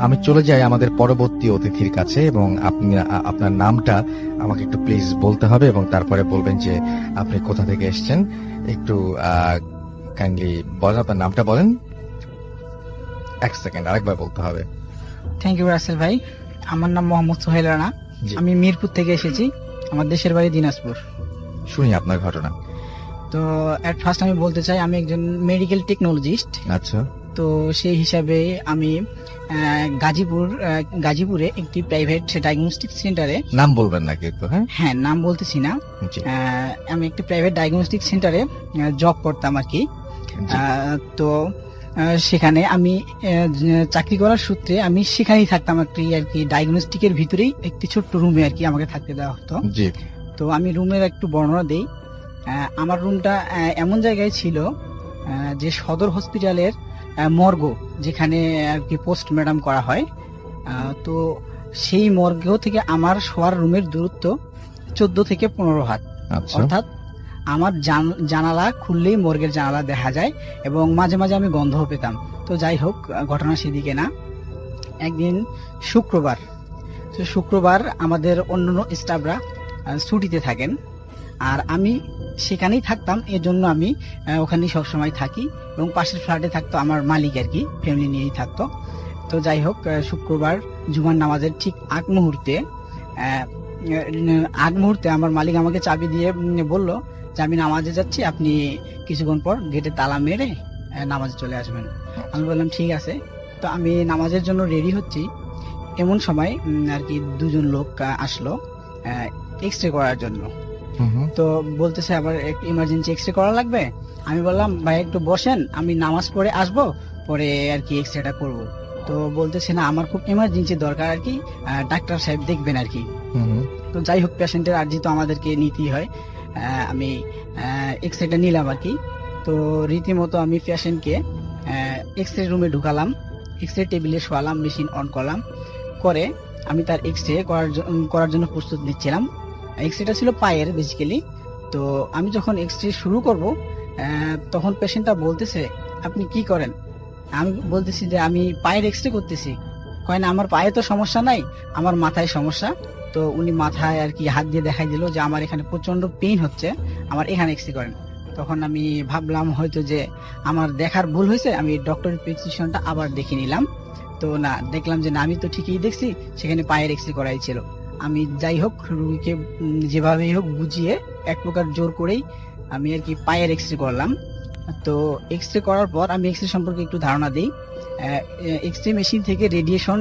আমি চলে যাই আমাদের পরবর্তী অতিথির কাছে এবং আপনি আপনার নামটা আমাকে একটু প্লিজ বলতে হবে এবং তারপরে বলবেন যে আপনি কোথা থেকে এসেছেন। একটু কাইন্ডলি বলেন, আপনার নামটা বলেন। এক সেকেন্ড, আরেকবার বলতে হবে। থ্যাংক ইউ রাসেল ভাই। আমার নাম মোহাম্মদ সোহেল রানা। আমি মিরপুর থেকে এসেছি। আমার দেশের বাড়ি দিনাজপুর। শুনি আপনার ঘটনা। তো এট ফার্স্ট আমি বলতে চাই আমি একজন মেডিকেল টেকনোলজিস্ট। আচ্ছা। তো সেই হিসাবে আমি গাজীপুরে একটি প্রাইভেট ডায়াগনস্টিক সেন্টারে, নাম বলবেন নাকি একটু? হ্যাঁ, নাম বলতেছি না। আমি একটি প্রাইভেট ডায়াগনস্টিক সেন্টারে জব করতাম আর কি। তো সেখানে আমি চাকরি করার সূত্রে আমি সেখানেই থাকতাম একটি আর কি ডায়াগনস্টিকের ভিতরেই একটি ছোট্ট রুমে আর কি আমাকে থাকতে দেওয়া হতো। তো আমি রুমের একটু বর্ণনা দেই। আমার রুমটা এমন জায়গায় ছিল যে সদর হসপিটালের মর্গ, যেখানে আর কি পোস্টমর্টম করা হয়। তো সেই মর্গ থেকে আমার শোয়ার রুমের দূরত্ব 14 থেকে 15 হাত। অর্থাৎ আমার জানালা খুললেই মর্গের জানালা দেখা যায় এবং মাঝে মাঝে আমি গন্ধও পেতাম। তো যাই হোক, ঘটনা সেদিকে না। একদিন শুক্রবার আমাদের অন্যান্য স্টাফরা ছুটিতে থাকেন, আর আমি সেখানেই থাকতাম। এর জন্য আমি ওখানেই সবসময় থাকি এবং পাশের ফ্ল্যাটে থাকতো আমার মালিক আর কি, ফ্যামিলি নিয়েই থাকতো। তো যাই হোক, শুক্রবার জুমার নামাজের ঠিক আগ মুহূর্তে আমার মালিক আমাকে চাবি দিয়ে বলল যে আমি নামাজে যাচ্ছি, আপনি কিছুক্ষণ পর গেটে তালা মেরে নামাজে চলে আসবেন। আমি বললাম ঠিক আছে। তো আমি নামাজের জন্য রেডি হচ্ছি, এমন সময় আর কি দুজন লোক আসলো এক্স রে করার জন্য। তো বলতেছে আবার ইমার্জেন্সি এক্স রে করা লাগবে। আমি বললাম ভাই একটু বসেন, আমি নামাজ পড়ে আসবো, পরে আর কি এক্স রেটা করবো। তো বলতেছে না, আমার খুব ইমার্জেন্সি দরকার আর কি, ডাক্তার সাহেব দেখবেন আর কি। তো যাই হোক, পেশেন্টের আর্জি তো আমাদেরকে নিতেই হয়। আমি এক্স রেটা নিলাম আর কি। তো রীতিমতো আমি পেশেন্টকে এক্স রে রুমে ঢুকালাম, এক্স রে টেবিলে শোয়ালাম, মেশিন অন করলাম, করে আমি তার এক্স রে করার জন্য প্রস্তুত নিচ্ছিলাম। এক্স রেটা ছিল পায়ের বেসিক্যালি। তো আমি যখন এক্স রে শুরু করব, তখন পেশেন্টটা বলতেছে আপনি কি করেন? আমি বলতেছি যে আমি পায়ের এক্স রে করতেছি। কয় না, আমার পায়ে তো সমস্যা নাই, আমার মাথায় সমস্যা। তো উনি মাথায় আর কি হাত দিয়ে দেখাই দিল যে আমার এখানে প্রচন্ড পেইন হচ্ছে, আমার এখানে এক্স রে করেন। তখন আমি ভাবলাম হয়তো যে আমার দেখার ভুল হয়েছে, আমি ডক্টর প্রেসক্রিপশনটা আবার দেখে নিলাম। তো না, দেখলাম যে না, আমি তো ঠিকই দেখছি, সেখানে পায়ের এক্স রে করাই ছিল। আমি যাই হোক রুগীকে যেভাবেই হোক বুঝিয়ে এক প্রকার জোর করেই আমি আর কি পায়ের এক্স রে করলাম। তো এক্স রে করার পর আমি এক্স রে সম্পর্কে একটু ধারণা দিই। এক্স রে মেশিন থেকে রেডিয়েশন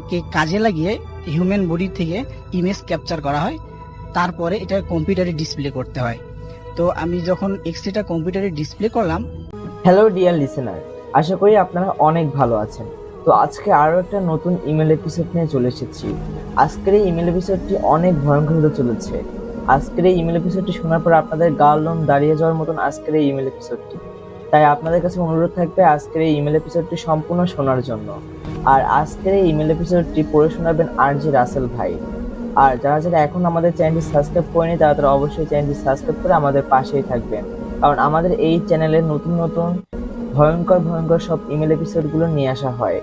কে কাজে লাগিয়ে হিউম্যান বডি থেকে ইমেজ ক্যাপচার করা হয়, তারপরে এটা কম্পিউটারে ডিসপ্লে করতে হয়। তো আমি যখন এক্স রেটা কম্পিউটারে ডিসপ্লে করলাম। হ্যালো ডিয়ার লিসেনার, আশা করি আপনারা অনেক ভালো আছেন। তো আজকে আরো একটা নতুন ইমেল এপিসোড নিয়ে চলে এসেছি। আজকের এই ইমেল এপিসোডটি অনেক ভয়ঙ্কর হতে চলেছে। আজকের এই ইমেল এপিসোডটি শোনার পর আপনাদের গা লোম দাঁড়িয়ে যাওয়ার মতন আজকের এই ইমেল এপিসোডটি। তাই আপনাদের কাছে অনুরোধ থাকবে আজকের এই ইমেল এপিসোডটি সম্পূর্ণ শোনার জন্য। আর আজকের এই ইমেল এপিসোডটি পড়ে শোনাবেন আরজি রাসেল ভাই। আর যারা যারা এখন আমাদের চ্যানেলটি সাবস্ক্রাইব করেনি তারা অবশ্যই চ্যানেলটি সাবস্ক্রাইব করে আমাদের পাশেই থাকবেন, কারণ আমাদের এই চ্যানেলে নতুন নতুন ভয়ঙ্কর সব ইমেল এপিসোডগুলো নিয়ে আসা হয়।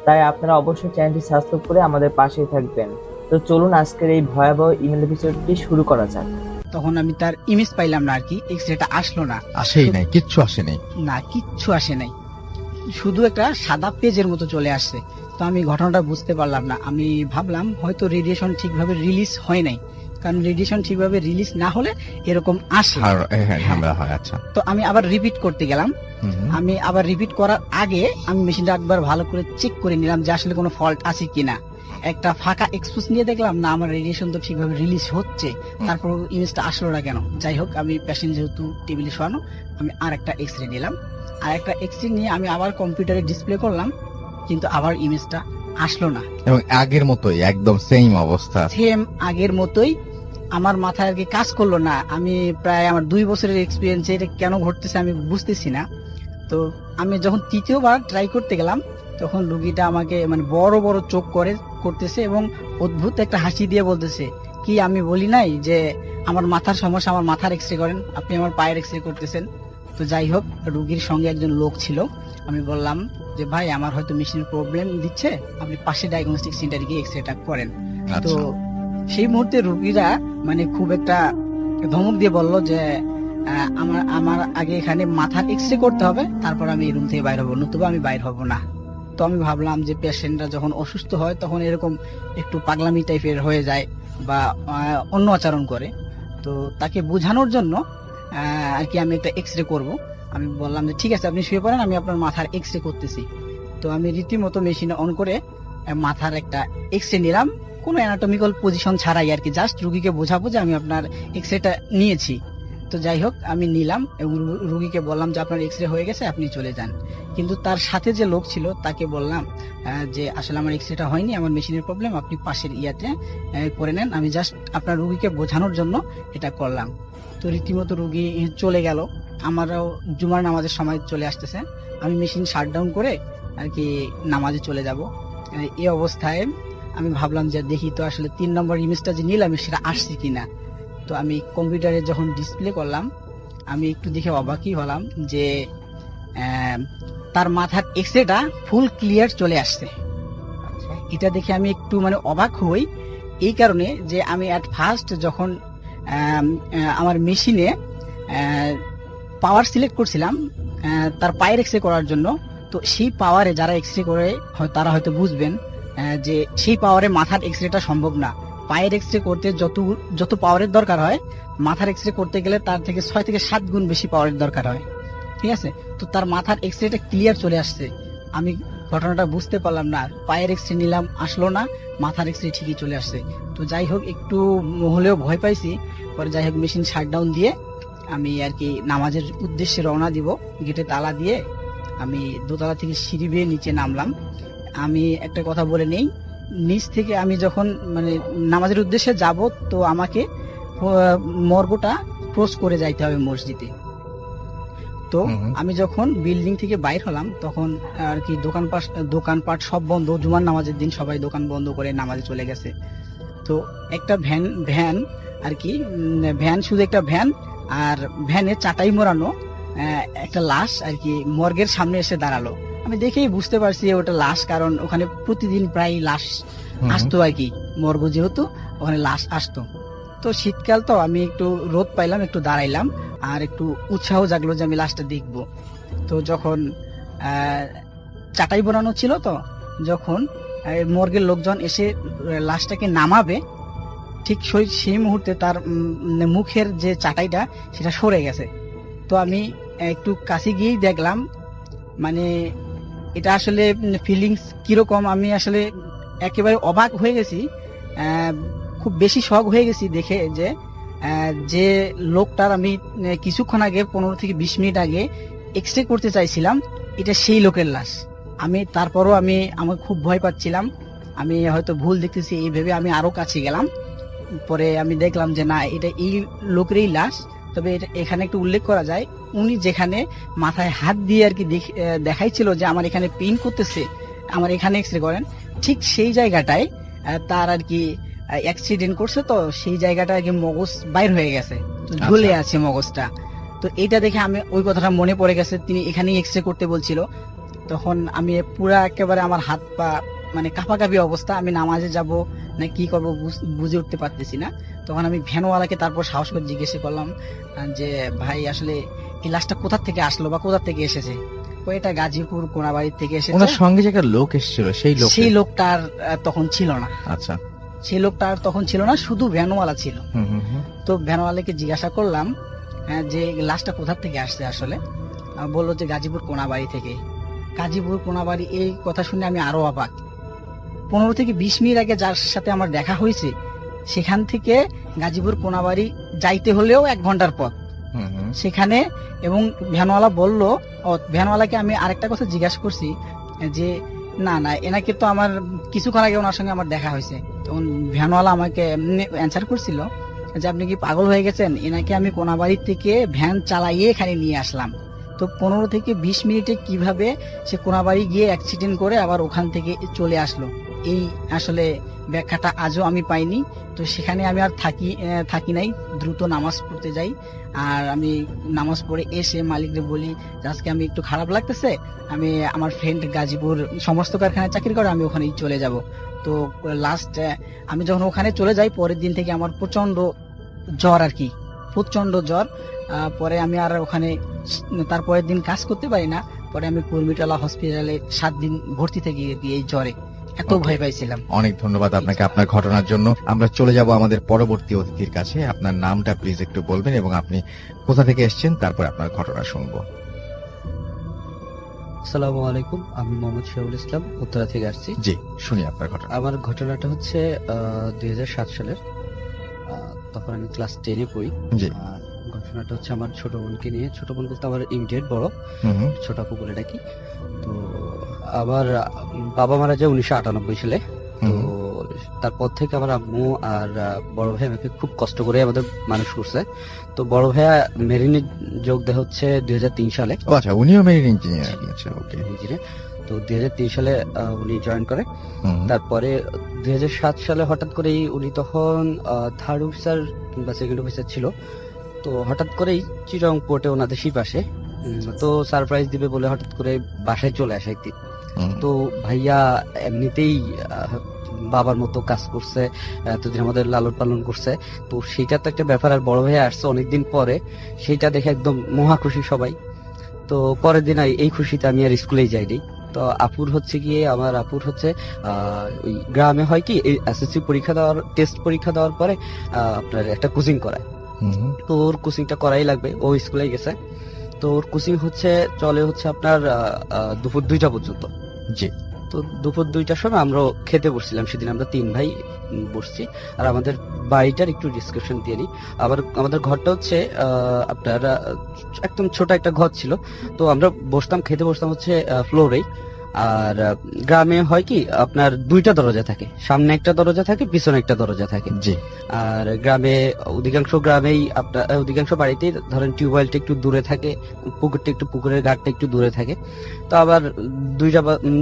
তাই আপনারা অবশ্যই চ্যানেলটি সাবস্ক্রাইব করে আমাদের পাশেই থাকবেন। তো চলুন আজকের এই ভয়াবহ ইমেল এপিসোডটি শুরু করা যাক। তখন আমি তার ইমেজ পাইলাম না আর কি, এক্স রেটা আসলো না, আসেই নাই, কিচ্ছু আসে নাই, না কিচ্ছু আসে নাই, শুধু একটা সাদা পেজের মতো চলে আসছে। তো আমি ঘটনাটা বুঝতে পারলাম না। আমি ভাবলাম হয়তো রেডিয়েশন ঠিকভাবে রিলিজ হয় নাই, কারণ রেডিয়েশন ঠিকভাবে রিলিজ না হলে এরকম আসে। আচ্ছা। তো আমি আবার রিপিট করতে গেলাম। আমি আবার রিপিট করার আগে আমি মেশিনটা একবার ভালো করে চেক করে নিলাম যে আসলে কোনো ফল্ট আছে কিনা। একটা ফাঁকা এক্সপোজ নিয়ে দেখলাম না, আমার রেডিয়েশন তো ঠিকভাবে রিলিজ হচ্ছে, তারপর ইমেজটা আসলো না কেন। যাই হোক, আমি পেশেন্ট যেহেতু টেবিলে শোয়ানো, আমি আর একটা এক্স রে নিলাম। আর একটা এক্স রে নিয়ে আমি আবার কম্পিউটারে ডিসপ্লে করলাম, কিন্তু আবার ইমেজটা আসলো না। এবং আগের মতোই একদম সেম অবস্থা, সেম আগের মতোই। আমার মাথায় আর কি কাজ করলো না। আমি প্রায় আমার 2 বছরের এক্সপিরিয়েন্স, এটা কেন ঘটতেছে আমি বুঝতেছি না। তো আমি যখন তৃতীয়বার ট্রাই করতে গেলাম, তখন রুগীটা আমাকে মানে বড় বড় চোখ করতেছে এবং অদ্ভুত একটা হাসি দিয়ে বলতেছে কি, আমি বলি নাই যে আমার মাথার সমস্যা, আমার মাথার এক্স রে করেন, আপনি আমার পায়ের এক্স রে করতেছেন। তো যাই হোক, রুগীর সঙ্গে একজন লোক ছিল। আমি বললাম যে ভাই আমার হয়তো মেশিনের প্রবলেম দিচ্ছে, আপনি পাশে ডায়াগনস্টিক সেন্টারে গিয়ে এক্সরেটা করেন। তো আচ্ছা সেই মুহূর্তে রোগীরা মানে খুব একটা ধমক দিয়ে বলল যে আমার আমার আগে এখানে মাথার এক্সরে করতে হবে, তারপর আমি এই রুম থেকে বাইর হবো, নতুবা আমি বাইর হব না। তো আমি ভাবলাম যে পেশেন্টরা যখন অসুস্থ হয় তখন এরকম একটু পাগলামি টাইপের হয়ে যায় বা অন্য আচরণ করে। তো তাকে বোঝানোর জন্য আর কি আমি একটা এক্সরে করব। আমি বললাম যে ঠিক আছে আপনি শুয়ে পড়েন, আমি আপনার মাথার এক্সরে করতেছি। তো আমি রীতিমতো মেশিনে অন করে মাথার একটা এক্সরে নিলাম, কোনো অ্যানাটমিক্যাল পজিশন ছাড়াই আর কি, জাস্ট রুগীকে বোঝাবো যে আমি আপনার এক্সরেটা নিয়েছি। তো যাই হোক আমি নিলাম এবং রুগীকে বললাম যে আপনার এক্সরে হয়ে গেছে, আপনি চলে যান। কিন্তু তার সাথে যে লোক ছিল তাকে বললাম যে আসলে আমার এক্সরেটা হয়নি, আমার মেশিনের প্রবলেম, আপনি পাশের ইয়াতে করে নেন, আমি জাস্ট আপনার রুগীকে বোঝানোর জন্য এটা করলাম। তো রীতিমতো রুগী চলে গেল। আমারও জুমার নামাজের সময় চলে আসতেছে, আমি মেশিন শাটডাউন করে আর কি নামাজে চলে যাব। এই অবস্থায় আমি ভাবলাম যে দেখি তো আসলে 3 নম্বর ইমেজটা যে নিলাম সেটা আসছে কিনা। তো আমি কম্পিউটারে যখন ডিসপ্লে করলাম আমি একটু দেখে অবাকই হলাম যে তার মাথার এক্সরেটা ফুল ক্লিয়ার চলে আসছে। এটা দেখে আমি একটু মানে অবাক হই, এই কারণে যে আমি অ্যাট ফার্স্ট যখন আমার মেশিনে পাওয়ার সিলেক্ট করছিলাম তার পায়ের এক্সরে করার জন্য, তো সেই পাওয়ারে যারা এক্সরে করে তারা হয়তো বুঝবেন যে সেই পাওয়ারে মাথার এক্সরেটা সম্ভব না। পায়ের এক্সরে করতে যত পাওয়ারের দরকার হয়, মাথার এক্সরে করতে গেলে তার থেকে 6 থেকে 7 গুণ বেশি পাওয়ারের দরকার হয়। ঠিক আছে, তো তার মাথার এক্সরেটা ক্লিয়ার চলে আসছে। আমি ঘটনাটা বুঝতে পারলাম না, পায়ের এক্সরে নিলাম আসলো না, মাথার এক্সরে ঠিকই চলে আসছে। তো যাই হোক একটু হলেও ভয় পাইছি, পরে যাই হোক মেশিন শাটডাউন দিয়ে আমি আর কি নামাজের উদ্দেশ্যে রওনা দিব। গেটে তালা দিয়ে আমি দোতলা থেকে সিঁড়ি বেয়ে নিচে নামলাম। আমি একটা কথা বলে নেই, নিচ থেকে আমি যখন মানে নামাজের উদ্দেশ্যে যাব তো আমাকে মর্গটা ক্রস করে যাইতে হবে মসজিদে। তো আমি যখন বিল্ডিং থেকে বাইর হলাম তখন আর কি দোকানপাট সব বন্ধ, জুমার নামাজের দিন সবাই দোকান বন্ধ করে নামাজে চলে গেছে। তো একটা ভ্যান আর কি ভ্যান, শুধু একটা ভ্যান, আর ভ্যানে চাটাই মোড়ানো একটা লাশ আর কি মর্গের সামনে এসে দাঁড়ালো। আমি দেখেই বুঝতে পারছি ওটা লাশ, কারণ ওখানে প্রতিদিন প্রায় লাশ আসতো আর কি, মর্গ যেহেতু ওখানে লাশ আসতো। তো শীতকাল তো আমি একটু রোদ পাইলাম, একটু দাঁড়াইলাম, আর একটু উৎসাহ জাগলো যে আমি লাশটা দেখবো। তো যখন চাটাই বোনানো ছিল, তো যখন মর্গের লোকজন এসে লাশটাকে নামাবে, ঠিক সেই মুহূর্তে তার মুখের যে চাটাইটা সেটা সরে গেছে। তো আমি একটু কাছে গিয়েই দেখলাম, মানে এটা আসলে ফিলিংস কিরকম, আমি আসলে একেবারে অবাক হয়ে গেছি, খুব বেশি শক হয়ে গেছি দেখে যে লোকটার আমি কিছুক্ষণ আগে 15 থেকে 20 মিনিট আগে এক্সরে করতে চাইছিলাম, এটা সেই লোকের লাশ। আমি তারপরও আমার খুব ভয় পাচ্ছিলাম, আমি হয়তো ভুল দেখতেছি এই ভেবে আমি আরো কাছে গেলাম। পরে আমি দেখলাম যে না, এটা এই লোকেরই লাশ। তবে এখানে একটু উল্লেখ করা যায়, উনি যেখানে মাথায় হাত দিয়ে আর কি দেখাইছিল যে আমার এখানে পেইন করতেছে, আমার এখানে এক্সরে করেন, ঠিক সেই জায়গাটায় তার আর কি অ্যাক্সিডেন্ট করছে। তো সেই জায়গাটা আর কি মগজ বাইর হয়ে গেছে, তো ঝুলে আছে মগজটা। তো এইটা দেখে আমি ওই কথাটা মনে পড়ে গেছে, তিনি এখানেই এক্সরে করতে বলছিল। তখন আমি পুরা একেবারে আমার হাত পা মানে কাঁপাকাঁপি অবস্থা, আমি নামাজে যাব না কি করব বুঝে উঠতে পারতেছি না। তখন আমি ভ্যানওয়ালাকে তারপর সাহস করে জিজ্ঞেস করলাম যে ভাই আসলে এই লাশটা কোথা থেকে আসলো বা কোথা থেকে এসেছে। এটা গাজীপুর কোনাবাড়ি থেকে এসেছে। ওনার সঙ্গে যে একটা লোক এসেছিল, সেই লোকটার তখন ছিল না। আচ্ছা, সেই লোকটার তখন ছিল না, শুধু ভ্যানওয়ালা ছিল। তো ভ্যানওয়ালাকে জিজ্ঞাসা করলাম যে লাশটা কোথা থেকে আসছে, আসলে বললো যে গাজীপুর কোনাবাড়ি থেকে। গাজীপুর কোনাবাড়ি, এই কথা শুনে আমি আরো অবাক। 15 থেকে 20 মিনিট আগে যার সাথে আমার দেখা হয়েছে সেখান থেকে গাজীপুর কোনাবাড়ি যাইতে হলেও 1 ঘন্টার পথ সেখানে। এবং ভ্যানওয়ালা বললো, ভ্যানওয়ালাকে আমি আরেকটা কথা জিজ্ঞাসা করছি যে না এনাকে তো আমার কিছুক্ষণ আগে ওনার সঙ্গে আমার দেখা হয়েছে। তখন ভ্যানওয়ালা আমাকে অ্যান্সার করছিল যে আপনি কি পাগল হয়ে গেছেন, এনাকে আমি কোনাবাড়ি থেকে ভ্যান চালাইয়ে এখানে নিয়ে আসলাম। তো 15 থেকে 20 মিনিটে কিভাবে সে কোনাবাড়ি গিয়ে অ্যাক্সিডেন্ট করে আবার ওখান থেকে চলে আসলো। এই আসলে ব্যাখ্যাটা আজও আমি পাইনি। তো সেখানে আমি আর থাকি নাই, দ্রুত নামাজ পড়তে যাই। আর আমি নামাজ পড়ে এসে মালিককে বলি যে আজকে আমি একটু খারাপ লাগতেছে, আমি আমার ফ্রেন্ড গাজীপুর সমস্ত কারখানায় চাকরি করে, আমি ওখানেই চলে যাব। তো লাস্ট আমি যখন ওখানে চলে যাই, পরের দিন থেকে আমার প্রচন্ড জ্বর আর কি, প্রচন্ড জ্বর। পরে আমি আর ওখানে তারপরের দিন কাজ করতে পারি না। পরে আমি কুর্মিটোলা হসপিটালে 7 দিন ভর্তি থেকে এই জ্বরে এত Okay. ভয় পাইছিলাম। অনেক ধন্যবাদ আপনাকে আপনার ঘটনার জন্য। আমরা চলে যাব আমাদের পরবর্তী অতিথির কাছে। আপনার নামটা প্লিজ একটু বলবেন এবং আপনি কোথা থেকে এসেছেন, তারপর আপনার ঘটনা শুনবো। আসসালামু আলাইকুম, আমি মোহাম্মদ শহীদুল ইসলাম, উত্তরা থেকে আসছি। জি, শুনি আপনার ঘটনা। আমার ঘটনাটা হচ্ছে 2007 সালের, তখন আমি ক্লাস 10-এ পড়ি। জি। আর ঘটনাটা হচ্ছে আমার ছোট বোনকে নিয়ে। ছোট বোন বলতে আমার ইমিডিয়েট বড়, হুম হুম, ছোট আপু বলে ডাকি। তো আমার বাবা মারা যায় 1998 সালে। তো হুম। তারপর থেকে আমার আম্মু আর বড় ভাই আমাকে খুব কষ্ট করে আমাদের মানুষ করছে। তো বড় ভাইয়া মেরিনে যোগ দেয় হচ্ছে 2003 সালে। ও আচ্ছা, উনিও মেরিন ইঞ্জিনিয়ার। আচ্ছা, ওকে। ইঞ্জিনিয়ার। তো 2003 সালে উনি জয়েন করে। হুম, তারপরে 2007 সালে হঠাৎ করেই উনি তখন থার্ড অফিসার কিংবা সেকেন্ড অফিসার ছিল। তো হঠাৎ করেই চিটাগং পোর্টে ওনাদের শিপ আসে। তো সারপ্রাইজ দিবে বলে হঠাৎ করে বাসায় চলে আসে একদিন। হুম, তো ভাইয়া এমনিতেই বাবার মতো কাজ করছে, এতদিন আমাদের লালন পালন করছে। তো সেটা তো একটা ব্যাপার। আর বড় ভাইয়া আসছে অনেকদিন পরে, সেইটা দেখে একদম মহা খুশি সবাই। তো পরের দিন এই খুশিতে আমি আর স্কুলেই যাইনি। তো আমার আপুর হচ্ছে ওই গ্রামে হয় কি, এসএসসি পরীক্ষা দেওয়ার, টেস্ট পরীক্ষা দেওয়ার পরে আপনার একটা কোচিং করায়। হুম, তো ওর কোচিংটা করাই লাগবে, ও স্কুলে গেছে। তো ওর কোচিং চলে হচ্ছে আপনার দুপুর 2টা পর্যন্ত। জি। তো দুপুর 2টার সময় আমরা খেতে বসছিলাম। সেদিন আমরা 3 ভাই বসছি। আর আমাদের বাড়িটার একটু ডিসক্রিপশন দিয়ে নিই। আমাদের ঘরটা হচ্ছে আপনার একদম ছোট একটা ঘর ছিল। তো আমরা খেতে বসতাম হচ্ছে ফ্লোরেই। আর গ্রামে হয় কি, আপনার 2টা দরজা থাকে, সামনে একটা দরজা থাকে, পিছনে একটা দরজা থাকে। জি। আর গ্রামে অধিকাংশ বাড়িতেই ধরেন টিউবওয়েলটা একটু দূরে থাকে, পুকুরের ঘাটটা একটু দূরে থাকে। তো আবার 2টা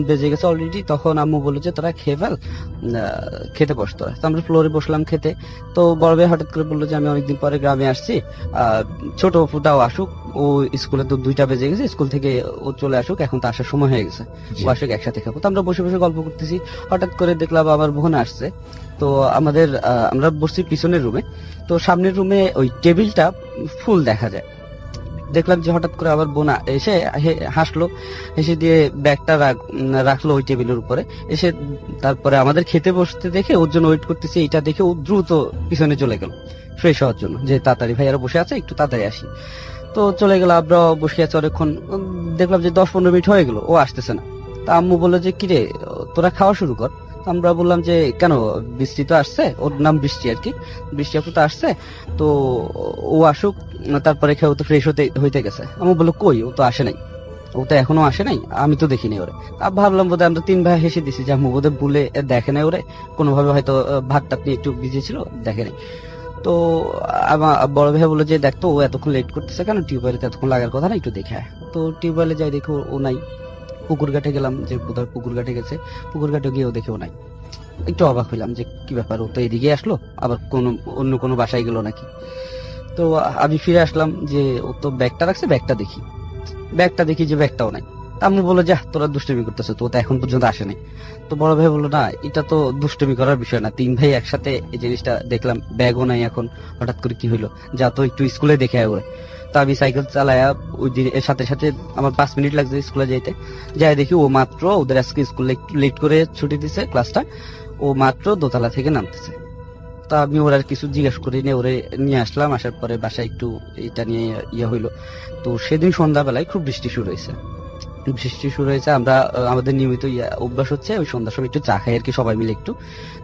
বেজে গেছে অলরেডি। তখন আম্মু বললো যে তোরা খেয়ে ফেল, খেতে বস তোরা। তো আমরা ফ্লোরে বসলাম খেতে। তো বড় ভাই হঠাৎ করে বললো যে আমি অনেকদিন পরে গ্রামে আসছি, ছোট ফুটাও আসুক, ও স্কুলে তো 2টা বেজে গেছে, স্কুল থেকে ও চলে আসুক, এখন তো আসার সময় হয়ে গেছে, জি। ও আসুক, একসাথে খাবো। তো আমরা বসে বসে গল্প করতেছি, হঠাৎ করে দেখলাম আমার বোন আসছে। তো আমরা বসছি পিছনের রুমে। তো সামনের রুমে ওই টেবিলটা ফুল দেখা যায়। দেখলাম যে হঠাৎ করে আমার বোন এসে হাসলো, এসে দিয়ে ব্যাগটা রাখলো ওই টেবিলের উপরে। এসে তারপরে আমাদের খেতে বসতে দেখে, ওর জন্য ওয়েট করতেছি, এটা দেখে ও দ্রুত পিছনে চলে গেল ফ্রেশ হওয়ার জন্য, যে তাড়াতাড়ি ভাইয়ারা বসে আছে, একটু তাড়াতাড়ি আসি। তো চলে গেল, আমরা বসে আছি অনেকক্ষণ। দেখলাম যে 10-15 মিনিট হয়ে গেল, ও আসতেছে না। তা আম্মু বললো যে কিরে, তোরা খাওয়া শুরু কর। আমরা বললাম যে কেন, বৃষ্টি তো আসছে, ওর নাম বৃষ্টি আর কি, বৃষ্টি আপু তো আসছে, তো ও আসুক, তারপরে খেয়ে ও তো ফ্রেশ হইতে গেছে। আমি বললো কই, ও তো আসে নাই, ও তো এখনো আসে নাই, আমি তো দেখিনি ওরে। ভাবলাম বোধহয় আমরা 3 ভাই হেসে দিছি যে আম্মু বোধহয় ভুলে দেখে নাই ওরে, কোনোভাবে হয়তো ভাত টাত নিয়ে একটু বিজি ছিল, দেখে নাই। তো আমার বড় ভাই বললো যে দেখতো, ও এতক্ষণ লেট করতেছে কেন, টিউবওয়েলে এতক্ষণ লাগার কথা না, একটু দেখে আয়। তো টিউবওয়েলে যাই, দেখো ও নাই। পুকুর ঘাটে গেলাম, যে বোধহয় পুকুর ঘাটে গেছে, পুকুর ঘাটে গিয়েও দেখেও নাই। একটু অবাক হইলাম যে কি ব্যাপার, ও তো এদিকে আসলো, আবার অন্য কোনো বাসায় গেল নাকি। তো আমি ফিরে আসলাম, যে ও তো ব্যাগটা রাখছে, ব্যাগটা দেখি যে ব্যাগটাও নাই। তা আম্মু বললো যা, তোরা দুষ্টুমি করতেছে, তো এখন পর্যন্ত আসে নাই। তো বড় ভাই বললো না, এটা তো দুষ্টুমি করার বিষয় না, 3 ভাই একসাথে এই জিনিসটা দেখলাম, ব্যাগও নাই, এখন হঠাৎ করে কি হইলো, যা তো একটু স্কুলে দেখে আয় ওরে। তো আমি সাইকেল চালায়া ওই দিন এর সাথে সাথে আমার 5 মিনিট লাগছে স্কুলে যাইতে। যাই দেখি ও মাত্র, ওদের আজকে স্কুলে একটু লেট করে ছুটি দিছে ক্লাসটা, ও মাত্র দোতলা থেকে নামতেছে। তা আমি ওরা কিছু জিজ্ঞেস করি নিয়ে ওরে নিয়ে আসলাম। আসার পরে বাসায় একটু এটা নিয়ে হইলো। তো সেদিন সন্ধ্যাবেলায় খুব বৃষ্টি শুরু হয়েছে। আমরা আমাদের নিয়মিত অভ্যাস হচ্ছে ওই সন্ধ্যার সময় একটু চা খাই আর কি, সবাই মিলে একটু।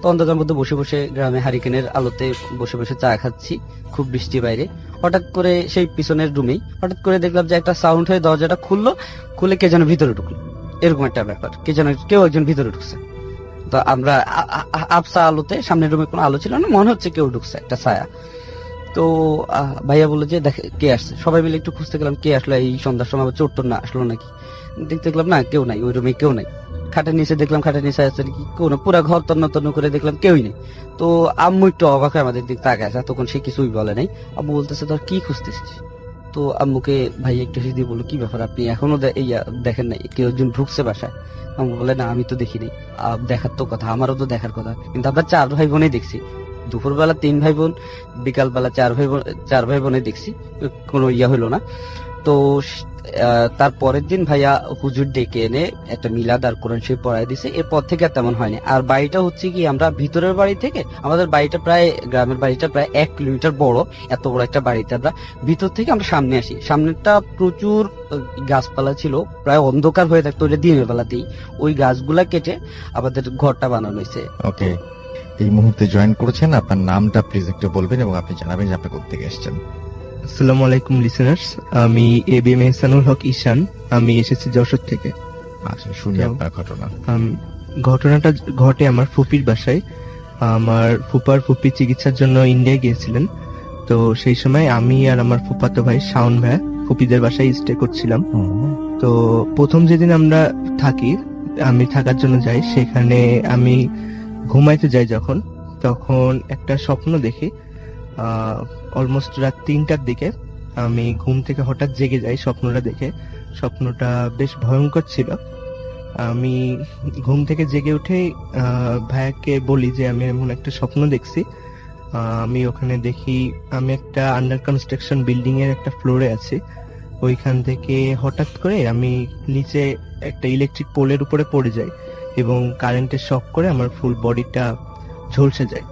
তো অন্ধকারের মধ্যে বসে বসে গ্রামে হারিকেনের আলোতে বসে বসে চা খাচ্ছি, খুব বৃষ্টি বাইরে। হঠাৎ করে সেই পিছনের রুমেই হঠাৎ করে দেখলাম যে একটা সাউন্ড হয়ে দরজাটা খুলে কে যেন ভিতরে ঢুকলো, এরকম একটা ব্যাপার, কেউ একজন ভিতরে ঢুকছে। তো আমরা আবসা আলোতে, সামনের রুমে কোনো আলো ছিল না, মনে হচ্ছে কেউ ঢুকছে, একটা ছায়া। তো ভাইয়া বললো যে দেখে কে আসছে। সবাই মিলে একটু খুঁজতে গেলাম কে আসলো এই সন্ধ্যার সময়, চোর টোর না আসলো নাকি। দেখলাম না, কেউ নাই, ওই রুমে কেউ নাই। খাটের নিচে দেখলাম, খাটের নিচে আছে কি কোনো পুরা ঘর তন্ন তন্ন করে দেখলাম কেউই নেই। তো আম্মু একটু অবাক হয়ে আমাদের দিকে তাকায় আছে, তখন সে কিছুই বলে নাই। আম্মু বলতেছে তোর কি খুঁজতেছিস? তো আম্মুকে ভাই একটু হেসে দিয়ে বললো কি ব্যাপার, আপনি এখনো দেখেন নাই কেউ একজন ঢুকছে বাসায়? আম্মু বলে না আমি তো দেখি নাই। দেখার তো কথা, আমারও তো দেখার কথা, কিন্তু আমরা 4 ভাই বোনই দেখছি। দুপুরবেলা 3 ভাই বোন, বিকালবেলা 4 ভাই বোনে দেখছি, কোনো হইলো না। তো তার পরের দিন ভাইয়া হুজুর ডেকে এনে একটা মিলাদ আর কোরআন শরীফ পড়ায় দিছে। এরপর থেকে আর তেমন হয়নি। আর বাড়িটা হচ্ছে কি, আমরা ভিতরের বাড়ি থেকে আমাদের বাড়িটা প্রায়, গ্রামের বাড়িটা প্রায় 1 কিলোমিটার বড়। এত বড় একটা বাড়িতে আমরা ভিতর থেকে আমরা সামনে আসি, সামনেটা প্রচুর গাছপালা ছিল, প্রায় অন্ধকার হয়ে থাকতো ওইটা দিনের বেলাতেই। ওই গাছগুলা কেটে আমাদের ঘরটা বানানো হয়েছে। ওকে, এই মুহূর্তে জয়েন করেছেন, আপনার নামটা প্লিজ একটু বলবেন এবং আপনি জানাবেন যে আপনি কোথা থেকে এসেছেন। আসসালামু আলাইকুম লিসেনার্স, আমি এবিএম এহসানুল হক ঈশান, আমি এসেছি যশোর থেকে। আচ্ছা, শুনি আপনার ঘটনা। ঘটনাটা ঘটে আমার ফুপির বাসায়। আমার ফুপি চিকিৎসার জন্য ইন্ডিয়া গিয়েছিলেন। তো সেই সময় আমি আর আমার ফুফাতো ভাই শাওন ভাই ফুপিদের বাসায় স্টে করছিলাম। তো প্রথম যেদিন আমরা থাকি, আমি থাকার জন্য যাই, সেখানে আমি ঘুমাইতে যাই যখন, তখন একটা স্বপ্ন দেখি। অলমোস্ট রাত 3টার দিকে আমি ঘুম থেকে হঠাৎ জেগে যাই স্বপ্নটা দেখে। স্বপ্নটা বেশ ভয়ঙ্কর ছিল। আমি ঘুম থেকে জেগে উঠে ভাইয়াকে বলি যে আমি এমন একটা স্বপ্ন দেখছি। আমি ওখানে দেখি আমি একটা আন্ডার কনস্ট্রাকশন বিল্ডিং এর একটা ফ্লোরে আছি। ওইখান থেকে হঠাৎ করে আমি নিচে একটা ইলেকট্রিক পোলের উপরে পড়ে যাই এবং কারেন্টের শক করে আমার ফুল বডিটা ঝলসে যায়।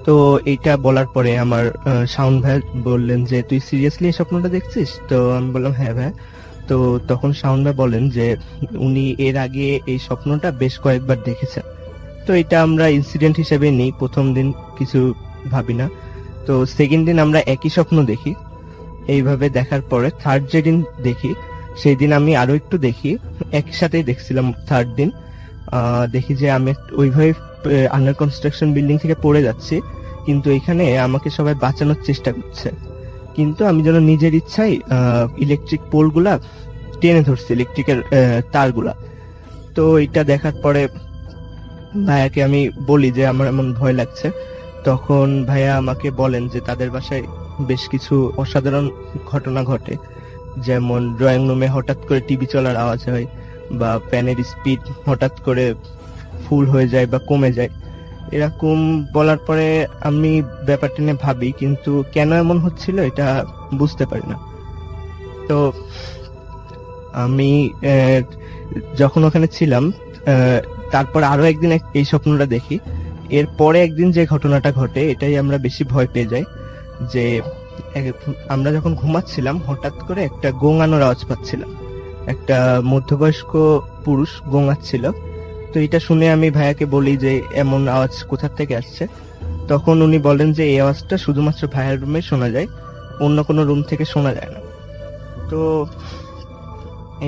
তো এইটা বলার পরে আমার শাওন ভাই বললেন যে তুই সিরিয়াসলি এই স্বপ্নটা দেখছিস? তো আমি বললাম হ্যাঁ ভাই। তো তখন শাওন ভাই বলেন যে উনি এর আগে এই স্বপ্নটা বেশ কয়েকবার দেখেছেন। তো এটা আমরা ইনসিডেন্ট হিসেবে নেই, প্রথম দিন কিছু ভাবি না। তো সেকেন্ড দিন আমরা একই স্বপ্ন দেখি। এইভাবে দেখার পরে থার্ড যেদিন দেখি, সেই দিন আমি আরো একটু দেখি, একই সাথেই দেখছিলাম। থার্ড দিন দেখি যে আমি ওইভাবে আন্ডার কনস্ট্রাকশন বিল্ডিং থেকে পড়ে যাচ্ছি, কিন্তু এখানে আমাকে সবাই বাঁচানোর চেষ্টা করছে, কিন্তু আমি যেন নিজের ইচ্ছায় ইলেকট্রিক পোলগুলা টেনে ধরছি, ইলেকট্রিকের তারগুলা। তো এটা দেখার পরে ভাইয়াকে আমি বলি যে আমার এমন ভয় লাগছে। তখন ভাইয়া আমাকে বলেন যে তাদের বাসায় বেশ কিছু অসাধারণ ঘটনা ঘটে, যেমন ড্রয়িং রুমে হঠাৎ করে টিভি চলার আওয়াজ হয়, বা ফ্যানের স্পিড হঠাৎ করে ফুল হয়ে যায় বা কমে যায়। এরকম বলার পরে আমি ব্যাপারটা নিয়ে ভাবি, কিন্তু কেন এমন হচ্ছিল এটা বুঝতে পারি না। তো আমি যখন ওখানে ছিলাম, তারপর আরো একদিন এই স্বপ্নটা দেখি। এরপরে একদিন যে ঘটনাটা ঘটে, এটাই আমরা বেশি ভয় পেয়ে যাই। যে আমরা যখন ঘুমাচ্ছিলাম, হঠাৎ করে একটা গোঙানোর আওয়াজ পাচ্ছিলাম। একটা মধ্যবয়স্ক পুরুষ গোঙাচ্ছিল। তো এটা শুনে আমি ভাইয়াকে বলি যে এমন আওয়াজ কোথা থেকে আসছে। তখন উনি বলেন যে এই আওয়াজটা শুধুমাত্র ভাইয়ার রুমে শোনা যায়, অন্য কোনো রুম থেকে শোনা যায় না। তো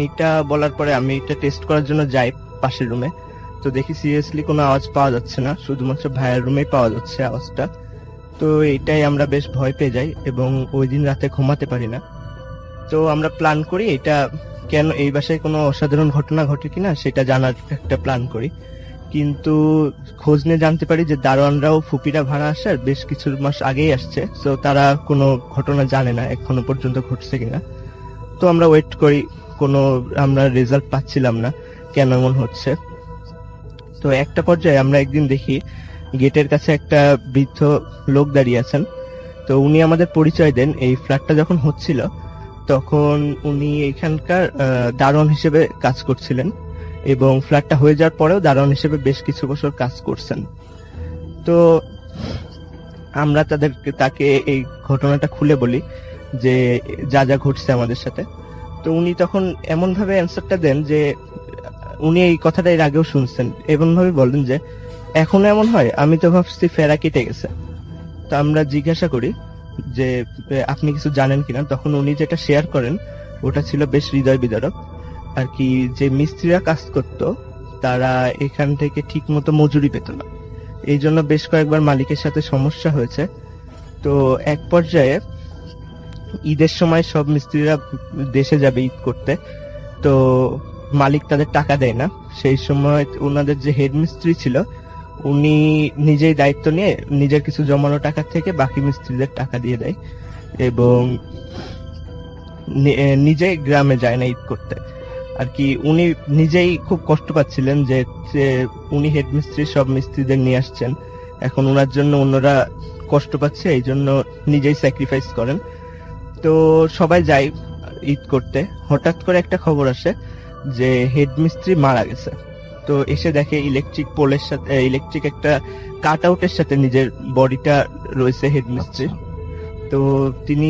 এইটা বলার পরে আমি এটা টেস্ট করার জন্য যাই পাশের রুমে। তো দেখি সিরিয়াসলি কোনো আওয়াজ পাওয়া যাচ্ছে না, শুধুমাত্র ভাইয়ার রুমেই পাওয়া যাচ্ছে আওয়াজটা। তো এইটাই আমরা বেশ ভয় পেয়ে যাই এবং ওই দিন রাতে ঘুমাতে পারি না। তো আমরা প্ল্যান করি এটা কেন, এই বাসায় কোনো অসাধারণ ঘটনা ঘটে কিনা সেটা জানার একটা প্ল্যান করি। কিন্তু খোঁজ নিয়ে জানতে পারি যে দারোয়ানরাও ফুপিরা ভাড়া আসার বেশ কিছু মাস আগেই আসছে, তো তারা কোনো ঘটনা জানে না এখনো পর্যন্ত ঘটছে কিনা। তো আমরা ওয়েট করি, কোনো আমরা রেজাল্ট পাচ্ছিলাম না কেন এমন হচ্ছে। তো একটা পর্যায়ে আমরা একদিন দেখি গেটের কাছে একটা বৃদ্ধ লোক দাঁড়িয়ে আছেন। তো উনি আমাদের পরিচয় দেন। এই ফ্ল্যাটটা যখন হচ্ছিল তখন উনি এখানকার দারোয়ান হিসেবে কাজ করছিলেন এবং ফ্ল্যাটটা হয়ে যাওয়ার পরেও দারোয়ান হিসেবে বেশ কিছু বছর কাজ করছেন। তো আমরা তাকে এই ঘটনাটা খুলে বলি যে যা যা ঘটছে আমাদের সাথে। তো উনি তখন এমন ভাবে অ্যান্সারটা দেন যে উনি এই কথাটা এর আগেও শুনছেন, এমন ভাবে বলেন যে এখন এমন হয়, আমি তো ভাবছি ফেরা কেটে গেছে। তো আমরা জিজ্ঞাসা করি যে আপনি কিছু জানেন কিনা। তখন উনি যেটা শেয়ার করেন ওটা ছিল বেশ হৃদয় বিদারক আর কি। যে মিস্ত্রিরা কাজ করতো তারা এখান থেকে ঠিক মতো মজুরি পেত না, এই জন্য বেশ কয়েকবার মালিকের সাথে সমস্যা হয়েছে। তো এক পর্যায়ে ঈদের সময় সব মিস্ত্রিরা দেশে যাবে ঈদ করতে। তো মালিক তাদের টাকা দেয় না, সেই সময় ওনাদের যে হেড মিস্ত্রি ছিল উনি নিজেই দায়িত্ব নিয়ে নিজের কিছু জমানো টাকা থেকে বাকি মিস্ত্রিদের টাকা দিয়ে দেয় এবং নিজেই গ্রামে যায় না ঈদ করতে আর কি। উনি নিজেই খুব কষ্ট পাচ্ছিলেন যে উনি হেড মিস্ত্রি সব মিস্ত্রিদের নিয়ে আসছেন, এখন ওনার জন্য অন্যরা কষ্ট পাচ্ছে, এই জন্য নিজেই স্যাক্রিফাইস করেন। তো সবাই যায় ঈদ করতে, হঠাৎ করে একটা খবর আসে যে হেড মিস্ত্রি মারা গেছে। তো এসে দেখে ইলেকট্রিক পোলের সাথে, ইলেকট্রিক একটা কাট আউটের সাথে নিজের বডিটা রয়েছে হেড মিস্ত্রি। তো তিনি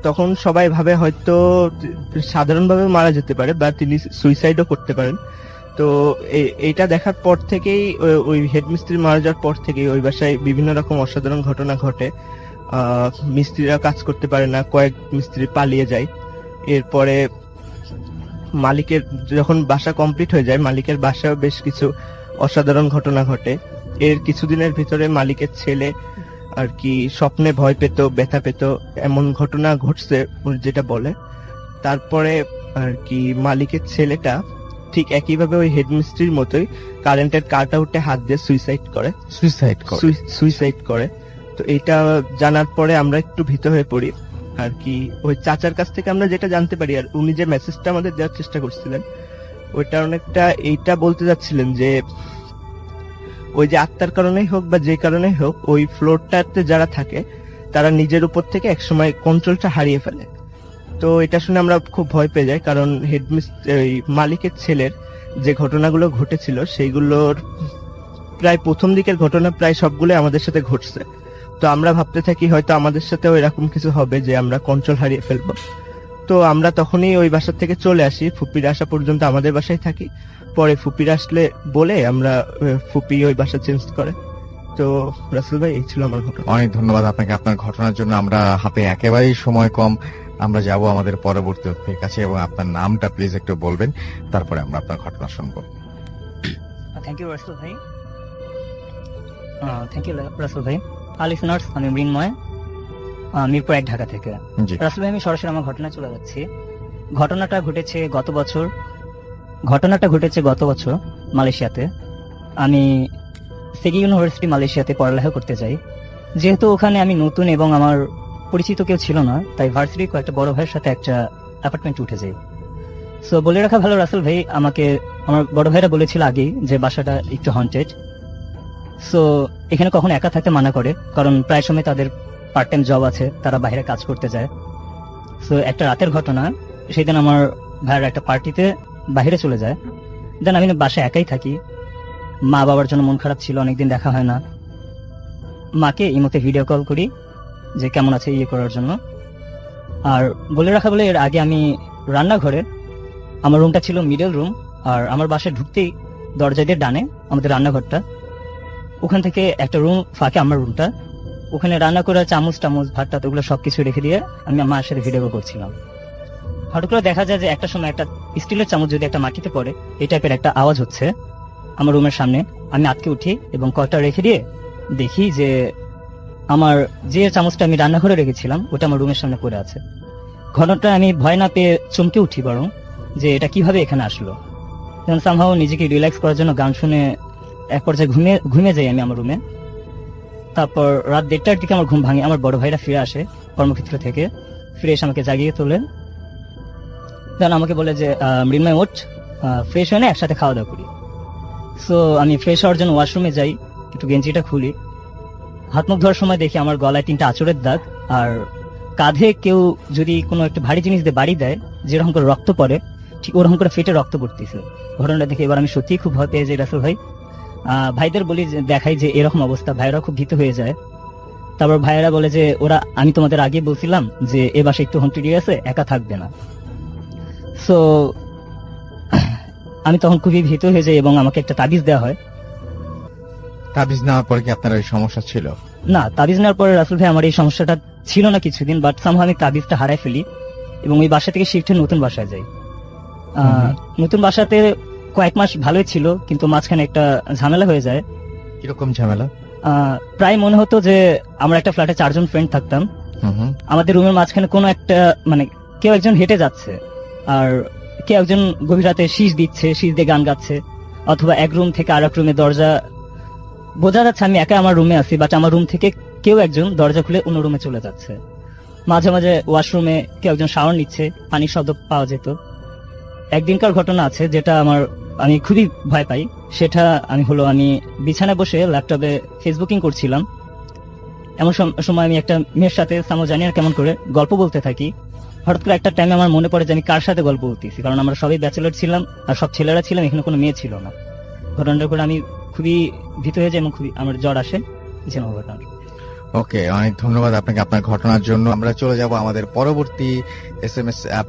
তখন সবাই ভাবে হয়তো সাধারণভাবে মারা যেতে পারে বা তিনি সুইসাইডও করতে পারেন। তো এইটা দেখার পর থেকেই ওই হেডমিস্ত্রি মারা যাওয়ার পর থেকেই ওই বাসায় বিভিন্ন রকম অসাধারণ ঘটনা ঘটে। মিস্ত্রিরা কাজ করতে পারে না, কয়েক মিস্ত্রি পালিয়ে যায়। এরপরে মালিকের যখন বাসা কমপ্লিট হয়ে যায়, মালিকের বাসায় বেশ কিছু অসাধারণ ঘটনা ঘটে। এর কিছুদিনের ভিতরে মালিকের ছেলে আর কি স্বপ্নে ভয় পেত, ব্যথা পেত, এমন ঘটনা ঘটছে যেটা বলে। তারপরে আর কি মালিকের ছেলেটা ঠিক একইভাবে ওই হেডমিস্ত্রির মতোই কারেন্টের কাট আউটে হাত দিয়ে সুইসাইড করে। তো এটা জানার পরে আমরা একটু ভীত হয়ে পড়ি আর কি। ওই চাচার কাছ থেকে আমরা যেটা জানতে পারি, আর উনি যে মেসেজটা আমাদের দেওয়ার চেষ্টা করছিলেন ওইটা অনেকটা এইটা বলতে যাচ্ছিলেন যে ওই যে আত্মার কারণেই হোক বা যে কারণেই হোক, ওই ফ্লোরটাতে যারা থাকে তারা নিজের উপর থেকে একসময় কন্ট্রোলটা হারিয়ে ফেলে। তো এটা শুনে আমরা খুব ভয় পেয়ে যাই, কারণ হেডমিস্ত্রি মালিকের ছেলের যে ঘটনাগুলো ঘটেছিল সেইগুলোর প্রায় প্রথম দিকের ঘটনা প্রায় সবগুলো আমাদের সাথে ঘটছে। তো আমরা ভাবতে থাকি হয়তো আমাদের সাথেও এরকম কিছু হবে যে আমরা কন্ট্রোল হারিয়ে ফেলবো। তো আমরা তখনই ওই বাসা থেকে চলে আসি, ফুপির আসা পর্যন্ত আমাদের বাসায় থাকি। পরে ফুপির আসলে বলে আমরা ফুপি ওই বাসা চেঞ্জ করে। তো রাসেল ভাই, এই ছিল আমার ঘটনা। অনেক ধন্যবাদ আপনাকে আপনার ঘটনার জন্য। আমরা হাতে একেবারেই সময় কম, আমরা যাব আমাদের পরবর্তী অতিথির কাছে এবং আপনার নামটা প্লিজ একটু বলবেন, তারপরে আমরা আপনার ঘটনা শুনবো। থ্যাংক ইউ রাসেল ভাই। থ্যাংক ইউ রাসেল ভাই। লিসনার্স, আমি মৃন্ময়, মিরপুর 1 ঢাকা থেকে। জি রাসেল ভাই, আমি সরাসরি আমার ঘটনা চলে যাচ্ছি। ঘটনাটা ঘটেছে গত বছর মালয়েশিয়াতে। আমি সেগি ইউনিভার্সিটি মালয়েশিয়াতে পড়ালেখা করতে যাই। যেহেতু ওখানে আমি নতুন এবং আমার পরিচিত কেউ ছিল না, তাই ভার্সিটির কয়েকটা বড় ভাইয়ের সাথে একটা অ্যাপার্টমেন্টে উঠে যাই। সো বলে রাখা ভালো রাসেল ভাই, আমাকে আমার বড় ভাইরা বলেছিল আগেই যে বাসাটা একটু হন্টেড। সো এখানে কখনো একা থাকতে মানা করে, কারণ প্রায় সময় তাদের পার্ট টাইম জব আছে, তারা বাইরে কাজ করতে যায়। সো একটা রাতের ঘটনা, সেদিন আমার ভাইয়ের একটা পার্টিতে বাইরে চলে যায়। দেন আমি বাসায় একাই থাকি। মা বাবার জন্য মন খারাপ ছিল, অনেকদিন দেখা হয় না। মাকে ইমোতে ভিডিও কল করি যে কেমন আছে ইয়ে করার জন্য। আর বলে রাখা বলে, এর আগে আমি রান্নাঘরে, আমার রুমটা ছিল মিডল রুম, আর আমার বাসায় ঢুকতেই দরজা দিয়ে ডানে আমাদের রান্নাঘরটা, ওখান থেকে একটা রুম ফাঁকে আমার রুমটা, ওখানে রান্না করার চামচ ভাত ওগুলো সবকিছু রেখে দিয়ে আমি আমার সাথে ভিডিও কল করছিলাম। হঠাৎ করে দেখা যায় যে একটা সময় একটা স্টিলের চামচ যদি একটা মাটিতে পড়ে, এই টাইপের একটা আওয়াজ হচ্ছে আমার রুমের সামনে। আমি আটকে উঠি এবং কয়টা রেখে দিয়ে দেখি যে আমার যে চামচটা আমি রান্নাঘরে রেখেছিলাম ওটা আমার রুমের সামনে পড়ে আছে। ঘটনাটা আমি ভয় না পেয়ে চমকে উঠি, বরং যে এটা কিভাবে এখানে আসলো। তখন সামহাও নিজেকে রিল্যাক্স করার জন্য গান শুনে এক পর্যায়ে ঘুমিয়ে যাই আমি আমার রুমে। তারপর রাত 1:30টার দিকে আমার ঘুম ভাঙে। আমার বড় ভাইরা ফিরে আসে কর্মক্ষেত্র থেকে, ফিরে এসে আমাকে জাগিয়ে তোলে। দেন আমাকে বলে যে মৃন্ময় ওঠ, ফ্রেশ হয়ে না একসাথে খাওয়া দাওয়া করি। সো আমি ফ্রেশ হওয়ার জন্য ওয়াশরুমে যাই, একটু গেঞ্জিটা খুলি, হাত মুখ ধোয়ার সময় দেখি আমার গলায় 3টা আঁচড়ের দাগ, আর কাঁধে কেউ যদি কোনো একটা ভারী জিনিস দিয়ে বাড়ি দেয় যেরকম করে রক্ত পড়ে, ঠিক ওরকম করে ফেটে রক্ত পড়তেছে। ঘটনাটা দেখে এবার আমি সত্যিই খুব ভয় পেয়ে যাই রাসেল ভাই। ভাইদের বলি, দেখাই যে এরকম অবস্থা, ভাইরা খুব ভীত হয়ে যায়। তারপর ভাইয়েরা বলে যে আমি তোমাদের আগে বলছিলাম যে এ বাসে একটু হন্টেড আছে, একা থাকবে না। সো আমি তখন খুবই ভীত হয়ে যাই এবং আমাকে একটা তাবিজ দেওয়া হয়। তাবিজ নেওয়ার পরে কি আপনার এই সমস্যা ছিল? না, তাবিজ নেওয়ার পরে রাসেল ভাই আমার এই সমস্যাটা ছিল না কিছুদিন, বাট সামহাও আমি তাবিজটা হারাই ফেলি এবং ওই বাসা থেকে শিফট হয়ে নতুন বাসায় যাই। নতুন বাসাতে কয়েক মাস ভালোই ছিল, কিন্তু মাঝখানে একটা ঝামেলা হয়ে যায়। কিরকম ঝামেলা? প্রায় মনে হতো যে আমরা একটা ফ্ল্যাটে 4 জন ফ্রেন্ড থাকতাম। আমাদের রুমের মাঝখানে কোনো একটা কেউ একজন হেঁটে যাচ্ছে, আর কেউ একজন গভীর রাতে শীষ দিচ্ছে, শীষ দিয়ে গান গাচ্ছে, অথবা এক রুম থেকে আরেক রুমে দরজা, বোঝা যাচ্ছে আমি একা আমার রুমে আছি, বাট আমার রুম থেকে কেউ একজন দরজা খুলে অন্য রুমে চলে যাচ্ছে। মাঝে মাঝে ওয়াশরুমে কেউ একজন শাওয়ার নিচ্ছে, পানির শব্দ পাওয়া যেত। একদিনকার ঘটনা আছে যেটা আমি খুবই ভয় পাই। সেটা আমি বিছানায় বসে ল্যাপটপে ফেসবুকিং করছিলাম। এমন সময় আমি একটা মেয়ের সাথে জানি আর কেমন করে গল্প বলতে থাকি। হঠাৎ করে একটা টাইমে আমার মনে পড়ে যে আমি কার সাথে গল্প বলতেছি, কারণ আমরা সবাই ব্যাচেলর ছিলাম আর সব ছেলেরা ছিলাম, এখানে কোনো মেয়ে ছিল না। ঘটনাটা করে আমি খুবই ভীত হয়ে যাই এবং খুবই আমার জ্বর আসে যেমন ঘটনা। ওকে, অনেক ধন্যবাদ আপনাকে আপনার ঘটনার জন্য। আমরা চলে যাব আমাদের পরবর্তী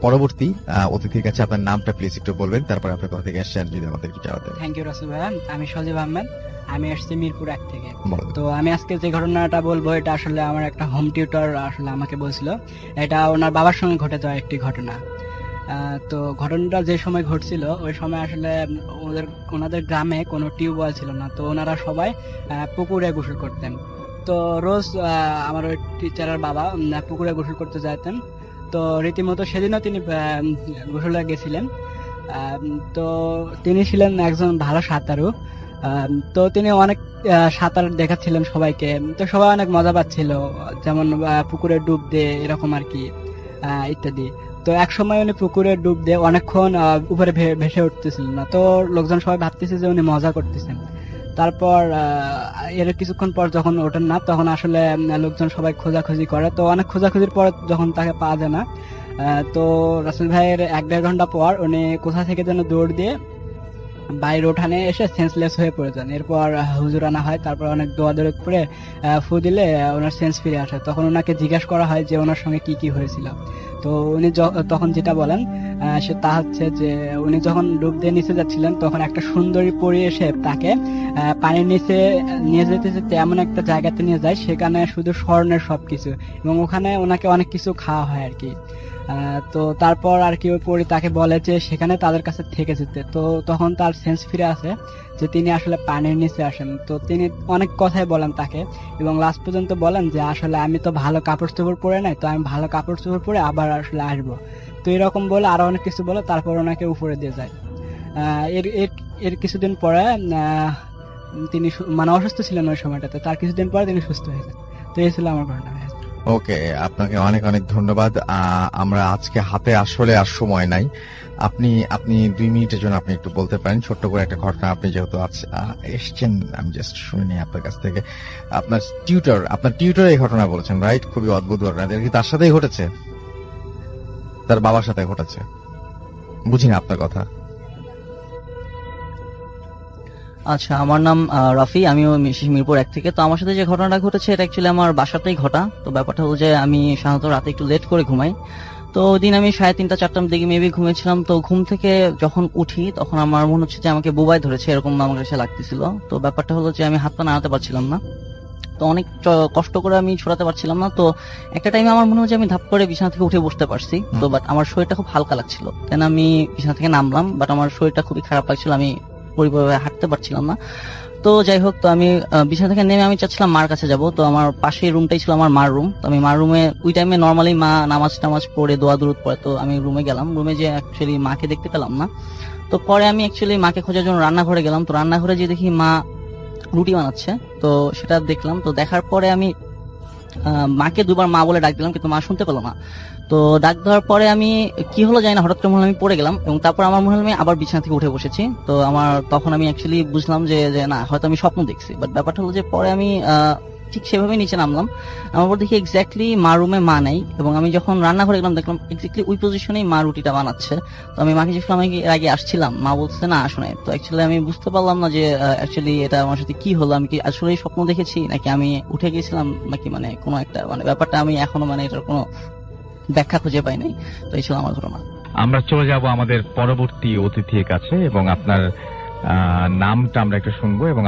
পরবর্তী অতিথির কাছে। আপনার নামটা প্লিজ একটু বলবেন, তারপর আপনি কোথা থেকে এসেছেন যদি আমাদের একটু জানাতেন। থ্যাংক ইউ রাসেল ভাইয়া। আমি সজীব আহমেদ, আমি আসছি মিরপুর 1 থেকে। বলুন। তো আমি আজকে যে ঘটনাটা বলবো এটা আসলে আমার একটা হোম টিউটর আসলে আমাকে বলছিল। এটা ওনার বাবার সঙ্গে ঘটে যাওয়া একটি ঘটনা। তো ঘটনাটা যে সময় ঘটছিল ওই সময় আসলে ওনাদের গ্রামে কোনো টিউবওয়েল ছিল না, তো ওনারা সবাই পুকুরে গোসল করতেন। তো রোজ আমার ওই টিচারের বাবা পুকুরে গোসল করতে যাইতেন। তো রীতিমতো সেদিনও তিনি গোসলে গেছিলেন। তো তিনি ছিলেন একজন ভালো সাঁতারু। তো তিনি অনেক সাঁতার দেখাচ্ছিলেন সবাইকে, তো সবাই অনেক মজা পাচ্ছিল, যেমন পুকুরে ডুব দিয়ে এরকম আর কি ইত্যাদি। তো এক সময় উনি পুকুরে ডুব দিয়ে অনেকক্ষণ উপরে ভেসে উঠতেছিলেন না, তো লোকজন সবাই ভাবতেছে যে উনি মজা করতেছেন। তারপর এর কিছুক্ষণ পর যখন ওঠেন না, তখন আসলে লোকজন সবাই খোঁজাখুঁজি করে। তো অনেক খোঁজাখুঁজির পর যখন তাকে পাওয়া যায় না, তো রাসেল ভাইয়ের 1-1.5 ঘন্টা পর উনি কোথা থেকে যেন দৌড় দিয়ে বাইরে উঠানে এসে সেন্সলেস হয়ে পড়ে যান। এরপর হুজুর আনা হয়, তারপর অনেক দোয়াদৌড়ি করে ফু দিলে ওনার সেন্স ফিরে আসে। তখন ওনাকে জিজ্ঞাসা করা হয় যে ওনার সঙ্গে কি কি হয়েছিল। তো উনি তখন যেটা বলেন সে তা হচ্ছে যে উনি যখন ডুব দিয়ে নিচে যাচ্ছিলেন তখন একটা সুন্দরী পরী এসে তাকে পানির নিচে নিয়ে যেতে যেতে এমন একটা জায়গাতে নিয়ে যায় সেখানে শুধু স্বর্ণের সবকিছু, এবং ওখানে ওনাকে অনেক কিছু খাওয়া হয় আর কি। তো তারপর আর কি ওই পরী তাকে বলে যে সেখানে তাদের কাছে থেকে যেতে। তো তখন তার সেন্স ফিরে আসে যে তিনি আসলে পানির নিচে আসেন। তো তিনি অনেক কথাই বলেন তাকে, এবং লাস্ট পর্যন্ত বলেন যে আসলে আমি তো ভালো কাপড় চোপড় পরে নাই, তো আমি ভালো কাপড় চোপড় পরে আবার আসলে আসবো। তো এরকম বলে আরো অনেক কিছু বলে তারপর ওনাকে উপরে দিয়ে যায়। এর কিছুদিন পরে তিনি মানে অসুস্থ ছিলেন ওই সময়টাতে, তার কিছুদিন পরে তিনি সুস্থ হয়ে যান। তো এই ছিল আমার ঘটনা। ওকে, আপনাকে অনেক অনেক ধন্যবাদ। আমরা আজকে হাতে আসলে আর সময় নাই। আপনি 2 মিনিটের জন্য আপনি একটু বলতে পারেন ছোট্ট করে একটা ঘটনা। আপনি যেহেতু এসছেন, আমি জাস্ট শুনিনি আপনার কাছ থেকে। আপনার টিউটর এই ঘটনা বলেছেন, রাইট? খুবই অদ্ভুত ঘটনা। এটা কি তার সাথেই ঘটেছে? তার বাবার সাথে ঘটেছে? বুঝি না আপনার কথা। আচ্ছা, আমার নাম রাফি, আমিও মিরপুর 1 থেকে। তো আমার সাথে যে ঘটনাটা ঘটেছে এটা অ্যাকচুয়ালি আমার বাসাতেই ঘটা। তো ব্যাপারটা হলো যে আমি সাধারণত রাতে একটু লেট করে ঘুমাই। তো ওই দিন আমি 3:30-4টার দিকে মেবি ঘুমিয়েছিলাম। তো ঘুম থেকে যখন উঠি তখন আমার মনে হচ্ছে যে আমাকে বুবাই ধরেছে, এরকম আমার কাছে লাগতেছিল। তো ব্যাপারটা হলো যে আমি হাত পা নাড়াতে পারছিলাম না, তো অনেক কষ্ট করে আমি ছড়াতে পারছিলাম না। তো একটা টাইমে আমার মনে হয় যে আমি ধাপ করে বিছানা থেকে উঠে বসতে পারছি। তো বাট আমার শরীরটা খুব হালকা লাগছিল, দেন আমি বিছানা থেকে নামলাম, বাট আমার শরীরটা খুবই খারাপ লাগছিল, আমি পরিবারে হাঁটতে পারছিলাম না। তো যাই হোক, তো আমি বিছানা থেকে নেমে আমি চাচ্ছিলাম মার কাছে যাব। তো আমার পাশে রুমটাই ছিল আমার মার রুম। তো আমি মার রুমে ওই টাইমে নর্মালি মা নামাজ টামাজ পড়ে দোয়া দুরুদ পড়ে। তো আমি রুমে গেলাম, রুমে যে অ্যাকচুয়ালি মাকে দেখতে পেলাম না। তো পরে আমি অ্যাকচুয়ালি মাকে খোঁজার জন্য রান্নাঘরে গেলাম। তো রান্নাঘরে যে দেখি মা রুটি বানাচ্ছে, তো সেটা দেখলাম। তো দেখার পরে আমি মাকে 2বার মা বলে ডাক দিলাম, কিন্তু মা শুনতে পেলো না। তো ডাক দেওয়ার পরে আমি কি হলো জানি না, হঠাৎ করে মনে হলো আমি পড়ে গেলাম, এবং তারপর আমার মনে হলো আমি আবার বিছানা থেকে উঠে বসেছি। তো তখন আমি অ্যাকচুয়ালি বুঝলাম যে না, হয়তো আমি স্বপ্ন দেখছি। বাট ব্যাপারটা হলো যে পরে আমি ঠিক সেভাবে নিচে নামলাম, আমার পর দেখি এক্স্যাক্টলি মা রুমে মা নাই, এবং আমি যখন রান্নাঘরে গেলাম দেখলাম এক্স্যাক্টলি ওই পজিশনেই মা রুটিটা বানাচ্ছে। তো আমি মাকে জিজ্ঞেস করলাম, আমি এর আগে আসছিলাম? মা বলছে না, আসো নাই। তো অ্যাকচুয়ালি আমি বুঝতে পারলাম না যে অ্যাকচুয়ালি এটা আমার সাথে কি হলো, আমি কি আসলে স্বপ্ন দেখেছি নাকি আমি উঠে গেছিলাম, নাকি মানে কোনো একটা মানে ব্যাপারটা আমি এখনো মানে এটার কোনো ব্যাখ্যা খুঁজে পাই নাই। তো এই ছিল আমার ঘটনা। আমরা চলে যাব আমাদের পরবর্তী অতিথির কাছে, এবং আপনার নামটা আমরা একটু শুনবো, এবং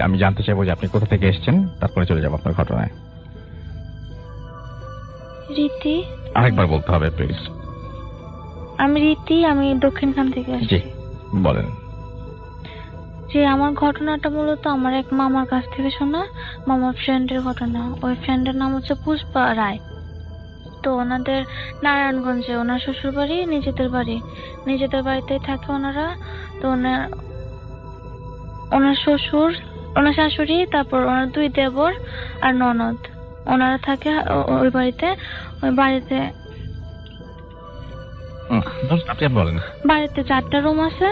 আমি জানতে চাইবো যে আপনি কোথা থেকে এসেছেন, তারপরে চলে যাবো আপনার ঘটনায়। রীতি। আরেকবার বলতে হবে প্লিজ। আমি রীতি, আমি দক্ষিণখান থেকে আসছি। জি, বলেন। যে আমার ঘটনাটা মূলত আমার এক মামার কাছ থেকে শোনা, মামার ফ্রেন্ডের ঘটনা। ওই ফ্রেন্ডের নাম হচ্ছে পুষ্পা রায়। তো ওনাদের নারায়ণগঞ্জে ওনার শ্বশুর বাড়ি, নিজেদের বাড়িতেই থাকে ওনারা। তো ওনার শ্বশুর, ওনার শাশুড়ি, তারপর ওনার 2 দেবর আর ননদ, ওনারা থাকে ওই বাড়িতে। আপনি বলেন। বাড়িতে 4টা রুম আছে।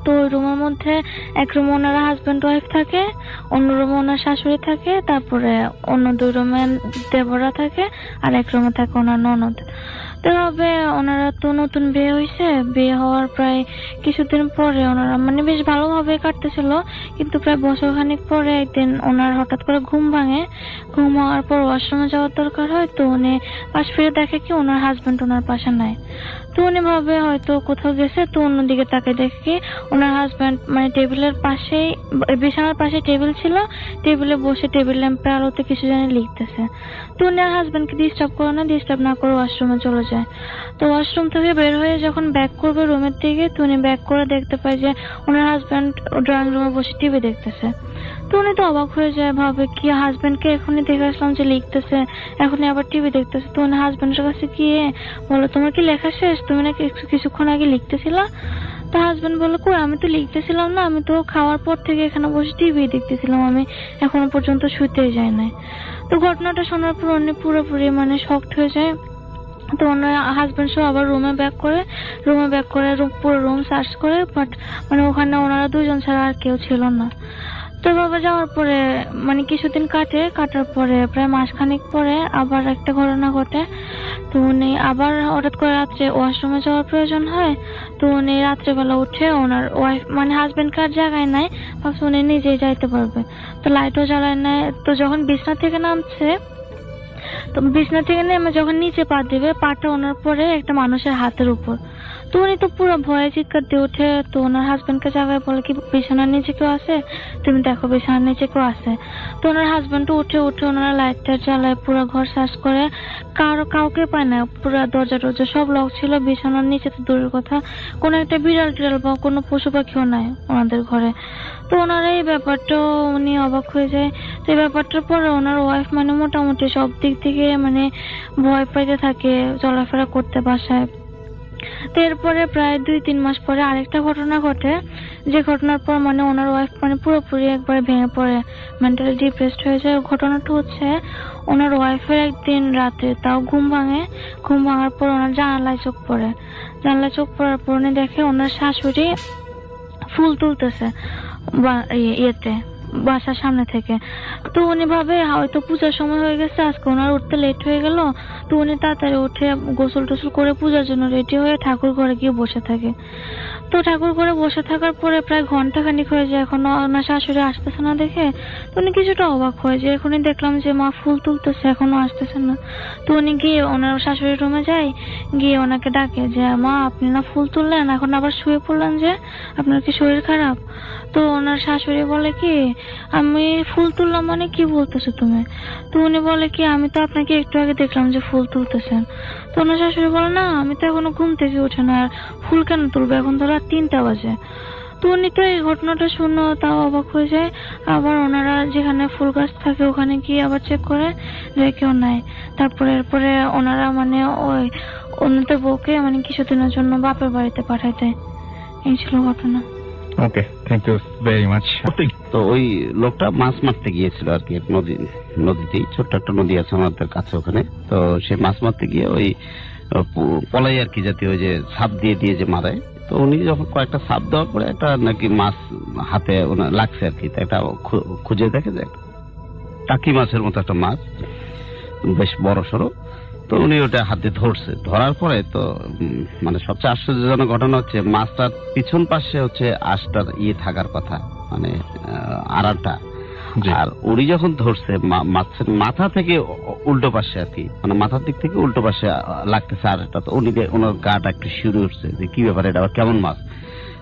তো ওই রুমের মধ্যে এক রুমে ওনারা হাজবেন্ড ওয়াইফ থাকে, অন্য রুমে ওনার শাশুড়ি থাকে, তারপরে অন্য 2 রুমে দেবরা থাকে, আর এক রুমে থাকে ওনার ননদ। তো হবে ওনারা তো নতুন বিয়ে হয়েছে, বিয়ে হওয়ার প্রায় কিছুদিন পরে ওনারা মানে বেশ ভালোভাবে কাটতেছিল, কিন্তু প্রায় বছরখানিক পরে একদিন ওনার হঠাৎ করে ঘুম ভাঙে। ঘুম হওয়ার পর ওয়াশরুমে যাওয়ার দরকার হয়। তো উনি পাশ ফিরে দেখে কি ওনার হাজবেন্ড ওনার পাশে নাই। তো উনি ভাবে হয়তো কোথাও গেছে। তো অন্যদিকে তাকে দেখে ওনার হাজবেন্ড মানে টেবিলের পাশেই, বিছানার পাশে টেবিল ছিল, টেবিলে বসে টেবিল ল্যাম্পের আলোতে কিছু জানি লিখতেছে। তো উনি আর হাজবেন্ডকে ডিস্টার্ব না করে ওয়াশরুমে চলে যায়। তো ওয়াশরুম থেকে বের হয়ে যখন ব্যাক করবে রুমের দিকে, তো উনি ব্যাক করে দেখতে পায় যে ওনার হাজবেন্ড ড্রয়িং রুমে বসে টিভি দেখতেছে। তো উনি তো অবাক হয়ে যায়, ভাবে কি হাজবেন্ডকে এখনই দেখে আসলাম যে লিখতেছে, এখনই আবার টিভি দেখতেছে। তো উনি হাজবেন্ডের কাছে গিয়ে বলো, তোমার কি লেখা শেষ? তুমি নাকি কিছুক্ষণ আগে লিখতেছিলা? তো হাজবেন্ড বললো, কই আমি তো লিখতেছিলাম না, আমি তো খাওয়ার পর থেকে এখানে বসে টিভি দেখতেছিলাম, আমি এখনো পর্যন্ত শুতেই যাই নাই। তো ঘটনাটা শোনার পর উনি পুরোপুরি মানে শকড হয়ে যায়। তো ওনার হাজবেন্ড সহ আবার রুমে ব্যাক করে পুরো রুম সার্চ করে, বাট মানে ওখানে ওনারা 2 জন ছাড়া আর কেউ ছিল না। তো বাবা যাওয়ার পরে মানে কিছুদিন কাটার পরে প্রায় মাসখানেক পরে আবার একটা ঘটনা ঘটে। তো উনি আবার হঠাৎ করে রাত্রে ওয়াশরুমে যাওয়ার প্রয়োজন হয়। তো উনি রাত্রেবেলা উঠে ওনার ওয়াইফ মানে হাজবেন্ডকে আর জাগায় নাই, ভাবছে উনি নিজেই যাইতে পারবে। তো লাইটও জ্বালায় নাই। তো যখন বিছনা থেকে নামছে, তো বিছনা থেকে নেমে যখন নিচে পা দিবে, পাটা ওনার পরে একটা মানুষের হাতের উপর। তো উনি তো পুরো ভয়ে চিৎকার দিয়ে উঠে তো ওনার হাজবেন্ডকে জাগায় বলে কি বিছানার নিচে কেউ আছে, তুমি দেখো বিছানার নিচে কেউ আছে। তো ওনার হাজবেন্ড উঠে ওনারা লাইটটা জ্বালায়, পুরো ঘর সার্চ করে, কাউকে পায় না। পুরো দরজা সব লক ছিল। বিছানার নিচে তো দূরের কথা, কোনো একটা বিড়াল টিড়াল বা কোনো পশু পাখিও নাই ওনাদের ঘরে। তো ওনারা এই ব্যাপারটা উনি অবাক হয়ে যায়। তো এই ব্যাপারটার পরে ওনার ওয়াইফ মানে মোটামুটি সব দিক থেকে মানে ভয় পাইতে থাকে, চলাফেরা করতে বাসায়। তো এরপরে প্রায় 2-3 মাস পরে আরেকটা ঘটনা ঘটে, যে ঘটনার পর মানে ওনার ওয়াইফ মানে পুরোপুরি একবার ভেঙে পড়ে, মেন্টালি ডিপ্রেসড হয়ে যায়। ঘটনাটা হচ্ছে ওনার ওয়াইফের একদিন রাতে তাও ঘুম ভাঙার পর ওনার জানালায় চোখ পড়ার পর উনি দেখে ওনার শাশুড়ি ফুল তুলতেছে বাসার সামনে থেকে। তো উনি ভাবে হয়তো পূজার সময় হয়ে গেছে, আজকে ওনার উঠতে লেট হয়ে গেল। তো উনি তাড়াতাড়ি উঠে গোসল টোসল করে পূজার জন্য রেডি হয়ে ঠাকুর ঘরে গিয়ে বসে থাকে। তো ঠাকুর ঘরে বসে থাকার পরে প্রায় ঘন্টাখানিক হয়ে যায়, এখনো ওনার শাশুড়ি আসতেছে না দেখে। তো উনি কিছুটা অবাক হয়ে যায়, এখনই দেখলাম যে মা ফুল তুলতেছে, এখনো আসতেছে না। তো উনি গিয়ে ওনার শাশুড়ির রুমে যায়, গিয়ে ওনাকে ডাকে যে মা আপনি না ফুল তুললেন, এখন আবার শুয়ে পড়লেন যে, আপনার কি শরীর খারাপ? তো ওনার শাশুড়ি বলে কি আমি ফুল তুললাম মানে কি বলতেছো তুমি? তো উনি বলে কি আমি তো আপনাকে একটু আগে দেখলাম যে ফুল তুলতেছেন। তো ওনার শাশুড়ি বলে না আমি তো এখনো ঘুম থেকে উঠে না, আর ফুল কেন তুলবো, এখন তো রাত 3টা বাজে। তো উনি তো এই ঘটনাটা শুনে তাও অবাক হয়ে যায়। আবার ওনারা যেখানে ফুল গাছ থাকে ওখানে গিয়ে আবার চেক করে যে কেউ নাই। এরপরে ওনারা মানে ওই ওনাদের বউকে মানে কিছুদিনের জন্য বাপের বাড়িতে পাঠায় দেয়। এই ছিল ঘটনা। ওকে, থ্যাংক ইউ ভেরি মাচ। তো ওই লোকটা মাছ মারতে গিয়েছিল আর কি, এক নদীতেই, ছোট্ট একটা নদী আছে আমাদের কাছে ওখানে। তো সে মাছ মারতে গিয়ে ওই পলাই আর কি জাতীয় ওই যে সাপ দিয়ে যে মারায়। তো উনি যখন কয়েকটা সাপ দেওয়ার পরে একটা নাকি মাছ হাতে ওনার লাগছে আর কি, একটা খুঁজে দেখে যে টাকি মাছের মতো একটা মাছ, বেশ বড় সড়ো। তো উনি ওটা হাতে ধরছে, ধরার পরে তো মানে সবচেয়ে আশ্চর্যজনক ঘটনা হচ্ছে মাছটার পিছন পাশে হচ্ছে আঁশটার থাকার কথা, মানে আড়াটা। আর উনি যখন ধরছে মাছের মাথা থেকে উল্টো পাশে আর কি, মানে মাথার দিক থেকে উল্টো পাশে লাগতেছে আড়াটা। তো উনি ওনার গাটা একটু শিউরে উঠছে যে কি ব্যাপার, এটা আবার কেমন মাছ।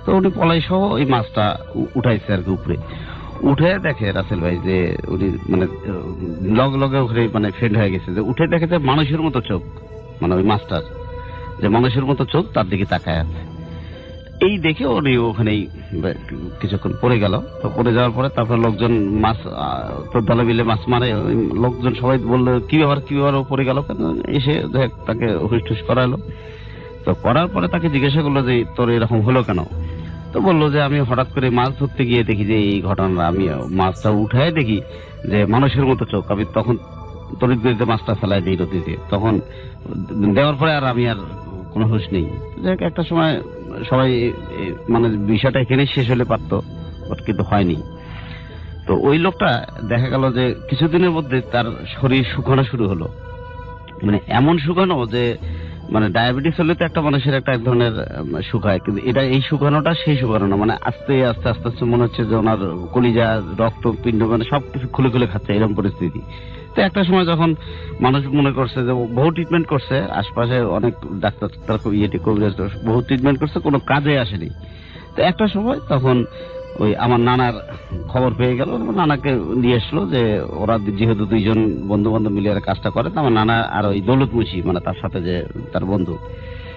তো উনি পলাই সহ এই মাছটা উঠাইছে আর কি উপরে। উঠে দেখে রাসেল ভাই যে উনি মানে লগে ওখানে মানে ফ্রেন্ড হয়ে গেছে, যে উঠে দেখে যে মানুষের মতো চোখ, মানে ওই মাছটার যে মানুষের মতো চোখ তার দিকে তাকায় আছে। এই দেখে উনি ওখানেই কিছুক্ষণ পড়ে গেল। তো পড়ে যাওয়ার পরে তারপর লোকজন মাছ তো দলে মিলে মাছ মারে, লোকজন সবাই বললো কি ব্যাপার ও পড়ে গেল কেন, এসে তাকে হুস করালো। তো করার পরে তাকে জিজ্ঞাসা করলো যে তোর এরকম হলো কেন। তো বললো যে আমি হঠাৎ করে মাছ ধরতে গিয়ে দেখি যে এই ঘটনা, আমি মাছটা উঠায় দেখি যে মানুষের মতো চোখ, আমি তখন তড়িৎ গতিতে মাছটা ফেলাই দিই নদী দিয়ে। তখন দেওয়ার পরে আর আমি আর কোনো হুঁশ নেই। একটা সময় সবাই মানে বিষয়টা এখানে শেষ হলে পারতো, কিন্তু হয়নি। তো ওই লোকটা দেখা গেল যে কিছুদিনের মধ্যে তার শরীর শুকানো শুরু হলো, মানে এমন শুকানো যে মানে ডায়াবেটিস হলে তো একটা মানুষের একটা এক ধরনের শুকায়, কিন্তু এটা এই শুকানোটা সেই শুকানো না, মানে আস্তে আস্তে আস্তে আস্তে মনে হচ্ছে যে ওনার কলিজা রক্ত পিণ্ড মানে সবকিছু খুলে খুলে খাচ্ছে, এরকম পরিস্থিতি। তো একটা সময় যখন মানুষ মনে করছে যে বহু ট্রিটমেন্ট করছে, আশপাশে অনেক ডাক্তার বহু ট্রিটমেন্ট করছে, কোনো কাজে আসেনি। তো একটা সময় তখন ওই আমার নানার খবর পেয়ে গেল, নানাকে নিয়ে আসলো যে ওরা যেহেতু দুইজন বন্ধু বান্ধব মিলে কাজটা করে, আমার নানা আর ওই দৌলত মুন্সি মানে তার সাথে যে তার বন্ধু,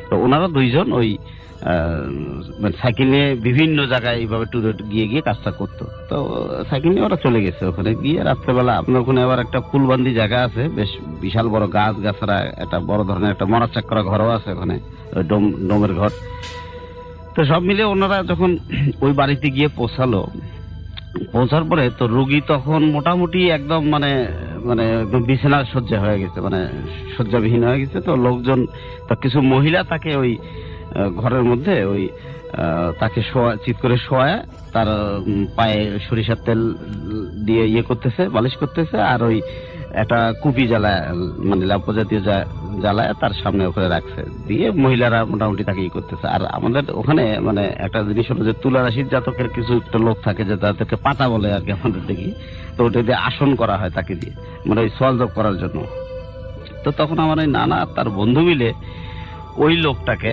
তো ওনারা দুইজন ওই সাইকেল নিয়ে বিভিন্ন জায়গায় এইভাবে ট্যুরে গিয়ে গিয়ে কাজটা করতো। তো সাইকেল নিয়ে ওরা চলে গেছে ওখানে গিয়ে রাত্রেবেলা। আপনার ওখানে আবার একটা ফুলবান্দি জায়গা আছে, বেশ বিশাল বড় গাছ গাছারা, একটা বড় ধরনের একটা মরাচাক করা ঘরও আছে ওখানে, ডোমের ঘর। তো সব মিলে ওনারা যখন ওই বাড়িতে গিয়ে পৌঁছার পরে তো রোগী তখন মোটামুটি একদম মানে মানে একদম বিছানার শয্যা হয়ে গেছে, মানে শয্যাবিহীন হয়ে গেছে। তো লোকজন, কিছু মহিলা তাকে ওই ঘরের মধ্যে ওই তাকে চিৎ করে শোয়ায়, তার পায়ে সরিষার তেল দিয়ে ইয়ে করতেছে, মালিশ করতেছে, আর ওই একটা কুপি জ্বালায় মানে লাম্প জাতীয় জ্বালায় তার সামনে ওখানে রাখছে, দিয়ে মহিলারা মোটামুটি তাকে ই করতেছে। আর আমাদের ওখানে মানে একটা জিনিস হলো যে তুলারাশির জাতকের কিছু একটা লোক থাকে যে তাদেরকে পাতা বলে আর কি আমাদের দেখি, তো ওটা দিয়ে আসন করা হয় তাকে দিয়ে, মানে ওই সোয়াল জব করার জন্য। তো তখন আমার ওই নানা তার বন্ধু মিলে ওই লোকটাকে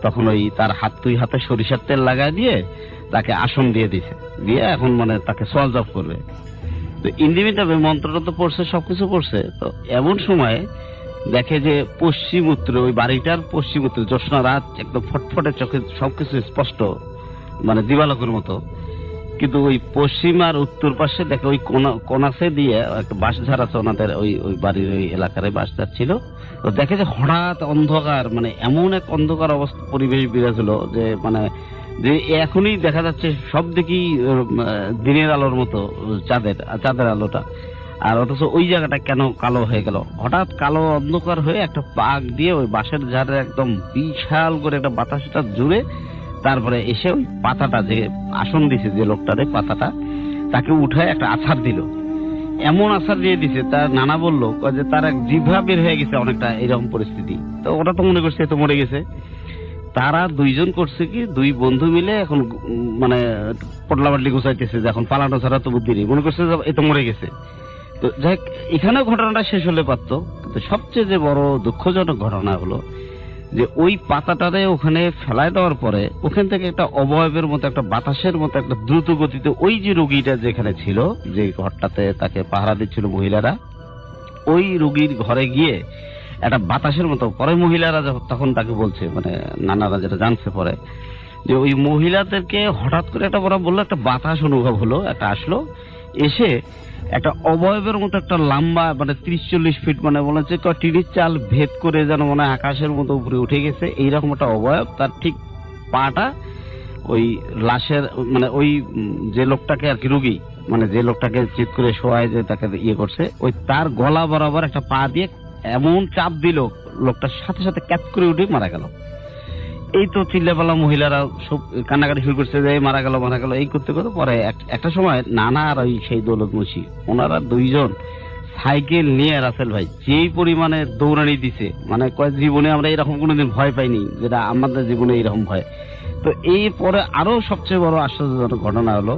তখন ওই তার দুই হাতে সরিষার তেল লাগায় দিয়ে তাকে আসন দিয়ে দিছে, দিয়ে এখন মানে তাকে সোয়াল জব করবে। তো ইন্ডিমিটাবে মন্ত্রটা তো পড়ছে, সবকিছু পড়ছে। তো এমন সময় দেখে যে পশ্চিম উত্তরে, ওই বাড়িটার পশ্চিম উত্তরে জ্যোৎস্না রাত, একদম ফটফটে চোখে সবকিছু স্পষ্ট, মানে দিবালোকের মতো। কিন্তু ওই পশ্চিম আর উত্তর পাশে দেখে ওই কোনাসে দিয়ে একটা বাঁশঝাড় আছে ওনাদের, ওই বাড়ির ওই এলাকার বাঁশঝাড় ছিল। তো দেখে যে হঠাৎ অন্ধকার, মানে এমন এক অন্ধকার অবস্থা পরিবেশ বিরাজ হলো যে মানে যে এখনই দেখা যাচ্ছে সব দেখি দিনের আলোর মতো চাঁদের আলোটা, আর অথচ ওই জায়গাটা কেন কালো হয়ে গেল। হঠাৎ কালো অন্ধকার হয়ে একটা পাক দিয়ে ওই বাঁশের ঝাড়ে একদম বিশাল করে একটা বাতাসটা জুড়ে তারপরে এসে ওই পাতাটা যে আসন দিছে যে লোকটারে, পাতাটা তাকে উঠায় একটা আছাড় দিল। এমন আছাড় দিয়ে দিছে, তার নানা বললো যে তার এক জিভা বের হয়ে গেছে, অনেকটা এরকম পরিস্থিতি। তো ওরা তো মনে করছে তো মরে গেছে। তারা দুইজন করছে কি, দুই বন্ধু মিলে এখন মানে পটলাবাটলি গুছাইতেছে যে এখন পালানো ছাড়া তো বুদ্ধি নেই, মনে করছে যে এ তো মরে গেছে। তো যাই এখানেও ঘটনাটা শেষ হলে পারতো, কিন্তু সবচেয়ে যে বড় দুঃখজনক ঘটনা হলো যে ওই পাতাটারে ওখানে ফেলায় দেওয়ার পরে ওখান থেকে একটা অবয়বের মতো, একটা বাতাসের মতো একটা দ্রুত গতিতে ওই যে রোগীটা যেখানে ছিল, যে ঘরটাতে তাকে পাহারা দিচ্ছিল মহিলারা, ওই রোগীর ঘরে গিয়ে একটা বাতাসের মতো, পরে মহিলারা তখন তাকে বলছে, মানে নানারা যেটা জানছে পরে, যে ওই মহিলাদেরকে হঠাৎ করে একটা বড় বললো একটা বাতাস অনুভব হলো, একটা আসলো, এসে একটা অবয়বের মতো একটা লম্বা মানে 30-40 ফিট, মানে মনে হচ্ছে টিনের চাল ভেদ করে যেন মনে আকাশের মতো উপরে উঠে গেছে, এইরকম একটা অবয়ব। তার ঠিক পাটা ওই লাশের মানে ওই যে লোকটাকে আর কি রোগী, মানে যে লোকটাকে চিৎ করে শোয়ায় যে তাকে ইয়ে করছে, ওই তার গলা বরাবর একটা পা দিয়ে এমন চাপ দিল, লোকটার সাথে সাথে ক্যাচ করে উঠে মারা গেল। এই তো চিল্লাপাল্লা, মহিলারা সব কান্নাকাটি শুরু করছে যে মারা গেল এই করতে করতে পরে একটা সময় নানা আর ওই সেই দৌলত মুন্সি ওনারা দুইজন সাইকেল নিয়ে, রাসেল ভাই যেই পরিমাণে দৌড়ানি দিছে, মানে জীবনে আমরা এরকম কোনোদিন ভয় পাইনি, যেটা আমাদের জীবনে এইরকম ভয়। তো এই পরে আরো সবচেয়ে বড় আশ্চর্যজনক ঘটনা হলো,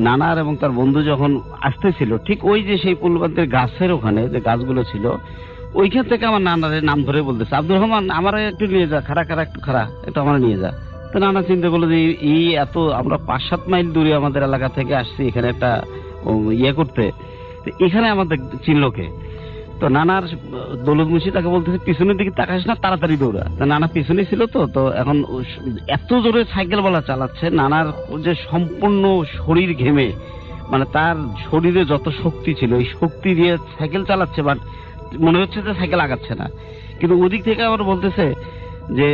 নানার এবং তার বন্ধু যখন আসতেছিল, ঠিক ওই যে সেই পুলবাদের গাছের ওখানে যে গাছগুলো ছিল, ওইখান থেকে আমার নানারের নাম ধরে বলতেছে, আব্দুর রহমান আমার একটু নিয়ে যা, একটু খাড়া একটু আমার নিয়ে যা। তো নানা চিন্তা করলো যে এই এত আমরা 5-7 মাইল দূরে আমাদের এলাকা থেকে আসছি এখানে একটা ইয়ে করতে, এখানে আমাদের চিনলোকে। তো নানার দৌলত মুন্সি তাকে বলতেছে পিছনের দিকে তাকাস না, তাড়াতাড়ি দৌড়া। তা নানা পিছনে ছিল, তো এখন এত জোরে সাইকেল বলা চালাচ্ছে, নানার যে সম্পূর্ণ শরীর ঘেমে, মানে তার শরীরে যত শক্তি ছিল এই শক্তি দিয়ে সাইকেল চালাচ্ছে, বাট মনে হচ্ছে যে সাইকেল আগাচ্ছে না। কিন্তু ওদিক থেকে আবার বলতেছে যে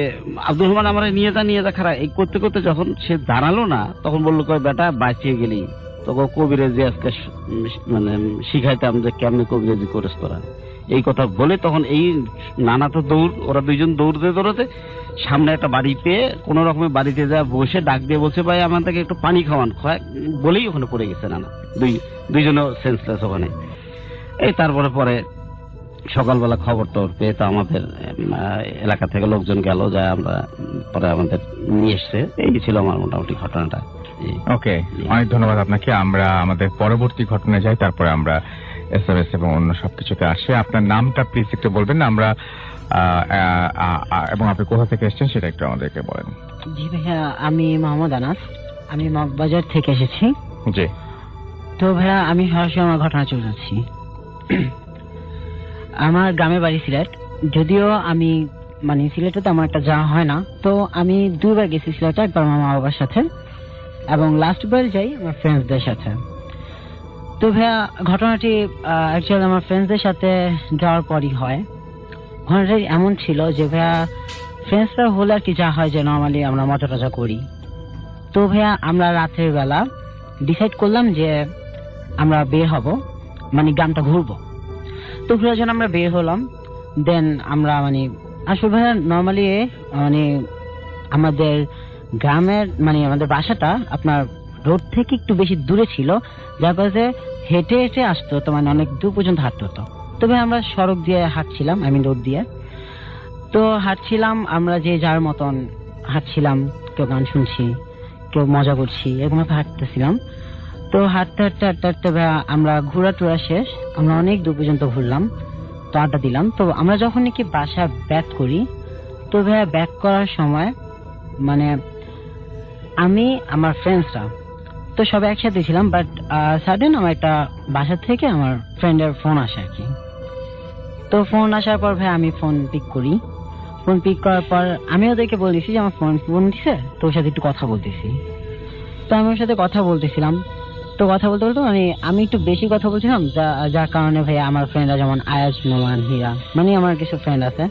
আব্দুর রহমান আমার নিয়ে যা খারাপ। এই করতে করতে যখন সে দাঁড়ালো না, তখন বললো কয় বেটা বাঁচিয়ে গেলি, তোকে কবিরাজি আজকে মানে শিখাইতাম যে কেমনি কবিরাজি করিস তোরা। এই কথা বলে তখন এই নানা তো ওরা দুইজন দৌড়তে সামনে একটা বাড়ি পেয়ে কোন রকমের বাড়িতে যা বসে ডাক দিয়ে বলছে ভাই আমাদেরকে একটু পানি খাওয়ান, বলেই ওখানে পড়ে গেছে নানা, দুইজনও সেন্সলেস ওখানে। এই তারপরে সকালবেলা খবর পেয়ে তো আমাদের এলাকা থেকে লোকজন গেল, যায় আমরা পরে আমাদের নিয়ে এসছে। এই ছিল আমার মোটামুটি ঘটনাটা। ওকে, অনেক ধন্যবাদ আপনাকে। আমরা আমাদের পরবর্তী ঘটনায় যাই, তারপরে আমরা এসএমএস এবং অন্য সবকিছুতে আসে। আপনার নামটা প্লিজ একটু বলবেন না, আমরা এবং আপনি কোথা থেকে এসেছেন সেটা একটু আমাদেরকে বলেন। জি ভাইয়া, আমি মোহাম্মদ আনাস, আমি মগবাজার থেকে এসেছি। জি। তো ভাইয়া আমি সরাসরি আমার ঘটনা চলে যাচ্ছি। আমার গ্রামের বাড়ি সিলেট, যদিও আমি মানে সিলেটে তো আমার একটা যাওয়া হয় না। তো আমি 2বার গেছি সিলেটে, একবার আমার মা বাবার সাথে এবং লাস্ট বার যাই আমার ফ্রেন্ডসদের সাথে। তো ভাইয়া ঘটনাটি অ্যাকচুয়ালি আমার ফ্রেন্ডসদের সাথে যাওয়ার পরই হয়। ঘটনাটি এমন ছিল যে ভাইয়া ফ্রেন্ডসরা হলে আর কি যা হয় যে নর্মালি আমরা মজা টজা করি। তো ভাইয়া আমরা রাতের বেলা ডিসাইড করলাম যে আমরা বের হব, মানে গ্রামটা ঘুরবো। তো ঘুরার জন্য আমরা বের হলাম। দেন আমরা মানে আসলে ভাইয়া নর্মালি মানে আমাদের গ্রামের মানে আমাদের বাসাটা আপনার রোড থেকে একটু বেশি দূরে ছিল, যার কাছে হেঁটে হেঁটে আসতো, তো মানে অনেক দূর পর্যন্ত হাঁটতে হতো। তবে আমরা সড়ক দিয়ে হাঁটছিলাম, রোড দিয়ে। তো হাঁটছিলাম আমরা যে যার মতন হাঁটছিলাম, কেউ গান শুনছি, কেউ মজা করছি, এরকম হাঁটতেছিলাম। তো হাঁটতে হাঁটতে হাঁটতে হাঁটতে আমরা ঘোরা টোরা শেষ, আমরা অনেক দূর পর্যন্ত ঘুরলাম, তো আড্ডা দিলাম। তো আমরা যখন নাকি বাসা ব্যাক করি, তো ভাইয়া ব্যাক করার সময় মানে আমি আমার ফ্রেন্ডসরা তো সবাই একসাথে ছিলাম, বাট সাডেন আমার একটা বাসা থেকে আমার ফ্রেন্ডের ফোন আসে আর কি। তো ফোন আসার পর ভাই আমি ফোন পিক করি। ফোন পিক করার পর আমি ওদেরকে বলেছি যে আমার ফোন দিছে, তো ওর সাথে একটু কথা বলতেছি। তো আমি ওর সাথে কথা বলতেছিলাম। তো কথা বলতে বলতে মানে আমি একটু বেশি কথা বলছিলাম, যার কারণে ভাইয়া আমার ফ্রেন্ডরা যেমন আয়াজ, নোমান, হীরা, মানে আমার কিছু ফ্রেন্ড আছে,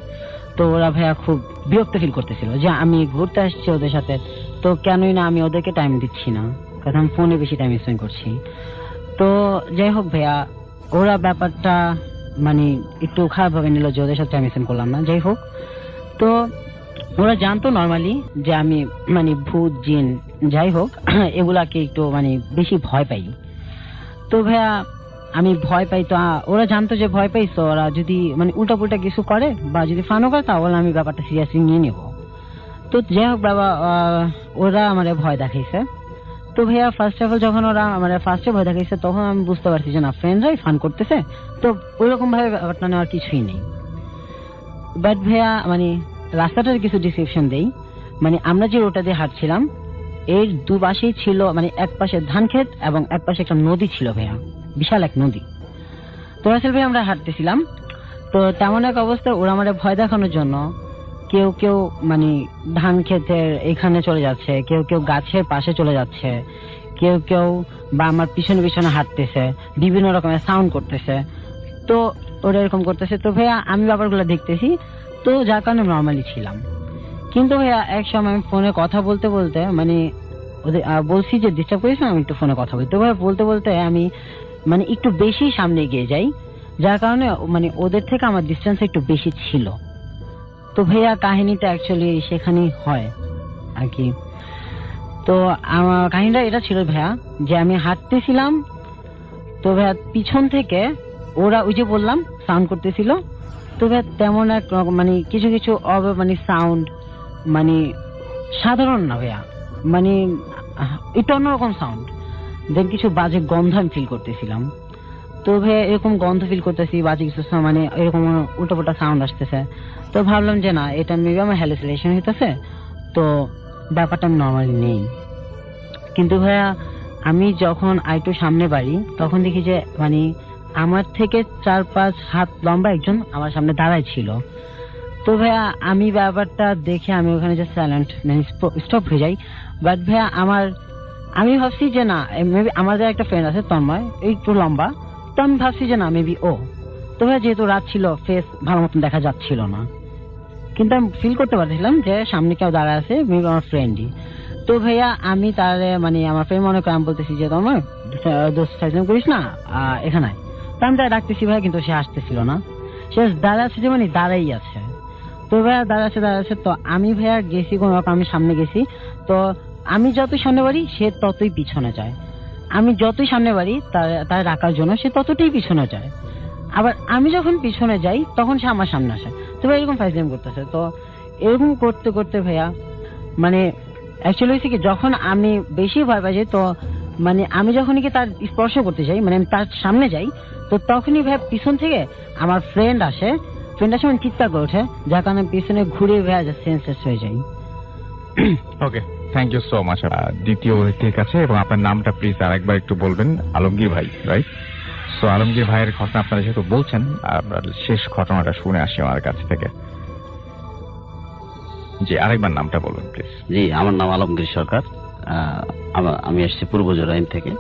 তো ওরা ভাইয়া খুব বিরক্ত ফিল করতেছিল যে আমি ঘুরতে আসছি ওদের সাথে, তো কেনই না আমি ওদেরকে টাইম দিচ্ছি না, কারণ আমি ফোনে বেশি টাইম স্পেন্ড করছি। তো যাই হোক ভাইয়া, ওরা ব্যাপারটা মানে একটু খারাপ ভাবে নিল যে ওদের সাথে টাইম স্পেন্ড করলাম না। যাই হোক, তো ওরা জানতো নর্মালি যে আমি মানে ভূত, জিন, যাই হোক এগুলাকে একটু মানে বেশি ভয় পাই। তো ভাইয়া আমি ভয় পাই, তো ওরা জানতো যে ভয় পাই, তো ওরা যদি মানে উল্টা পুল্টা কিছু করে বা যদি ফানও করে, তাহলে আমি ব্যাপারটা সিরিয়াসলি নিয়ে নেব। তো যাই হোক বাবা, ওরা আমার ভয় দেখাইছে। তো ভাইয়া ফার্স্ট অফ অল যখন ওরা আমার ফার্স্টে ভয় দেখাইছে, তখন আমি বুঝতে পারছি যে না, ফ্রেন্ডরাই ফান করতেছে, তো ওইরকম ভাবে ব্যাপারটা নেওয়ার কিছুই নেই। বাট ভাইয়া মানে রাস্তাটার কিছু ডিসক্রিপশন দেই। মানে আমরা যে রোডটা দিয়ে হাঁটছিলাম, এর দুপাশেই ছিল মানে এক পাশে ধান ক্ষেত এবং এক পাশে একটা নদী ছিল ভাইয়া, বিশাল এক নদী। তো আসলে ভাই আমরা হাঁটতেছিলাম, তো তেমন এক অবস্থা ওরা আমাদের ভয় দেখানোর জন্য কেউ কেউ মানে ধান ক্ষেতের এখানে চলে যাচ্ছে, কেউ কেউ গাছের পাশে চলে যাচ্ছে, কেউ কেউ বা আমার পিছনে পিছনে হাঁটতেছে, বিভিন্ন রকমের সাউন্ড করতেছে। তো ওরা এরকম করতেছে। তো ভাইয়া আমি ব্যাপারগুলো দেখতেছি, তো যার কারণে নর্মালি ছিলাম। কিন্তু ভাইয়া এক সময় আমি ফোনে কথা বলতে বলতে মানে ওদের বলছি যে ডিস্টার্ব করিস না, আমি একটু ফোনে কথা বলি। তো ভাইয়া বলতে বলতে আমি মানে একটু বেশি সামনে এগিয়ে যাই, যার কারণে মানে ওদের থেকে আমার ডিস্টেন্স একটু বেশি ছিল। তো ভাইয়া কাহিনীটা অ্যাকচুয়ালি সেখানেই হয় আর কি। তো আমার কাহিনীটা এটা ছিল ভাইয়া যে আমি হাঁটতেছিলাম, তো ভাইয়া পিছন থেকে ওরা ওই যে বললাম সাউন্ড করতেছিল। তো ভাইয়া তেমন এক মানে কিছু কিছু মানে সাউন্ড মানে সাধারণ না ভাইয়া, মানে একটু অন্যরকম সাউন্ড। দেন কিছু বাজে গন্ধ আমি ফিল করতেছিলাম। তো ভাইয়া এরকম গন্ধ ফিল করতেছি, বাজে কিছু মানে এরকম উল্টোপাল্টা সাউন্ড আসতেছে। তো ভাবলাম যে না, এটা মেবি আমার হ্যালুসিনেশন হইতেছে, তো ব্যাপারটা আমি নর্মালি নেই। কিন্তু ভাইয়া আমি যখন আরেকটু সামনে বাড়ি, তখন দেখি যে মানে আমার থেকে 4-5 হাত লম্বা একজন আমার সামনে দাঁড়ায় ছিল। তো ভাইয়া আমি ব্যাপারটা দেখে আমি ওখানে যে সাইলেন্ট স্টপ হয়ে যাই। বাট ভাইয়া আমি ভাবছি যে না, মেবি আমাদের একটা ফ্রেন্ড আছে তন্ময়, একটু লম্বা, তো আমি ভাবছি যে না মেবি ও। তো ভাইয়া যেহেতু রাত ছিল, ফেস ভালো মতন দেখা যাচ্ছিল না, কিন্তু আমি ফিল করতে পারছিলাম যে সামনে কেউ দাঁড়ায় আছে, মেবি আমার ফ্রেন্ডই। তো ভাইয়া আমি তাহলে মানে আমার ফ্রেন্ড মনে করে আমি বলতেছি যে তন্ময় দোস্ত ফাইজলাম করিস না, এখানে আয়। তো আমি তাই ডাকতেছি ভাইয়া, কিন্তু সে আসতেছিল না, সে দাঁড়া আছে যে মানে দাঁড়াই আছে। তো ভাইয়া দাঁড়াচ্ছে। তো আমি ভাইয়া গেছি কোনো রকম, আমি সামনে গেছি। তো আমি যতই সামনে বাড়ি সে ততই পিছনে যায়, আমি যতই সামনে বাড়ি তার রাখার জন্য সে ততটাই পিছনে যায়। আবার আমি যখন পিছনে যাই তখন সে আমার সামনে আসে। তো ভাই এরকম ফাইজলাম করতেছে। তো এরকম করতে করতে ভাইয়া মানে অ্যাকচুয়ালি হয়েছে কি, যখন আমি বেশি ভয় পাই যাই, তো মানে আমি যখনই কি তার স্পর্শ করতে যাই, মানে আমি তার সামনে যাই, তো তখনই ভাইয়া পিছন থেকে আমার ফ্রেন্ড আসে মানে চিৎকার করে ওঠে, যার কারণে পিছনে ঘুরে ভাইয়া সেন্সলেস হয়ে যাই। ওকে, থ্যাংক ইউ সো মাচ। দ্বিতীয় অতিথির কাছে, এবং আপনার নামটা প্লিজ আরেকবার একটু বলবেন। আলমগীর ভাই, রাইট? সো আলমগীর ভাইয়ের ঘটনা আপনারা যেহেতু বলছেন, আপনার শেষ ঘটনাটা শুনে আসি আমার কাছ থেকে। জি, আরেকবার নামটা বলবেন প্লিজ। জি, আমার নাম আলমগীর সরকার। আমি এসেছি পূর্ব জোরাইন থেকে।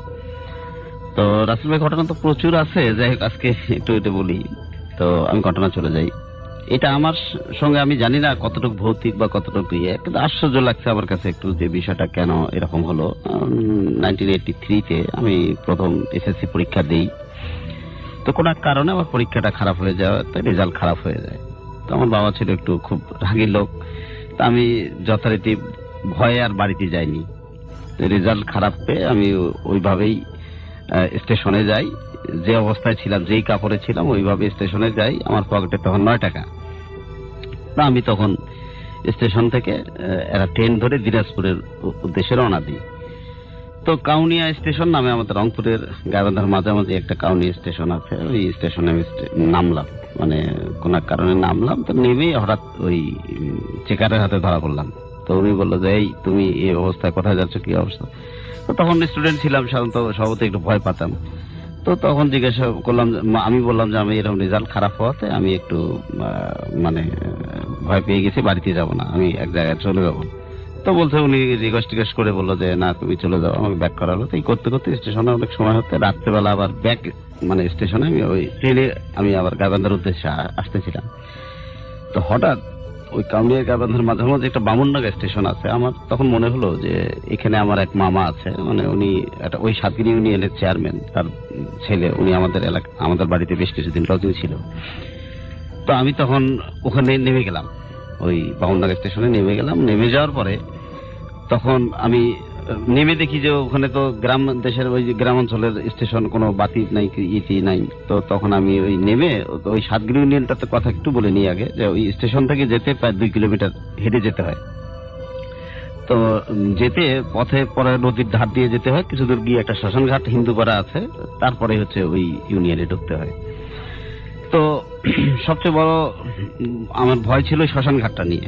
তো রাসেল ভাই, ঘটনা তো প্রচুর আছে, যাই হোক আজকে একটু এটা বলি। তো আমি ঘটনা চলে যাই। এটা আমার সঙ্গে আমি জানি না কতটুকু ভৌতিক বা কতটুকু কিন্তু আশ্চর্য লাগছে আমার কাছে একটু যে বিষয়টা কেন এরকম হলো। 1983-তে আমি প্রথম এসএসসি পরীক্ষা দেই। তো কোনো এক কারণে আমার পরীক্ষাটা খারাপ হয়ে যায়, রেজাল্ট খারাপ হয়ে যায়। তো আমার বাবা ছিল একটু খুব রাগী লোক। তা আমি যথারীতি ভয়ে আর বাড়িতে যাইনি। রেজাল্ট খারাপ পেয়ে আমি ওইভাবেই স্টেশনে যাই, যে অবস্থায় ছিলাম, যেই কাপড়ে ছিলাম ওইভাবে স্টেশনে যাই। আমার পকেটে তখন 9 টাকা। তা আমি তখন স্টেশন থেকে একটা ট্রেন ধরে দিনাজপুরের উদ্দেশ্যে রওনা দিই। তো কাউনিয়া স্টেশন নামে আমাদের রংপুরের গাইবান্ধার মাঝামাঝি একটা কাউনিয়া স্টেশন আছে, ওই স্টেশনে আমি নামলাম, মানে কোন এক কারণে নামলাম। তো নেমেই হঠাৎ ওই চেকারের হাতে ধরা পড়লাম। তো উনি বললো যে এই তুমি এই অবস্থায় কোথায় যাচ্ছ, কি অবস্থা? তো তখন স্টুডেন্ট ছিলাম, সাধারণত স্বভাবত একটু ভয় পাতাম। তো তখন জিজ্ঞাসা করলাম, আমি বললাম যে আমি এরকম রেজাল্ট খারাপ হওয়াতে আমি একটু মানে ভয় পেয়ে গেছি, বাড়িতে যাব না, আমি এক জায়গায় চলে যাবো। তো বলছে, উনি রিকোয়েস্ট করে বললো যে না তুমি চলে যাও, আমাকে ব্যাক করালো। তো এই করতে করতে স্টেশনে অনেক সময় হতে রাত্রেবেলা আবার ব্যাক মানে স্টেশনে আমি ওই ট্রেনে আমি আবার গাইবান্ধার উদ্দেশ্যে আসতেছিলাম। তো হঠাৎ ওই কাউনিয়া গাইবান্ধার মাঝামাঝি একটা বামুনডাঙ্গা স্টেশন আছে। আমার তখন মনে হলো যে এখানে আমার এক মামা আছে, মানে উনি একটা ওই সাতগিরি ইউনিয়নের চেয়ারম্যান, তার ছেলে, উনি আমাদের বাড়িতে বেশ কিছুদিন লজিং ছিল। তো আমি তখন ওখানে নেমে গেলাম, ওই বামুনডাঙ্গা স্টেশনে নেমে গেলাম। নেমে যাওয়ার পরে তখন আমি নেমে দেখি যে ওখানে তো গ্রাম দেশের ওই গ্রাম অঞ্চলের স্টেশন, কোনো বাতি নাই, ইতি নাই। তো তখন আমি ওই নেমে ওই সাতগিরি ইউনিয়নটাতে কথা একটু বলে নিই আগে, যে ওই স্টেশন থেকে যেতে প্রায় 2 কিলোমিটার হেঁটে যেতে হয়। তো যেতে পথে পরে নদীর ধার দিয়ে যেতে হয়, কিছু দূর গিয়ে একটা শ্মশানঘাট হিন্দুপাড়া আছে, তারপরে হচ্ছে ওই ইউনিয়নে ঢুকতে হয়। তো সবচেয়ে বড় আমার ভয় ছিল শ্মশানঘাটটা নিয়ে।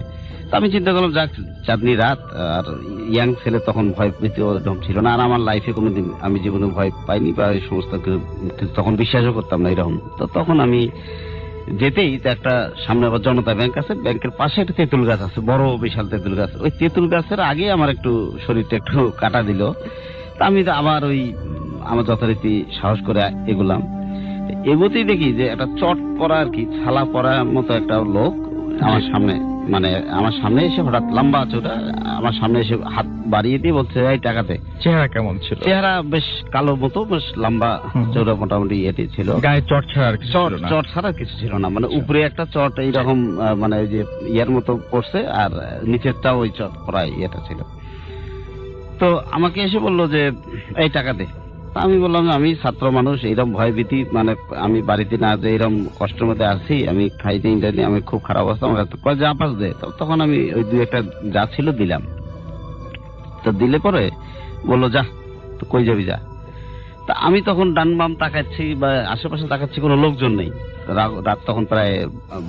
আমি চিন্তা করলাম যাক, চাঁদনি রাত, আর ইয়াং ছেলে, তখন ভয় পেতে ছিল না। আর আমার লাইফে কোনোদিন আমি জীবনে ভয় পাইনি বা এই সমস্ত তখন বিশ্বাসও করতাম না এরকম। তো তখন আমি যেতেই একটা সামনে আবার জনতা ব্যাংক আছে, ব্যাংকের পাশে একটা তেঁতুল গাছ আছে, বড় বিশাল তেঁতুল গাছ। ওই তেঁতুল গাছের আগে আমার একটু শরীরটা একটু কাটা দিল। তা আমি আবার ওই আমার যথারীতি সাহস করে এগোলাম। এগোতেই দেখি যে একটা চট পরা আর কি ছালা পরা মতো একটা লোক আমার সামনে এসে হঠাৎ লম্বা চোরা আমার সামনে এসে হাত বাড়িয়ে দিয়ে বলছে এই টাকাতে। চেহারা কেমন ছিল? চেহারা বেশ কালো মতো, বেশ লম্বা চোরা, মোটামুটি এটি ছিল। গায়ে চট ছাড়া কিছু ছিল না, মানে উপরে একটা চট এইরকম মানে যে ইয়ার মতো পড়ছে, আর নিচেরটা ওই চট পরা ইয়েটা ছিল। তো আমাকে এসে বললো যে এই টাকাতে। আমি বললাম আমি ছাত্র মানুষ, এইরকম ভয়ভীতি, মানে আমি বাড়িতে না যে এরকম কষ্টের মধ্যে আছি, আমি খাইতে ইন্টারনি, আমি খুব খারাপ অবস্থা, আমার যা পাস দে। তখন আমি ওই 2-1টা যা ছিল দিলাম। তো দিলে পরে বললো যা, তো কই যাবি যা। তা আমি তখন ডান বাম তাকাচ্ছি বা আশেপাশে তাকাচ্ছি, কোনো লোকজন নেই। রাত তখন প্রায়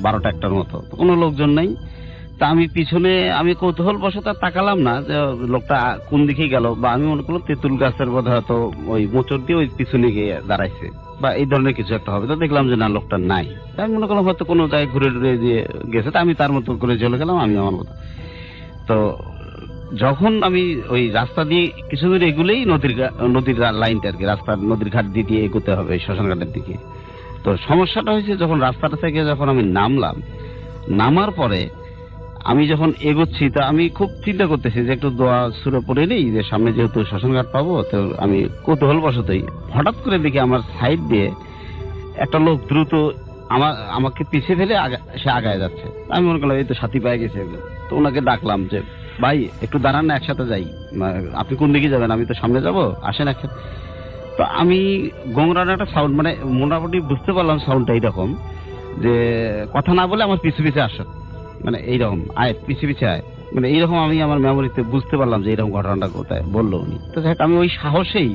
12টা 1টার মতো, কোনো লোকজন নেই। তা আমি পিছনে আমি কৌতূহল বশত তাকালাম না যে লোকটা কোন দিকে গেল, বা আমি মনে করলাম তেঁতুল গাছের বোধ হয়তো ওই মোচড় দিয়ে ওই পিছনে গিয়ে দাঁড়াইছে বা এই ধরনের কিছু একটা হবে। তো দেখলাম যে না, লোকটা নাই। আমি মনে করলাম হয়তো কোনো জায়গায় ঘুরে ঘুরে দিয়ে গেছে, তা আমি তার মতো করে চলে গেলাম, আমি আমার মতো। তো যখন আমি ওই রাস্তা দিয়ে কিছু দূর এগুলেই নদীর লাইনটা আর কি, রাস্তার নদীর ঘাট দিয়ে এগোতে হবে শ্মশান ঘাটের দিকে। তো সমস্যাটা হয়েছে যখন রাস্তাটা থেকে যখন আমি নামলাম, নামার পরে আমি যখন এগোচ্ছি, তা আমি খুব চিন্তা করতেছি যে একটু দোয়া সুরে পড়ে নেই, যে সামনে যেহেতু শ্মশান ঘাট পাবো। তো আমি কৌতূহল বশতই হঠাৎ করে দেখি আমার সাইড দিয়ে একটা লোক দ্রুত আমাকে পিছিয়ে ফেলে সে আগায় যাচ্ছে। আমি মনে করলাম এই তো সাথী পেয়ে গেছে। তো ওনাকে ডাকলাম যে ভাই একটু দাঁড়ান না, একসাথে যাই। আপনি কোন দিকে যাবেন? আমি তো সামনে যাব, আসেন একসাথে। তো আমি গোংরার একটা সাউন্ড, মানে মোটামুটি বুঝতে পারলাম সাউন্ডটা এইরকম যে কথা না বলে আমার পিছু পিছে আসো, মানে এইরকম আয়, পিছিয়ে পিছিয়ে আয়, মানে এইরকম আমি আমার মেমোরিতে বুঝতে পারলাম যে এইরকম ঘটনাটা কোথায় বললো উনি। তো আমি ওই সাহসেই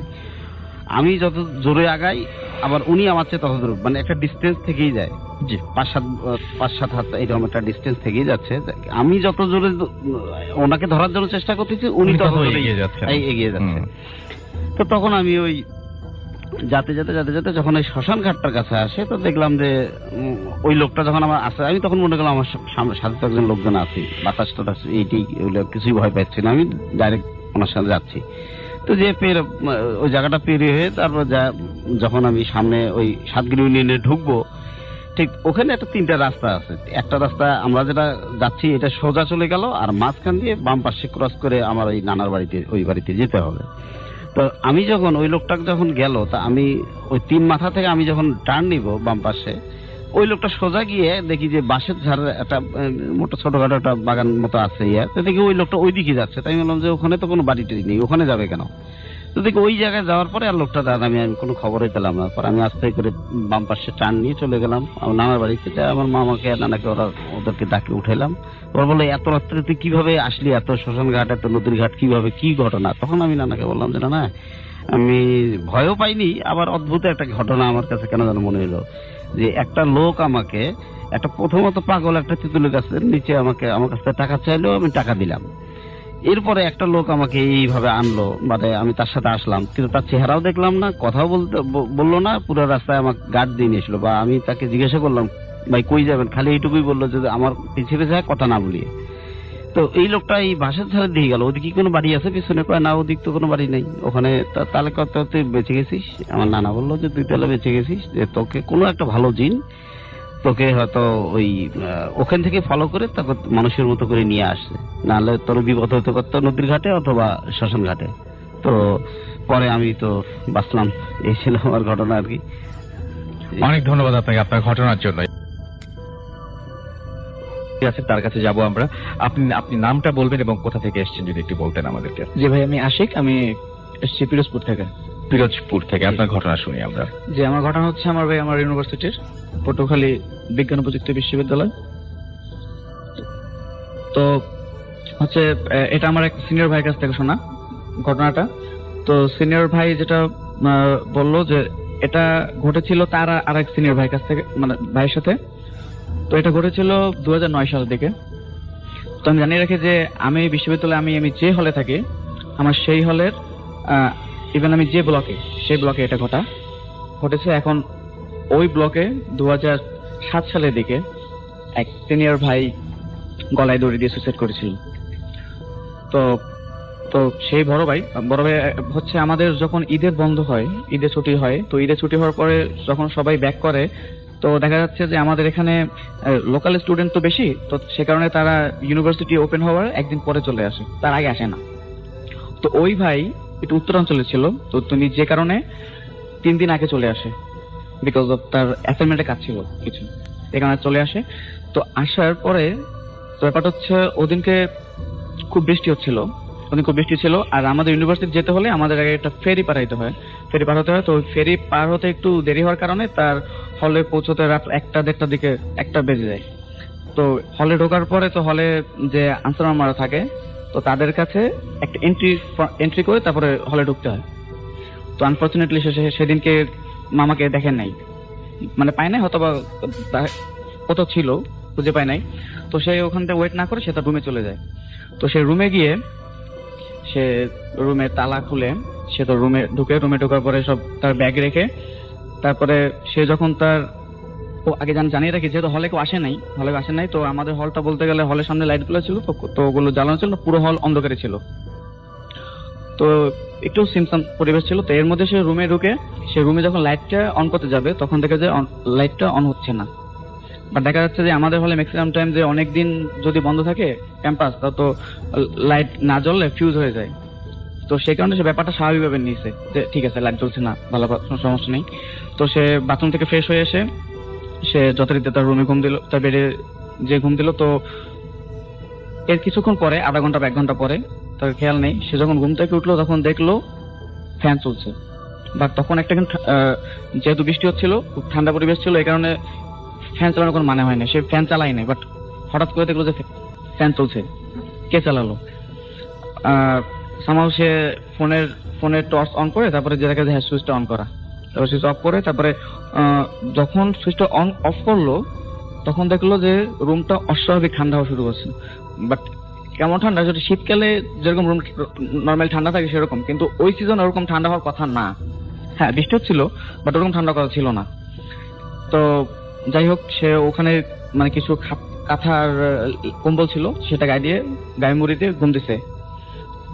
আমি যত জোরে আগাই, আবার উনি আমার চেয়ে তত দূর, মানে একটা ডিস্টেন্স থেকেই যায়, যে 5-7 হাত এইরকম একটা ডিস্টেন্স থেকেই যাচ্ছে। আমি যত জোরে ওনাকে ধরার জন্য চেষ্টা করতেছি, উনি তত জোরে এগিয়ে যাচ্ছে। তো তখন আমি ওই যাতে যখন ওই শ্মশান ঘাটটার কাছে আসে, তো দেখলাম যে ওই লোকটা যখন আমার আসে, আমি তখন মনে করলাম আমার সাথে তো একজন লোকজন আছে, বাতাস টাতাস এইটি কিছুই ভয় পাচ্ছি না, আমি ডাইরেক্ট ওনার সাথে যাচ্ছি। তো যে ওই জায়গাটা পেরিয়ে হয়ে তারপর যখন আমি সামনে ওই সাতগিরি ইউনিয়নে ঢুকবো, ঠিক ওখানে একটা 3টা রাস্তা আছে। একটা রাস্তা আমরা যেটা যাচ্ছি এটা সোজা চলে গেল, আর মাঝখান দিয়ে বাম পাশে ক্রস করে আমার ওই নানার বাড়িতে, ওই বাড়িতে যেতে হবে। তো আমি যখন ওই লোকটা যখন গেল, তা আমি ওই 3 মাথা থেকে আমি যখন টার্ন নিব বাম পাশে, ওই লোকটা সোজা গিয়ে দেখি যে বাঁশের ঝাড়ের একটা মোটা ছোটখাটো একটা বাগান মতো আছে, তো দেখি ওই লোকটা ওই দিকে যাচ্ছে। তাই বললাম যে ওখানে তো কোনো বাড়ি টাড়ি নেই, ওখানে যাবে কেন? তো দেখি ওই জায়গায় যাওয়ার পরে আর লোকটা আমি কোনো খবরই পেলাম না। পরে আমি আস্তে করে বাম পাশে টার্ন নিয়ে চলে গেলাম আমার নানার বাড়িতে। আমার মামাকে নানাকে ওদেরকে ডাকে উঠাইলাম। ওরা বললো এত রাত্রে তুই কিভাবে আসলি, এত শ্মশান ঘাট, এত নদীর ঘাট, কিভাবে, কি ঘটনা? তখন আমি নানাকে বললাম যে না, আমি ভয়ও পাইনি, আবার অদ্ভুত একটা ঘটনা আমার কাছে কেন যেন মনে হলো, যে একটা লোক আমাকে একটা প্রথমত পাগল একটা তেঁতুলের গাছের নিচে আমার কাছ থেকে টাকা চাইলো, আমি টাকা দিলাম। এরপরে একটা লোক আমাকে এইভাবে আনলো, মানে আমি তার সাথে আসলাম, কিন্তু তার চেহারাও দেখলাম না, কথাও বললো না, পুরো রাস্তায় আমাকে গার্ড দিয়ে নিয়েছিল। বা আমি তাকে জিজ্ঞাসা করলাম ভাই কই যাবেন, খালি এইটুকুই বললো যে আমার পিছিয়ে যায়, কথা না বলিয়ে। তো এই লোকটা এই বাসের ধারে দিয়ে গেল, ওদিকে কোনো বাড়ি আছে পিছনে? কয় না, ওদিক তো কোনো বাড়ি নেই ওখানে। তাহলে কত তুই বেঁচে গেছিস? আমার নানা বললো যে তুই তাহলে বেঁচে গেছিস, যে তোকে কোনো একটা ভালো জিন তোকে হয়তো ওই ওখান থেকে ফলো করে তাকে মানুষের মতো করে নিয়ে আসছে, নাহলে তোর বিপদ হতে পারতো নদীর ঘাটে অথবা শ্মশান ঘাটে। তো পরে আমি তো বাঁচলাম, এই ছিল আমার ঘটনা আর কি। অনেক ধন্যবাদ আপনাকে আপনার ঘটনার জন্য। ঠিক আছে, তার কাছে যাব আমরা। আপনি নামটা বলবেন এবং কোথা থেকে এসেছেন যদি একটু বলতেন আমাদেরকে। জি ভাই, আমি আশিক, আমি এসেছি পিরোজপুর থেকে। পিরোজপুর থেকে, আপনার ঘটনা শুনি আমরা। যে আমার ঘটনা হচ্ছে, আমার ভাই আমার ইউনিভার্সিটির পটুয়াখালী বিজ্ঞান ও প্রযুক্তি বিশ্ববিদ্যালয়। তো হচ্ছে এটা আমার এক সিনিয়র ভাইয়ের কাছ থেকে শোনা ঘটনাটা। তো সিনিয়র ভাই যেটা বললো যে এটা ঘটেছিল তার আর এক সিনিয়র ভাইয়ের কাছ থেকে, মানে ভাইয়ের সাথে। তো এটা ঘটেছিল 2009 সালের দিকে। তো আমি জানিয়ে রাখি যে আমি বিশ্ববিদ্যালয়ে আমি যে হলে থাকি, আমার সেই হলের ইভেন আমি যে ব্লকে, সেই ব্লকে এটা ঘটেছে। এখন ওই ব্লকে 2007 সালের দিকে এক সিনিয়র ভাই গলায় দড়ি দিয়ে সুইসাইড করেছিল। তো সেই বড় ভাই হচ্ছে আমাদের যখন ঈদের বন্ধ হয়, ঈদের ছুটি হয়, তো ঈদের ছুটি হওয়ার পরে যখন সবাই ব্যাক করে, তো দেখা যাচ্ছে যে আমাদের এখানে লোকাল স্টুডেন্ট তো বেশি, তো সে কারণে তারা ইউনিভার্সিটি ওপেন হওয়ার একদিন পরে চলে আসে, তার আগে আসে না। তো ওই ভাই একটু উত্তরাঞ্চলে ছিল, তো তিনি যে কারণে 3 দিন আগে চলে আসে, বিকজ অফ তার অ্যাসাইনমেন্টের কাজ ছিল কিছু, এখানে চলে আসে। তো আসার পরে ব্যাপারটা হচ্ছে ওদিনকে খুব বৃষ্টি হচ্ছিল, আর আমাদের ইউনিভার্সিটি যেতে হলে আমাদের আগে একটা ফেরি পার হতে হয়। তো ফেরি পার হতে একটু দেরি হওয়ার কারণে তার হলে পৌঁছতে রাত 1-1:30 দিকে 1টা বেজে যায়। তো হলে ঢোকার পরে তো হলে যে আনসার মারা থাকে, তো তাদের কাছে একটা এন্ট্রি করে তারপরে হলে ঢুকতে হয়। তো আনফরচুনেটলি সেদিনকে মামাকে দেখেন নাই, মানে পায় নাই, হয়তো বা কোথাও ছিল, খুঁজে পায় নাই। তো সে ওখান থেকে ওয়েট না করে সে তার রুমে চলে যায়। তো সে রুমে গিয়ে সে রুমের তালা খুলে সে তো রুমে ঢোকার পরে সব তার ব্যাগ রেখে তারপরে সে যখন তার আগে জানিয়ে রাখি যেহেতু হলে কেউ আসে নাই, তো আমাদের হলটা বলতে গেলে হলের সামনে লাইট গুলো ছিল, তো ওগুলো জ্বালানো ছিল, পুরো হল অন্ধকারে ছিল, তো একটু সিমসাম পরিবেশ ছিল। তো এর মধ্যে সে রুমে ঢুকে সে রুমে যখন লাইটটা অন করতে যাবে তখন দেখে যে লাইটটা অন হচ্ছে না। বাট দেখা যাচ্ছে যে আমাদের হলে ম্যাক্সিমাম টাইম যে অনেকদিন যদি বন্ধ থাকে ক্যাম্পাস, তা তো লাইট না জ্বললে ফিউজ হয়ে যায়। তো সেই কারণে সে ব্যাপারটা স্বাভাবিকভাবে নিয়েছে যে ঠিক আছে লাইট জ্বলছে না, ভালো, কোনো সমস্যা নেই। তো সে বাথরুম থেকে ফ্রেশ হয়ে এসে সে যথারীতি তার রুমে ঘুম দিল, তার বেডে যে ঘুম দিল। তো এর কিছুক্ষণ পরে, আধা ঘন্টা বা 1 ঘন্টা পরে, তার খেয়াল নেই, সে যখন ঘুম থেকে উঠলো তখন দেখলো ফ্যান চলছে। বাট তখন একটা যেহেতু বৃষ্টি হচ্ছিল, খুব ঠান্ডা পরিবেশ ছিল, এই কারণে ফ্যান চালানোর কোনো মানে হয় না, সে ফ্যান চালাই নাই। বাট হঠাৎ করে দেখলো যে ফ্যান চলছে, কে চালালো? সামাও সে ফোনের টর্চ অন করে তারপরে যে দেখা যায় সুইচটা অন করা, তারপর সুইচ অফ করে তারপরে যখন সুইচটা অন অফ করলো তখন দেখলো যে রুমটা অস্বাভাবিক ঠান্ডা হওয়া শুরু করছে। বাট কেমন ঠান্ডা, যদি শীতকালে যেরকম রুম নর্মালি ঠান্ডা থাকে সেরকম, কিন্তু ওই সিজন ওরকম ঠান্ডা হওয়ার কথা না। হ্যাঁ বৃষ্টি হচ্ছিল বাট ওরকম ঠান্ডা কথা ছিল না। তো যাই হোক, সে ওখানে মানে কিছু কাঁথার কম্বল ছিল, সেটা গায়ে মুড়ি দিয়ে ঘুম দিছে।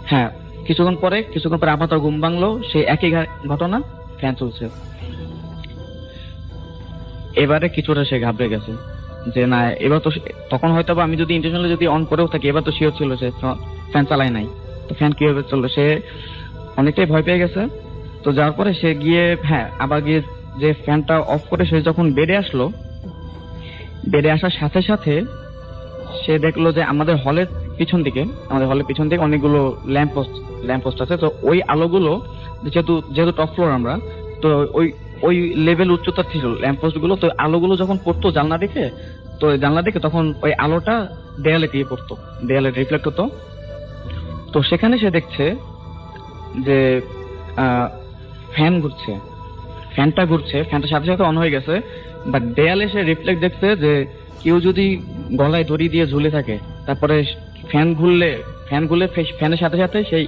হ্যাঁ কিছুক্ষণ পরে আবার তার ঘুম ভাঙলো, সে একই ঘটনা, ফ্যান চলছে। এবারে কিছুটা সে ঘাবড়ে গেছে যে না, এবার তো তখন হয়তো আমি যদি ইন্টেনশনালি যদি অন করেও থাকি, এবার তো শিওর ছিল সে ফ্যান চালায় নাই, তো ফ্যান কিভাবে চললো, সে অনেকটাই ভয় পেয়ে গেছে। তো যাওয়ার পরে সে গিয়ে আবার গিয়ে যে ফ্যানটা অফ করে সে যখন বেডে আসলো, বেডে আসার সাথে সাথে সে দেখলো যে আমাদের হলের পিছন দিকে অনেকগুলো ল্যাম্পপোস্ট আছে। তো ওই আলোগুলো যেহেতু টপ ফ্লোর আমরা, তো ওই লেভেল উচ্চতা ছিল ল্যাম্পপোস্ট গুলো, তো আলোগুলো যখন পড়তো জানলা দিকে তখন ওই আলোটা দেয়ালে গিয়ে পড়তো, দেয়ালে রিফ্লেক্ট হতো। তো সেখানে সে দেখছে যে ফ্যানটা সাথে সাথে অন হয়ে গেছে, বাট দেয়ালে সে রিফ্লেক্ট দেখছে যে কেউ যদি গলায় দড়ি দিয়ে ঝুলে থাকে, তারপরে ফ্যান ঘুরলে ফ্যানের সাথে সাথে সেই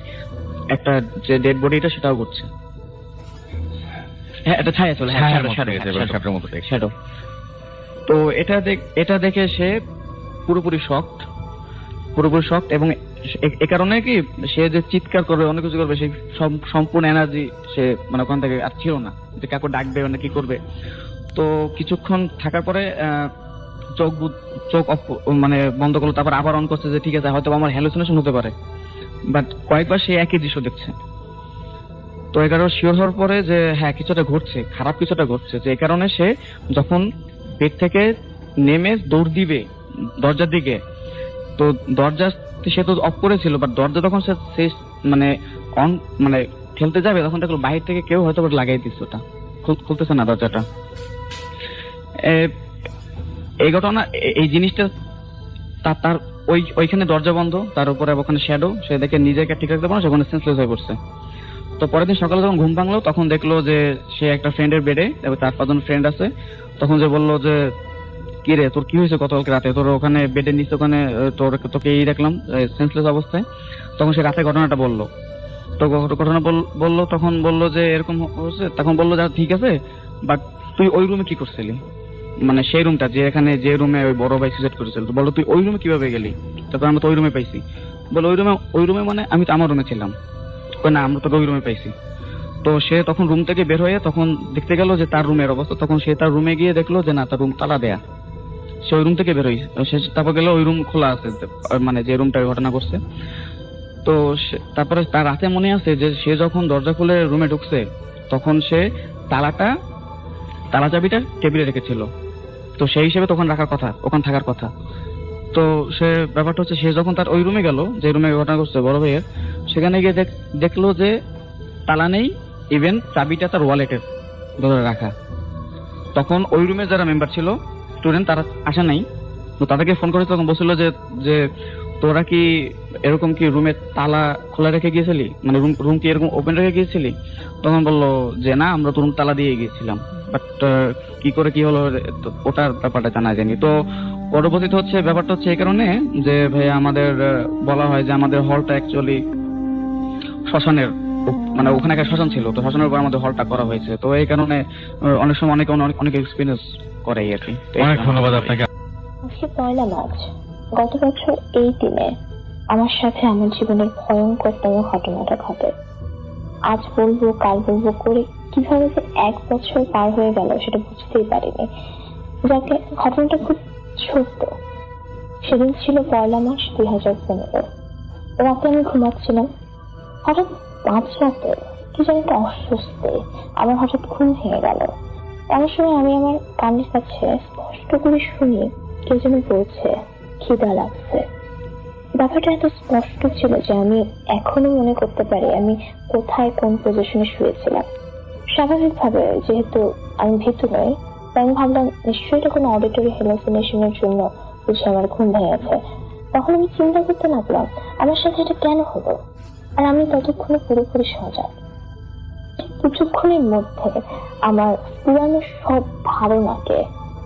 একটা যে ডেড বডিটা সেটাও ঘুরছে। হ্যাঁ এটা ছায়া চলে, শ্যাডো। তো এটা দেখে সে পুরোপুরি শকড, এবং এ কারণে কি সে যে চিৎকার করবে, অনেক কিছু করবে, সেই সম্পূর্ণ এনার্জি সে মানে ওখান থেকে আর ছিল না, যে কাউকে ডাকবে মানে কি করবে। তো কিছুক্ষণ থাকার পরে চোখ অফ মানে বন্ধ করলো, তারপর আবার অন করছে যে ঠিক আছে হয়তো আমার হ্যালুসিনেশন হতে পারে। বাট কয়েকবার সে একই দৃশ্য দেখছে। তো এই কারণে শিওর হওয়ার পরে যে হ্যাঁ কিছুটা ঘটছে, খারাপ কিছুটা ঘটছে, যে এই কারণে সে যখন বেড থেকে নেমে দৌড় দিবে দরজার দিকে, তো দরজা সে তো অফ করেছিল, বাট দরজা তখন সে মানে ঠেলতে যাবে তখন দেখলো বাহির থেকে কেউ হয়তো লাগাই দিচ্ছে, ওটা খুলতেছে না দরজাটা। এই ঘটনা, এই জিনিসটা তার ওইখানে দরজা বন্ধ, তার উপরে ওখানে শ্যাডো, সে দেখে নিজেকে ঠিক রাখতে পারে, সেখানে সেন্সলেস হয়ে পড়ছে। তো পরের দিন সকালে যখন ঘুম ভাঙলো তখন দেখলো যে সে একটা ফ্রেন্ডের বেডে, 4-5 জন ফ্রেন্ড আছে। তখন যে বললো যে কি রে তোর কি হয়েছে গতকালকে রাতে, তোর ওখানে বেডের নিচে ওখানে তোকে দেখলাম সেন্সলেস অবস্থায়। তখন সে রাতে ঘটনাটা বললো। তো ঘটনা বললো, তখন বললো যে এরকম হচ্ছে। তখন বললো যে ঠিক আছে, বাট তুই ওই রুমে কি করছিলি, মানে সেই রুমটা যে রুমে ওই বড় ভাই সুইসাইড করেছিল, তো বললো তুই ওই রুমে কিভাবে গেলি? তারপর আমরা তো ওই রুমে পাইছি। বলো ওই রুমে মানে আমি তো আমার রুমে ছিলাম। না আমরা তোকে ওই রুমে পাইছি। তো সে তখন রুম থেকে বের হয়ে তখন দেখতে গেল যে তার রুমের অবস্থা। তখন সে তার রুমে গিয়ে দেখলো যে না, তার রুম তালা দেয়া। সে ওই রুম থেকে বের হয়ে তারপর গেল ওই রুম খোলা আছে, মানে যে রুমটা ঘটনা করছে। তো তারপরে তার রাতে মনে আছে যে সে যখন দরজা খুলে রুমে ঢুকছে তখন সে তালা চাবিটা টেবিলে রেখেছিল। তো সেই হিসেবে তখন ওখানে থাকার কথা। তো সে ব্যাপারটা হচ্ছে সে যখন তার ওই রুমে গেল যে রুমে ঘটনা করছে বড় ভাইয়ের, সেখানে গিয়ে দেখলো যে তালা নেই, ইভেন চাবিটা তার ওয়ালেটের ধরে রাখা। তখন ওই রুমে যারা মেম্বার ছিল স্টুডেন্ট, তারা আসে নাই। তো তাদেরকে ফোন করে তখন বলছিল যে তোরা কি এরকম কি রুমের তালা খোলা রেখে গিয়েছিলি, মানে রুম কি এরকম ওপেন রেখে গিয়েছিলি? তখন বললো যে না, আমরা তো রুম তালা দিয়ে গিয়েছিলাম, বাট কি করে কি হলো ওটার ব্যাপারটা জানা যায়নি। তো পরবর্তীতে হচ্ছে ব্যাপারটা হচ্ছে এই কারণে যে ভাই আমাদের বলা হয় যে আমাদের হলটা অ্যাকচুয়ালি শ্মশানের, মানে ওখানে একটা শ্মশান ছিল, তো শ্মশানের উপর আমাদের হলটা করা হয়েছে। তো এই কারণে অনেক সময় অনেক এক্সপিরিয়েন্স করে আর কি। অনেক ধন্যবাদ আপনাকে। আজকে 1 মার্চ, গত বছর এই দিনে আমার সাথে আমার জীবনের ভয়ঙ্করতম ঘটনাটা ঘটে। আজ বলবো কাল বলবো করে কিভাবে যে 1 বছর পার হয়ে গেল সেটা বুঝতেই পারিনি। যাকে ঘটনাটা খুব ছোট্ট। সেদিন ছিল 1 মার্চ 2015। রাতে আমি ঘুমাচ্ছিলাম, হঠাৎ মাঝরাতে কি যেন একটা অস্বস্তি, আমার হঠাৎ ঘুম ভেঙে গেল। এমন সময় আমি আমার কানের কাছে স্পষ্ট করে শুনি কে যেন বলছে খিদা লাগছে। ব্যাপারটা এত স্পষ্ট ছিল যে আমি এখনো মনে করতে পারি আমি কোথায় কোন পজিশনে শুয়েছিলাম। স্বাভাবিকভাবে যেহেতু আমি ভীতু নই, তাই আমি ভাবলাম নিশ্চয়ই এটা কোনো অডিটরি হ্যালুসিনেশনের জন্য বুঝে আমার ঘুম ভেঙেছে। তখন আমি চিন্তা করতে লাগলাম আমার সাথে এটা কেন হলো, আর আমি ততক্ষণে পুরোপুরি সজাগ। কিছুক্ষণের মধ্যে আমার পুরানো সব ধারণাকে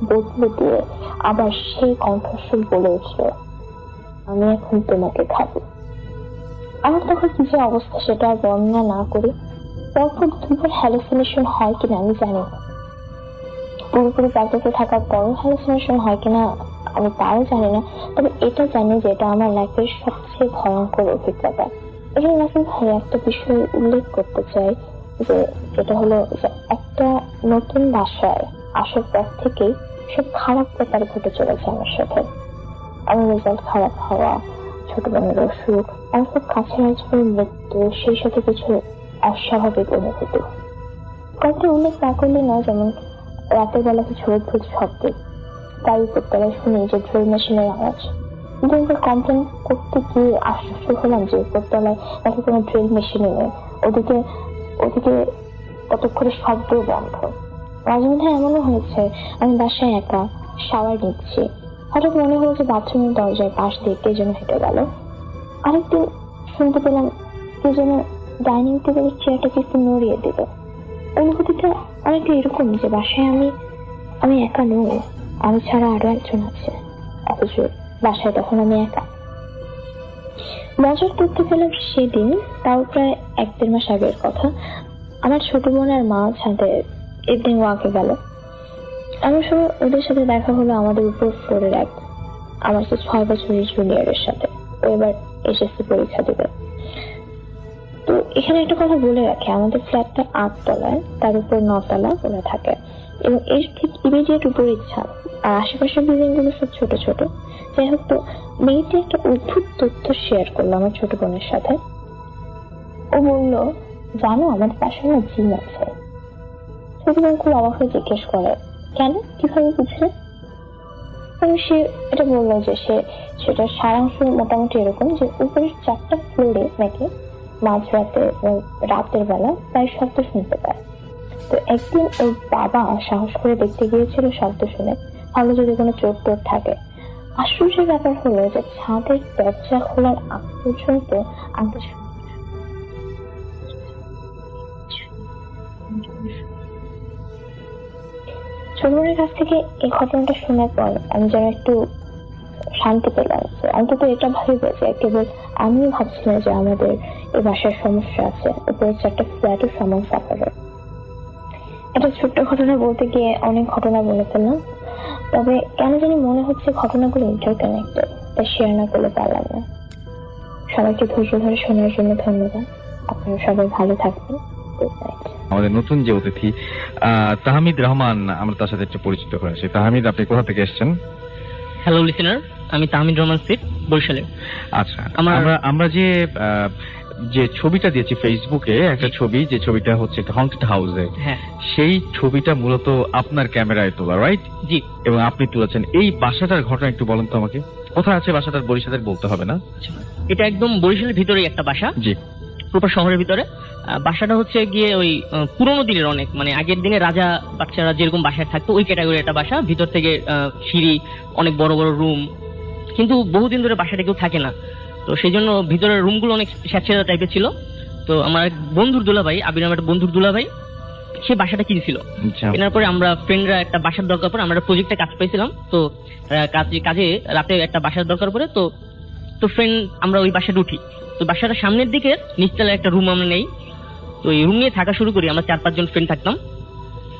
বদলে দিয়ে আবার সেই কণ্ঠস্বর বলে উঠল, আমি এখন তোমাকে খাবো। আমার তখন কি যে অবস্থা সেটা আর বর্ণনা না করি। পরপর 2বার হ্যালুসিনেশন হয় কিনা আমি জানি না, পুরোপুরি জাগ্রত থাকার পরও হ্যালুসিনেশন হয় কিনা আমি তাও জানি না। তবে এটা জানি যে এটা আমার লাইফের সবচেয়ে ভয়ঙ্কর অভিজ্ঞতা। এখানে নাসির ভাই একটা বিষয় উল্লেখ করতে চাই, যে এটা হলো যে একটা নতুন বাসায় আসার পর থেকেই সব খারাপ ব্যাপার ঘটে চলেছে আমার সাথে। আমার রেজাল্ট খারাপ হওয়া, ছোট বোনের অসুখ, আমার খুব কাছের আজকের মৃত্যু, সেই সাথে কিছু অস্বাভাবিক অনুভূতি। কয়েকটা উল্লেখ না করলে না, যেমন রাতের বেলা কিছু অদ্ভুত শব্দ, তাই উপরতলায় শুনি যে ড্রিল মেশিনের আওয়াজ। কিন্তু কমপ্লেন করতে গিয়ে আশ্চর্য হলাম যে উপরতলায় নাকি কোনো ড্রিল মেশিনই নেই, ওদিকে কতক্ষণে শব্দ বন্ধ। মাঝে মধ্যে এমনও হয়েছে আমি বাসায় একা শাওয়ার নিচ্ছি, হঠাৎ মনে হলো যে বাথরুমের দরজার পাশ দিয়ে কে যেন হেঁটে গেল। আরেকদিন শুনতে পেলাম কে যেন ডাইনিং টেবিলের চেয়ারটাকে একটু নড়িয়ে দিল। অনুভূতিটা অনেকটা এরকম যে বাসায় আমি একা নই, আমি ছাড়া আরো একজন আছে, অথচ বাসায় তখন আমি একা। মজার করতে পেলাম সেদিন, তাও প্রায় 1-1.5 মাস আগের কথা। আমার ছোট বোন আর মা ছাদে ইভিনিং ওয়াকে গেল। এমন সময় ওদের সাথে দেখা হলো আমাদের উপর ফ্লোরের আমার 6 বছরের জুনিয়রের সাথে। ও এবার এসএসসি পরীক্ষা দেবে। তো এখানে একটা কথা বলে রাখি, আমাদের ফ্ল্যাটটা 8 তলায়, তার উপর 9 তলা ওরা থাকে, এবং এর ঠিক ইমিডিয়েট উপরের ছাদ, আর আশেপাশের বিল্ডিং গুলো সব ছোট ছোট। যাই হোক, তো মেয়েটি একটা অদ্ভুত তথ্য শেয়ার করলো আমার ছোট বোনের সাথে। ও বললো, জানো আমাদের পাশে না জিম আছে। ছোট বোন খুব অবাক হয়ে জিজ্ঞেস করে, কেন, কিভাবে বুঝলে? সে এটা বললো যে সেটার সারাংশ মোটামুটি এরকম যে উপরের 4টা ফ্লোরে নাকি মাঝরাতে রাতের বেলা প্রায় শব্দ শুনতে পায়। তো একদিন ওর বাবা সাহস করে দেখতে গিয়েছিল, শব্দ শুনে ভালো যদি কোনো চোর টোর থাকে। আশ্চর্যের ব্যাপার হলো যে ছাদের দরজা খোলার আগ পর্যন্ত আমরা ছোট বোনের কাছ থেকে এই ঘটনাটা শোনার পর আমি যেন একটু শান্তি পেলাম। অন্তত এটা ভেবে যে কেবল আমিও ভাবছি না যে আমাদের এই বাসার সমস্যা আছে, উপরে 4টা ফ্ল্যাটও সমান সাফারে। এটা ছোট্ট ঘটনা বলতে গিয়ে অনেক ঘটনা বলে ফেললাম, তবে কেন জানি মনে হচ্ছে ঘটনাগুলো ইন্টারকানেক্টেড, তাই শেয়ার না করলে পারলাম না। সবাইকে ধৈর্য ধরে শোনার জন্য ধন্যবাদ। আপনারা সবাই ভালো থাকবেন। Good night. আমাদের নতুন যে অতিথি তাহমিদ রহমান, আমরা তার সাথে একটু পরিচিত হয়ে আসি। তাহমিদ, আপনি কোথা থেকে এসেছেন? হ্যালো লিসেনার, আমি তাহমিদ রহমান সিট, বরিশালের। আচ্ছা, আমরা যে ছবিটা দিয়েছি ফেসবুকে, একটা ছবি, যে ছবিটা হচ্ছে একটা হন্টেড হাউসে, সেই ছবিটা মূলত আপনার ক্যামেরায় তোলা, রাইট? জি। এবং আপনি তুলেছেন। এই বাসাটার ঘটনা একটু বলেন তো আমাকে। কোথায় আছে বাসাটার? বরিশালের বলতে হবে না? এটা একদম বরিশালের ভিতরেই একটা বাসা। জি। প্রপার শহরের ভিতরে। বাসাটা হচ্ছে গিয়ে ওই পুরোনো দিনের, অনেক মানে আগের দিনে রাজা বাচ্চারা যেরকম বাসায় থাকতো ওই ক্যাটাগরি একটা বাসা। ভিতর থেকে সিঁড়ি, অনেক বড় বড় রুম, কিন্তু বহুদিন ধরে বাসাটা কেউ থাকে না। তো সেই জন্য ভিতরের রুমগুলো অনেক স্যাঁতসেঁতে টাইপের ছিল। তো আমার এক বন্ধুর দুলাভাই, আবির আমার একটা বন্ধুর দুলাভাই, সে বাসাটা কিনছিল। কেনার পরে আমরা ফ্রেন্ডরা একটা বাসার দরকার পরে আমরা প্রজেক্টে কাজ পাইছিলাম। তো কাজে রাতে একটা বাসার দরকার পরে তো ফ্রেন্ড আমরা ওই বাসাটা উঠি। তো বাসাটা সামনের দিকে নিচতলায় একটা রুম আমরা নেই। তো এই রুম নিয়ে থাকা শুরু করি, আমরা 4-5 জন ফ্রেন্ড থাকতাম।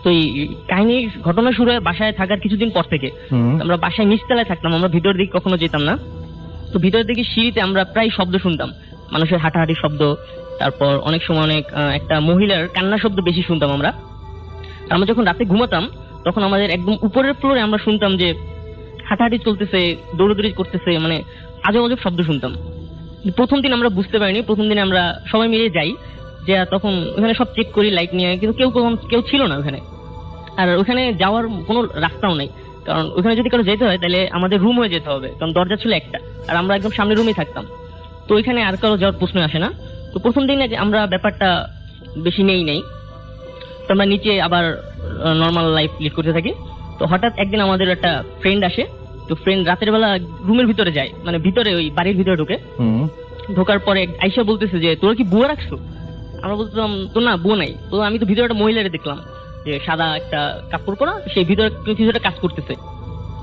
তো এই কাহিনী ঘটনা শুরু হয় বাসায় থাকার কিছুদিন পর থেকে। আমরা বাসায় নিচতলায় থাকতাম, আমরা ভিতরের দিকে কখনো যেতাম না। তো ভিতরের দিকে সিঁড়িতে আমরা প্রায় শব্দ শুনতাম, মানুষের হাঁটাহাঁটির শব্দ, তারপর অনেক সময় একটা মহিলার কান্না শব্দ বেশি শুনতাম আমরা। আমরা যখন রাতে ঘুমাতাম তখন আমাদের একদম উপরের ফ্লোরে আমরা শুনতাম যে হাঁটাহাঁটি চলতেছে, দৌড়াদৌড়ি করতেছে, মানে আজব আজব শব্দ শুনতাম। প্রথম দিন আমরা বুঝতে পারিনি, প্রথম দিনে আমরা সবাই মিলে যাই, যে তখন ওখানে সব চেক করি লাইট নিয়ে, কিন্তু কেউ ছিল না ওখানে। আর ওখানে যাওয়ার কোনো রাস্তাও নেই, কারণ ওখানে যদি কারো যেতে হয় তাহলে আমাদের রুম হয়ে যেতে হবে, কারণ দরজা ছিল একটা, আর আমরা একদম সামনের রুমেই থাকতাম। তো ওইখানে আর কারো যাওয়ার প্রশ্ন আসে না। তো প্রথম দিনে আমরা ব্যাপারটা বেশি নেই, তো আমরা নিচে আবার নর্মাল লাইফ লিড করতে থাকি। তো হঠাৎ একদিন আমাদের একটা ফ্রেন্ড আসে। তো ফ্রেন্ড রাতের বেলা রুমের ভিতরে যায়, মানে ভিতরে ওই বাড়ির ভিতরে ঢোকার পরে আইসা বলতেছে যে তোরা কি বুয়া রাখছো? আমরা বলতাম তো না, বুয়া নাই। তো আমি তো ভিতরে একটা মহিলারে দেখলাম, যে সাদা একটা কাপড় পরা, সেই ভিতরে কিছু একটা কাজ করতেছে।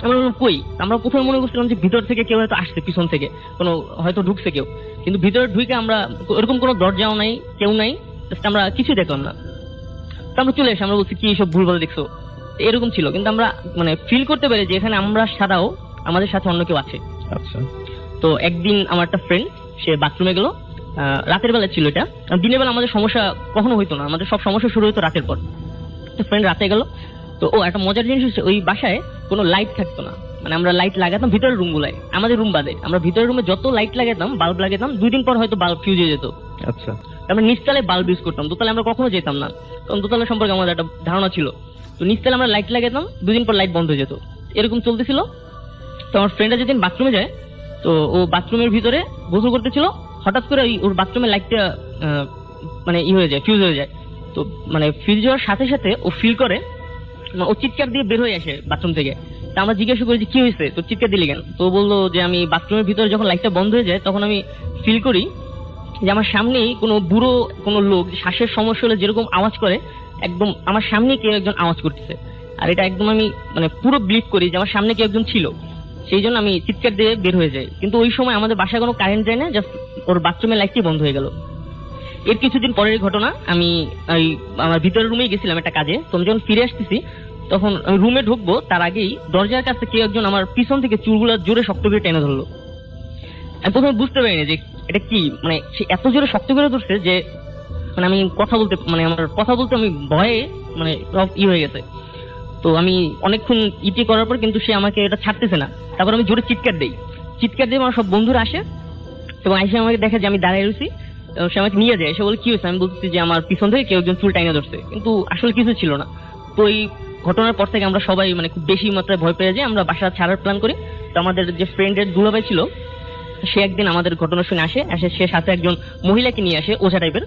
আমরা বললাম কই? আমরা প্রথমে মনে করছিলাম যে ভিতর থেকে কেউ হয়তো আসছে, পিছন থেকে কোনো হয়তো ঢুকছে কেউ, কিন্তু ভিতরে ঢুকে আমরা এরকম কোনো দরজাও নাই, কেউ নাই, আমরা কিছু দেখলাম না। তো আমরা চলে এসে আমরা বলছি কি সব ভুলভাল দেখছো, এরকম ছিল। কিন্তু আমরা মানে ফিল করতে পারি যে এখানে আমরা ছাড়াও আমাদের সাথে অন্য কেউ আছে। আচ্ছা। তো একদিন আমার একটা ফ্রেন্ড, সে বাথরুমে গেল, রাতের বেলা ছিল এটা, দিনের বেলা আমাদের সমস্যা কখনো হইতো না, আমাদের সব সমস্যা শুরু হইতো রাতের পর। তো ফ্রেন্ড রাতে গেল। তো একটা মজার জিনিস হচ্ছে ওই বাসায় কোনো লাইট থাকতো না, মানে আমরা লাইট লাগাতাম ভিতরের রুমগুলায়, আমাদের রুম বাদে আমরা ভিতরের রুমে যত লাইট লাগাতাম, বাল্ব লাগাতাম, 2 দিন পর হয়তো বাল্ব ফিউজ হয়ে যেত। আচ্ছা। আমরা নিচতলায় বাল্ব ইউজ করতাম, দোতলায় আমরা কখনো যেতাম না, কারণ দোতলা সম্পর্কে আমাদের একটা ধারণা ছিল। তো নিচতলায় আমরা লাইট লাগাতাম, 2 দিন পর লাইট বন্ধ হয়ে যেত, এরকম চলতেছিল। তো আমার ফ্রেন্ডরা যেদিন বাথরুমে যায়, তো ও বাথরুমের ভিতরে গোসল করতেছিল, হঠাৎ করে ওর বাথরুমের লাইটটা মানে হয়ে যায়, ফিউজ হয়ে যায়। তো মানে ফিউজ হওয়ার সাথে সাথে ও ফিল করে, ও চিৎকার দিয়ে বের হয়ে আসে বাথরুম থেকে। তা আমরা জিজ্ঞাসা করি যে কি হয়েছে, তো চিৎকার দিলি কেন? তো বললো যে আমি বাথরুমের ভিতরে যখন লাইটটা বন্ধ হয়ে যায় তখন আমি ফিল করি যে আমার সামনেই কোনো বুড়ো কোনো লোক শ্বাসের সমস্যা হলে যেরকম আওয়াজ করে, একদম আমার সামনে কেউ একজন আওয়াজ করতেছে। আর এটা একদম আমি মানে পুরো বিলিভ করি যে আমার সামনে কেউ একজন ছিল, সেই জন্য আমি চিৎকার দিয়ে বের হয়ে যাই। কিন্তু ওই সময় আমাদের বাসায় কোনো কারেন্ট যায় না, জাস্ট ওর বাথরুমের লাইটটি বন্ধ হয়ে গেল। এর কিছুদিন পরের ঘটনা, আমি আমার ভিতরের রুমেই গেছিলাম একটা কাজে। তো আমি যখন ফিরে আসতেছি তখন আমি রুমে ঢুকবো তার আগেই দরজার কাছে কেউ একজন আমার পিছন থেকে চুলগুলো জোরে শক্ত করে টেনে ধরলো। আমি প্রথমে বুঝতে পারিনি যে এটা কি, মানে সে এত জোরে শক্ত করে ধরছে যে মানে আমি আমার কথা বলতে আমি ভয়ে মানে সব হয়ে গেছে। তো আমি অনেকক্ষণ ইটি করার পর কিন্তু সে আমাকে এটা ছাড়তেছে না। তারপর আমি জোরে চিৎকার দিই, আমার সব বন্ধুরা আসে এবং এসে আমাকে দেখে যে আমি দাঁড়িয়ে রয়েছি। সে আমাকে নিয়ে যায়, এসে বলে কি হয়েছে? আমি বলছি যে আমার পিছন থেকে কেউ একজন চুল টাইনা ধরছে, কিন্তু আসলে কিছু ছিল না। তো এই ঘটনার পর থেকে আমরা সবাই মানে খুব বেশি মাত্রায় ভয় পেয়ে যাই, আমরা বাসা ছাড়ার প্ল্যান করি। তো আমাদের যে ফ্রেন্ডের দুলাভাই ছিল, সে একদিন আমাদের ঘটনা শুনে আসে, সে সাথে একজন মহিলাকে নিয়ে আসে, ওঝা টাইপের।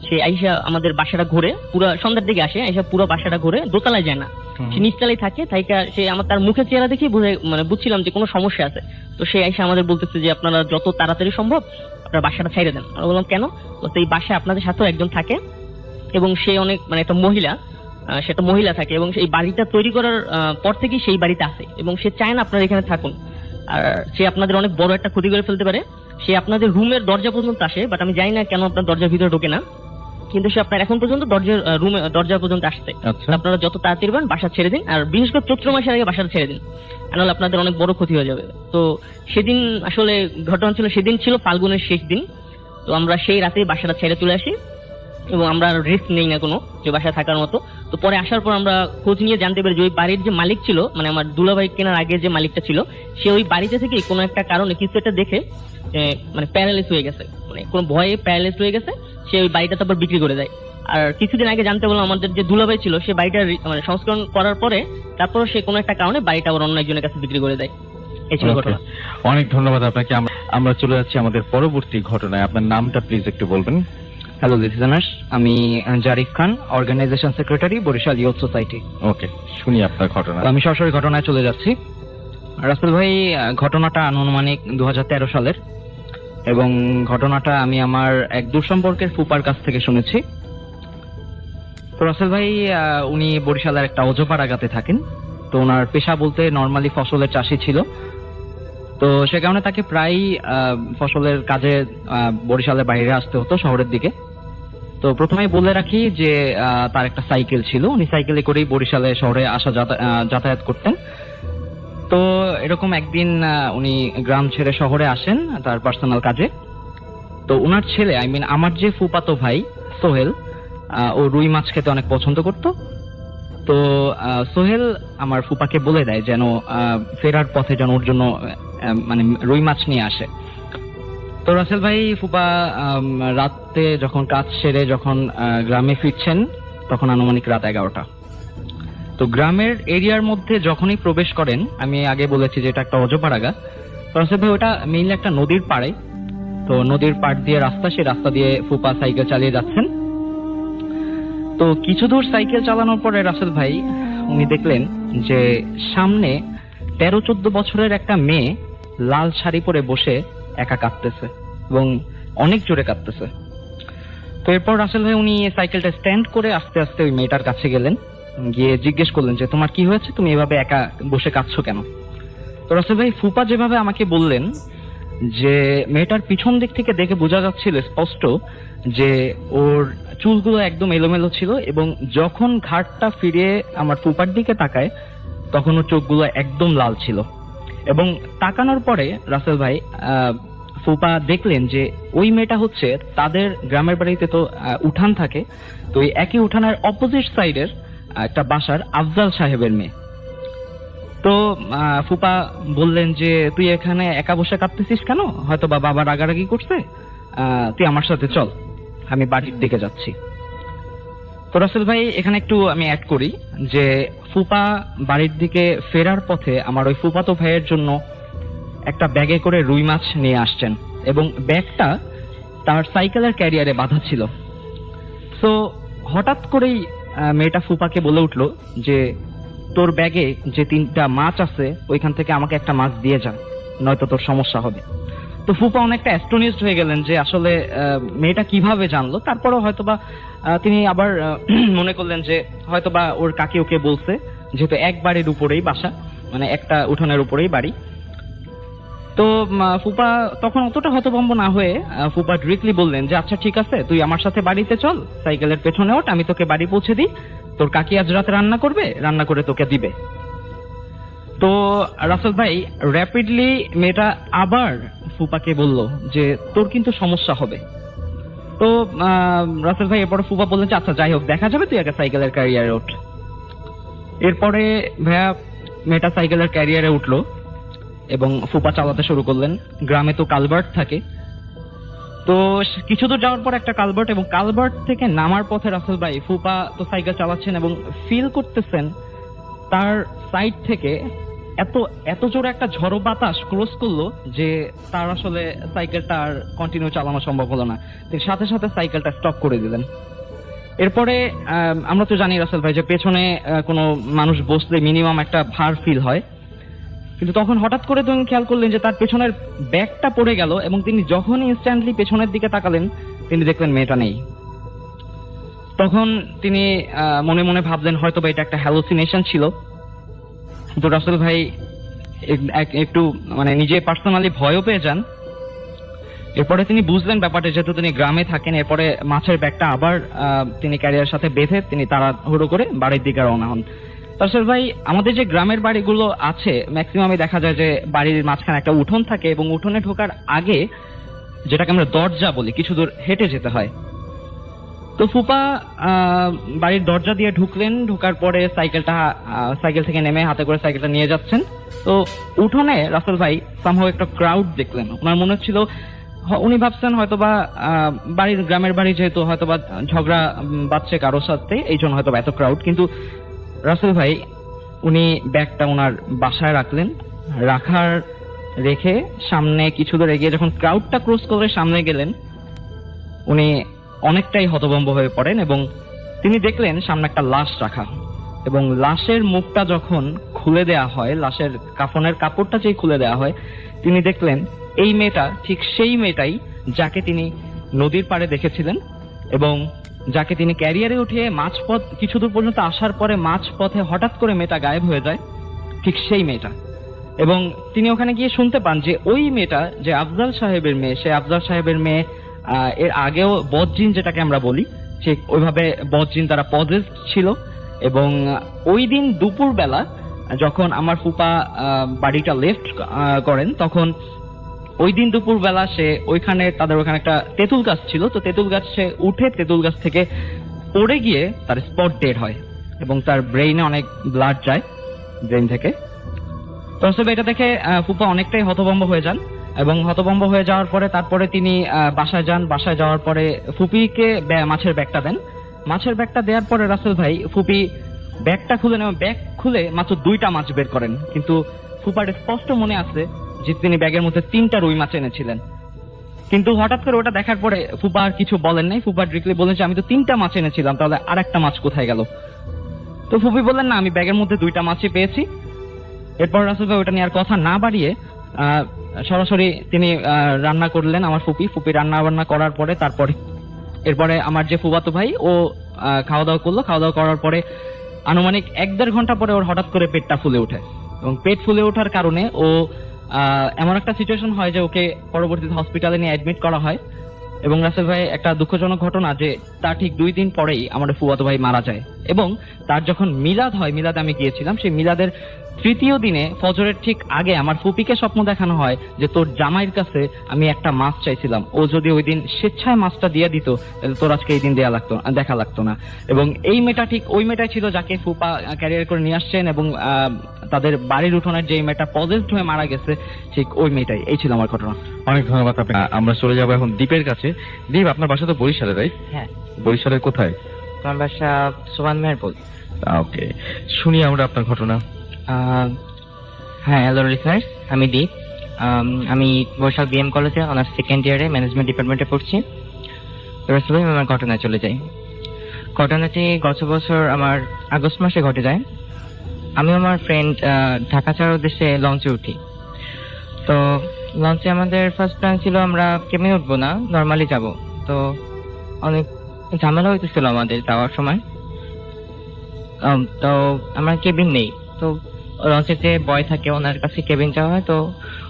সে আইসা আমাদের বাসাটা ঘুরে, পুরো সন্ধ্যার দিকে আসে, আইসা পুরো বাসাটা ঘুরে, দোতলায় যায় না, সে নিচতলায় থাকে। সে তার মুখের চেহারা দেখে বুঝছিলাম যে কোনো সমস্যা আছে। তো সে আইসা আমাদের বলতেছে যে আপনারা যত তাড়াতাড়ি সম্ভব আপনার বাসাটা ছাইড়ে দেন। আমরা বললাম কেন? তো এই বাসায় আপনাদের সাথেও একজন থাকে এবং সে অনেক মানে একটা মহিলা, সেটা মহিলা থাকে এবং এই বাড়িটা তৈরি করার পর থেকেই সেই বাড়িতে আছে এবং সে চায় না আপনারা এখানে থাকুন। আর সে আপনাদের অনেক বড় একটা ক্ষতি করে ফেলতে পারে। সে আপনাদের রুমের দরজা পর্যন্ত আসে, বাট আমি জানি না কেন আপনার দরজার ভিতরে ঢোকে না, কিন্তু সে আপনার এখন পর্যন্ত দরজা পর্যন্ত আসছে। আপনারা যত তাড়াতাড়ি পারেন বাসা ছেড়ে দিন, আর বিশেষ করে চৈত্র মাসের আগে বাসাটা ছেড়ে দিন, নাহলে আপনাদের অনেক বড় ক্ষতি হয়ে যাবে। তো সেদিন আসলে ঘটনা ছিল, সেদিন ছিল ফাল্গুনের শেষ দিন। তো আমরা সেই রাতেই বাসাটা ছেড়ে চলে আসি এবং আমরা রিস্ক নেই না কোনো যে বাসায় থাকার মতো। তো পরে আসার পর আমরা খোঁজ নিয়ে জানতে পারি যে ওই বাড়ির যে মালিক ছিল, মানে আমার দুলাভাই কেনার আগে যে মালিকটা ছিল, সে ওই বাড়িতে থেকে কোনো একটা কারণে কিছু একটা দেখে মানে প্যারালাইজ হয়ে গেছে, মানে কোনো ভয়ে প্যারালাইজ হয়ে গেছে। সে ওই বাড়িটা তারপর বিক্রি করে দেয়। আর কিছুদিন আগে জানতে পারলাম আমাদের যে দুলাভাই ছিল, সে বাড়িটা মানে সংস্করণ করার পরে তারপর সে কোনো একটা কারণে বাড়িটা আবার অন্য একজনের কাছে বিক্রি করে দেয়। এই ছিল ঘটনা। অনেক ধন্যবাদ আপনাকে। আমরা চলে যাচ্ছি আমাদের পরবর্তী ঘটনায়। আপনার নামটা প্লিজ একটু বলবেন। হ্যালো লিসেনার্স, আমি Zarif Khan, organisation secretary, Barishal youth society. Okay, শুনি আপনার ঘটনা। আমি সরাসরি ঘটনায় চলে যাচ্ছি। রাসেল ভাই, ঘটনাটা আনুমানিক 2013 সালের। এবং ঘটনাটা আমি আমার এক দূর সম্পর্কের ফুপার কাছ থেকে শুনেছি। তো রাসেল ভাই উনি বরিশালের একটা অজপাড়াগাতে থাকেন। তো ওনার পেশা বলতে নর্মালি ফসলের চাষি ছিল। তো সে কারণে তাকে প্রায় ফসলের কাজে বরিশালের বাইরে আসতে হতো শহরের দিকে। তো প্রথমেই বলে রাখি যে তার একটা সাইকেল ছিল, উনি সাইকেলে করেই বরিশালে শহরে আসা যাতায়াত করতেন। তো এরকম একদিন উনি গ্রাম ছেড়ে শহরে আসেন তার পার্সোনাল কাজে। তো ওনার ছেলে আমার যে ফুপাতো ভাই সোহেল, ও রুই মাছ খেতে অনেক পছন্দ করত। তো সোহেল আমার ফুপাকে বলে দেয় যেন ফেরার পথে যেন ওর জন্য মানে রুই মাছ নিয়ে আসে। তো রাসেল ভাই ফুপা রাতে যখন কাজ সেরে যখন গ্রামে ফিরছেন তখন আনুমানিক রাত 11টা। তো গ্রামের এরিয়ার মধ্যে যখনই প্রবেশ করেন, আমি আগে বলেছি যে এটা একটা অজপাড়াগা, তো রাসেল ভাই ওটা মেইনলি একটা নদীর পাড়ে। তো নদীর পাড় দিয়ে রাস্তা, সেই রাস্তা দিয়ে ফুপা সাইকেল চালিয়ে যাচ্ছেন। তো কিছু দূর সাইকেল চালানোর পরে রাসেল ভাই উনি দেখলেন যে সামনে 13-14 বছরের একটা মেয়ে লাল শাড়ি পরে বসে একা কাঁদতেছে এবং অনেক জোরে কাঁদতেছে। তো এরপর রাসেল ভাই উনি সাইকেলটা স্ট্যান্ড করে আস্তে আস্তে ওই মেয়েটার কাছে গেলেন, গিয়ে জিজ্ঞেস করলেন যে তোমার কি হয়েছে, তুমি এভাবে একা বসে কাঁদছো কেন? তো রাসেল ভাই ফুপা যেভাবে আমাকে বললেন যে মেয়েটার পিছন দিক থেকে দেখে বোঝা যাচ্ছিল স্পষ্ট যে ওর চুলগুলো একদম এলোমেলো ছিল এবং যখন ঘাটটা ফিরিয়ে আমার ফুপার দিকে তাকায় তখন ওর চোখগুলো একদম লাল ছিল। এবং তাকানোর পরে রাসেল ভাই ফুপা দেখলেন যে ওই মেয়েটা হচ্ছে তাদের গ্রামের বাড়িতে তো উঠান থাকে, তো ওই একই উঠানের অপোজিট সাইডের একটা বাসার আফজাল সাহেবের মেয়ে। তো ফুপা বললেন যে তুই এখানে একা বসে কাঁদতেছিস কেন, হয়তো বাবা রাগারাগি করছে, তুই আমার সাথে চল, আমি বাড়ির দিকে যাচ্ছি। তো রাসেল ভাই এখানে একটু আমি অ্যাড করি যে ফুপা বাড়ির দিকে ফেরার পথে আমার ওই ফুপাতো ভাইয়ের জন্য একটা ব্যাগে করে রুই মাছ নিয়ে আসছেন এবং ব্যাগটা তার সাইকেলের ক্যারিয়ারে বাঁধা ছিল। তো হঠাৎ করেই মেয়েটা ফুপাকে বলে উঠলো যে তোর ব্যাগে যে 3টা মাছ আছে ওইখান থেকে আমাকে একটা মাছ দিয়ে যা, নয়তো তোর সমস্যা হবে। তো ফুপা অনেকটা অ্যাস্টনিশড হয়ে গেলেন যে আসলে মেয়েটা কিভাবে জানলো। তারপরেও হয়তোবা তিনি আবার মনে করলেন যে হয়তোবা ওর কাকি ওকে বলছে, যেহেতু এক বাড়ির উপরেই বাসা, মানে একটা উঠোনের উপরেই বাড়ি। তো ফুপা তখন অতটা হতভম্ব না হয়ে ফুপা ডিরেক্টলি বললেন যে আচ্ছা ঠিক আছে, তুই আমার সাথে বাড়িতে চল, সাইকেলের পেছনে ওঠ, আমি তোকে বাড়ি পৌঁছে দিই, তোর কাকি আজ রাতে রান্না করবে, রান্না করে তোকে দিবে। তো রাসেল ভাই র্যাপিডলি মেয়েটা আবার ফুপাকে বলল যে তোর কিন্তু সমস্যা হবে। তো রাসেল ভাই এরপরে ফুপা বললেন যে আচ্ছা যাই হোক দেখা যাবে, তুই একটা সাইকেলের ক্যারিয়ারে ওঠ। এরপরে ভাইয়া মেয়েটা সাইকেলের ক্যারিয়ারে উঠলো এবং ফুপা চালাতে শুরু করলেন। গ্রামে তো কালভার্ট থাকে, তো কিছু দূর যাওয়ার পর একটা কালভার্ট, এবং কালভার্ট থেকে নামার পথে রাসেল ভাই ফুপা তো সাইকেল চালাচ্ছেন এবং ফিল করতেছেন তার সাইড থেকে এত জোরে একটা ঝড়ো বাতাস ক্রস করলো যে তার আসলে সাইকেলটা আর কন্টিনিউ চালানো সম্ভব হলো না। তিনি সাথে সাথে সাইকেলটা স্টপ করে দিলেন। এরপরে আমরা তো জানি রাসেল ভাই যে পেছনে কোনো মানুষ বসলে মিনিমাম একটা ভার ফিল হয়, কিন্তু তখন হঠাৎ করে তিনি খেয়াল করলেন যে তার পেছনের ব্যাগটা পড়ে গেল এবং তিনি যখনই ইনস্ট্যান্টলি পেছনের দিকে তাকালেন তিনি দেখলেন মেয়েটা নেই। তখন তিনি মনে মনে ভাবলেন হয়তো বা এটা একটা হ্যালুসিনেশন ছিল। তো রাসেল ভাই একটু মানে নিজে পার্সোনালি ভয়ও পেয়ে যান। এরপরে তিনি বুঝলেন ব্যাপারটা, যেহেতু তিনি গ্রামে থাকেন। এরপরে মাছের ব্যাগটা আবার তিনি ক্যারিয়ার সাথে বেঁধে তিনি তাড়াহুড়ো করে বাড়ির দিকে রওনা হন। রাসেল ভাই আমাদের যে গ্রামের বাড়িগুলো আছে ম্যাক্সিমামই দেখা যায় যে বাড়ির মাঝখানে একটা উঠোন থাকে এবং উঠোনে ঢোকার আগে যেটাকে আমরা দরজা বলি কিছু দূর হেঁটে যেতে হয়। তো ফুপা বাড়ির দরজা দিয়ে ঢুকলেন, ঢোকার পরে সাইকেল থেকে নেমে হাতে করে সাইকেলটা নিয়ে যাচ্ছেন। তো উঠোনে রাসেল ভাই সামহাও একটা ক্রাউড দেখলেন। ওনার মনে হচ্ছিল, উনি ভাবছেন হয়তোবা গ্রামের বাড়ি যেহেতু হয়তোবা ঝগড়া বাঁচছে কারোর সাথে, এই জন্য হয়তো এত ক্রাউড। কিন্তু রাসেল ভাই উনি ব্যাগটা ওনার বাসায় রাখলেন, রেখে সামনে কিছু দূর এগিয়ে যখন ক্রাউডটা ক্রস করে সামনে গেলেন উনি অনেকটাই হতভম্ব হয়ে পড়েন এবং তিনি দেখলেন সামনে একটা লাশ রাখা, এবং লাশের মুখটা যখন খুলে দেয়া হয়, লাশের কাফনের কাপড়টা যেই খুলে দেয়া হয়, তিনি দেখলেন এই মেয়েটা ঠিক সেই মেয়েটাই যাকে তিনি নদীর পাড়ে দেখেছিলেন এবং যাকে তিনি ক্যারিয়ারে উঠিয়ে মাঝপথ কিছু দূর পর্যন্ত আসার পরে মাঝপথে হঠাৎ করে মেয়েটা গায়েব হয়ে যায়, ঠিক সেই মেয়েটা। এবং তিনি ওখানে গিয়ে শুনতে পান যে ওই মেয়েটা যে আফজাল সাহেবের মেয়ে, সে আফজাল সাহেবের মেয়ে এর আগেও বদজিন যেটাকে আমরা বলি ঠিক ওইভাবে বদজিন দ্বারা পজেসড ছিল। এবং ওই দিন দুপুর বেলা যখন আমার ফুপা বাড়িটা লেফট করেন, তখন ওই দিন দুপুর বেলা সে ওইখানে তাদের ওখানে একটা তেঁতুল গাছ ছিল, তো তেঁতুল গাছ সে উঠে তেঁতুল গাছ থেকে পড়ে গিয়ে তার স্পট ডেড হয় এবং তার ব্রেইনে অনেক ব্লাড যায় ব্রেইন থেকে। তো এটা দেখে ফুপা অনেকটাই হতভম্ব হয়ে যান এবং হতভম্ব হয়ে যাওয়ার পরে তারপরে তিনি বাসায় যান। বাসায় যাওয়ার পরে ফুপিকে মাছের ব্যাগটা দেন। মাছের ব্যাগটা দেওয়ার পরে রাসেল ভাই ফুপি ব্যাগটা খুলেন এবং ব্যাগ খুলে মাত্র 2টা মাছ বের করেন, কিন্তু ফুপার স্পষ্ট মনে আছে যে তিনি ব্যাগের মধ্যে 3টা রুই মাছ এনেছিলেন। কিন্তু হঠাৎ করে ওটা দেখার পরে ফুপা আর কিছু বলেন নাই। ফুপা ডিরেক্টলি বলেন যে আমি তো 3টা মাছ এনেছিলাম, তাহলে আর একটা মাছ কোথায় গেল? তো ফুপি বললেন না, আমি ব্যাগের মধ্যে 2টা মাছই পেয়েছি। এরপর রাসেল ভাই ওটা নিয়ে আর কথা না বাড়িয়ে সরাসরি তিনি রান্না করলেন। আমার ফুপি রান্না বান্না করার পরে এরপরে আমার যে ফুফাতো ভাই ও খাওয়া দাওয়া করলো। খাওয়া দাওয়া করার পরে আনুমানিক 1-1.5 ঘন্টা পরে ওর হঠাৎ করে পেটটা ফুলে ওঠে এবং পেট ফুলে ওঠার কারণে ও এমন একটা সিচুয়েশন হয় যে ওকে পরবর্তীতে হসপিটালে নিয়ে অ্যাডমিট করা হয়। এবং রাসেল ভাই একটা দুঃখজনক ঘটনা যে তার ঠিক 2 দিন পরেই আমার ফুফাতো ভাই মারা যায়। এবং তার যখন মিলাদ হয়, মিলাদে আমি গিয়েছিলাম, সেই মিলাদের 3য় দিনে ফজরের ঠিক আগে আমার ফুপিকে স্বপ্ন দেখানো হয় যে তোর জামাইয়ের কাছে আমি একটা মাছ চাইছিলাম, ও যদি ওই দিন স্বেচ্ছায় মাছটা দিয়ে দিত তাহলে তোর আজকে এই দিন দেখা লাগতো না। এবং এই মেয়েটা ঠিক ওই মেয়েটাই ছিল যাকে ফুপা ক্যারিয়ার করে নিয়ে আসছেন এবং তাদের বাড়ির উঠোনের যে মেয়েটা পজেসড হয়ে মারা গেছে ঠিক ওই মেয়েটাই। এই ছিল আমার ঘটনা। অনেক ধন্যবাদ আপনাকে। আমরা চলে যাবো এখন দ্বীপের কাছে। দ্বীপ, আপনার বাসা তো বরিশালে, রাইট? হ্যাঁ। বরিশালের কোথায়? আমার বাসা সোবান মেহেরপুর। ওকে, শুনি আমরা আপনার ঘটনা। হ্যাঁ, হ্যালো লিসনার্স, আমি দীপ। আমি বরিশাল বিএম কলেজে অনার্স 2nd ইয়ারে ম্যানেজমেন্ট ডিপার্টমেন্টে পড়ছি। আমার ঘটনায় চলে যাই। ঘটনাটি গত বছর আমার আগস্ট মাসে ঘটে যায়। আমি আমার ফ্রেন্ড ঢাকা ছাড়ার উদ্দেশ্যে লঞ্চে উঠি। তো লঞ্চে আমাদের ফার্স্ট প্ল্যান ছিল আমরা কেবিনে উঠবো না, নর্মালি যাব। তো অনেক ঝামেলা হইতেছিল আমাদের যাওয়ার সময়। তো আমরা কেবিন নেই। তো লঞ্চের যে বয় থাকে ওনার কাছে কেবিন চাওয়া হয়। তো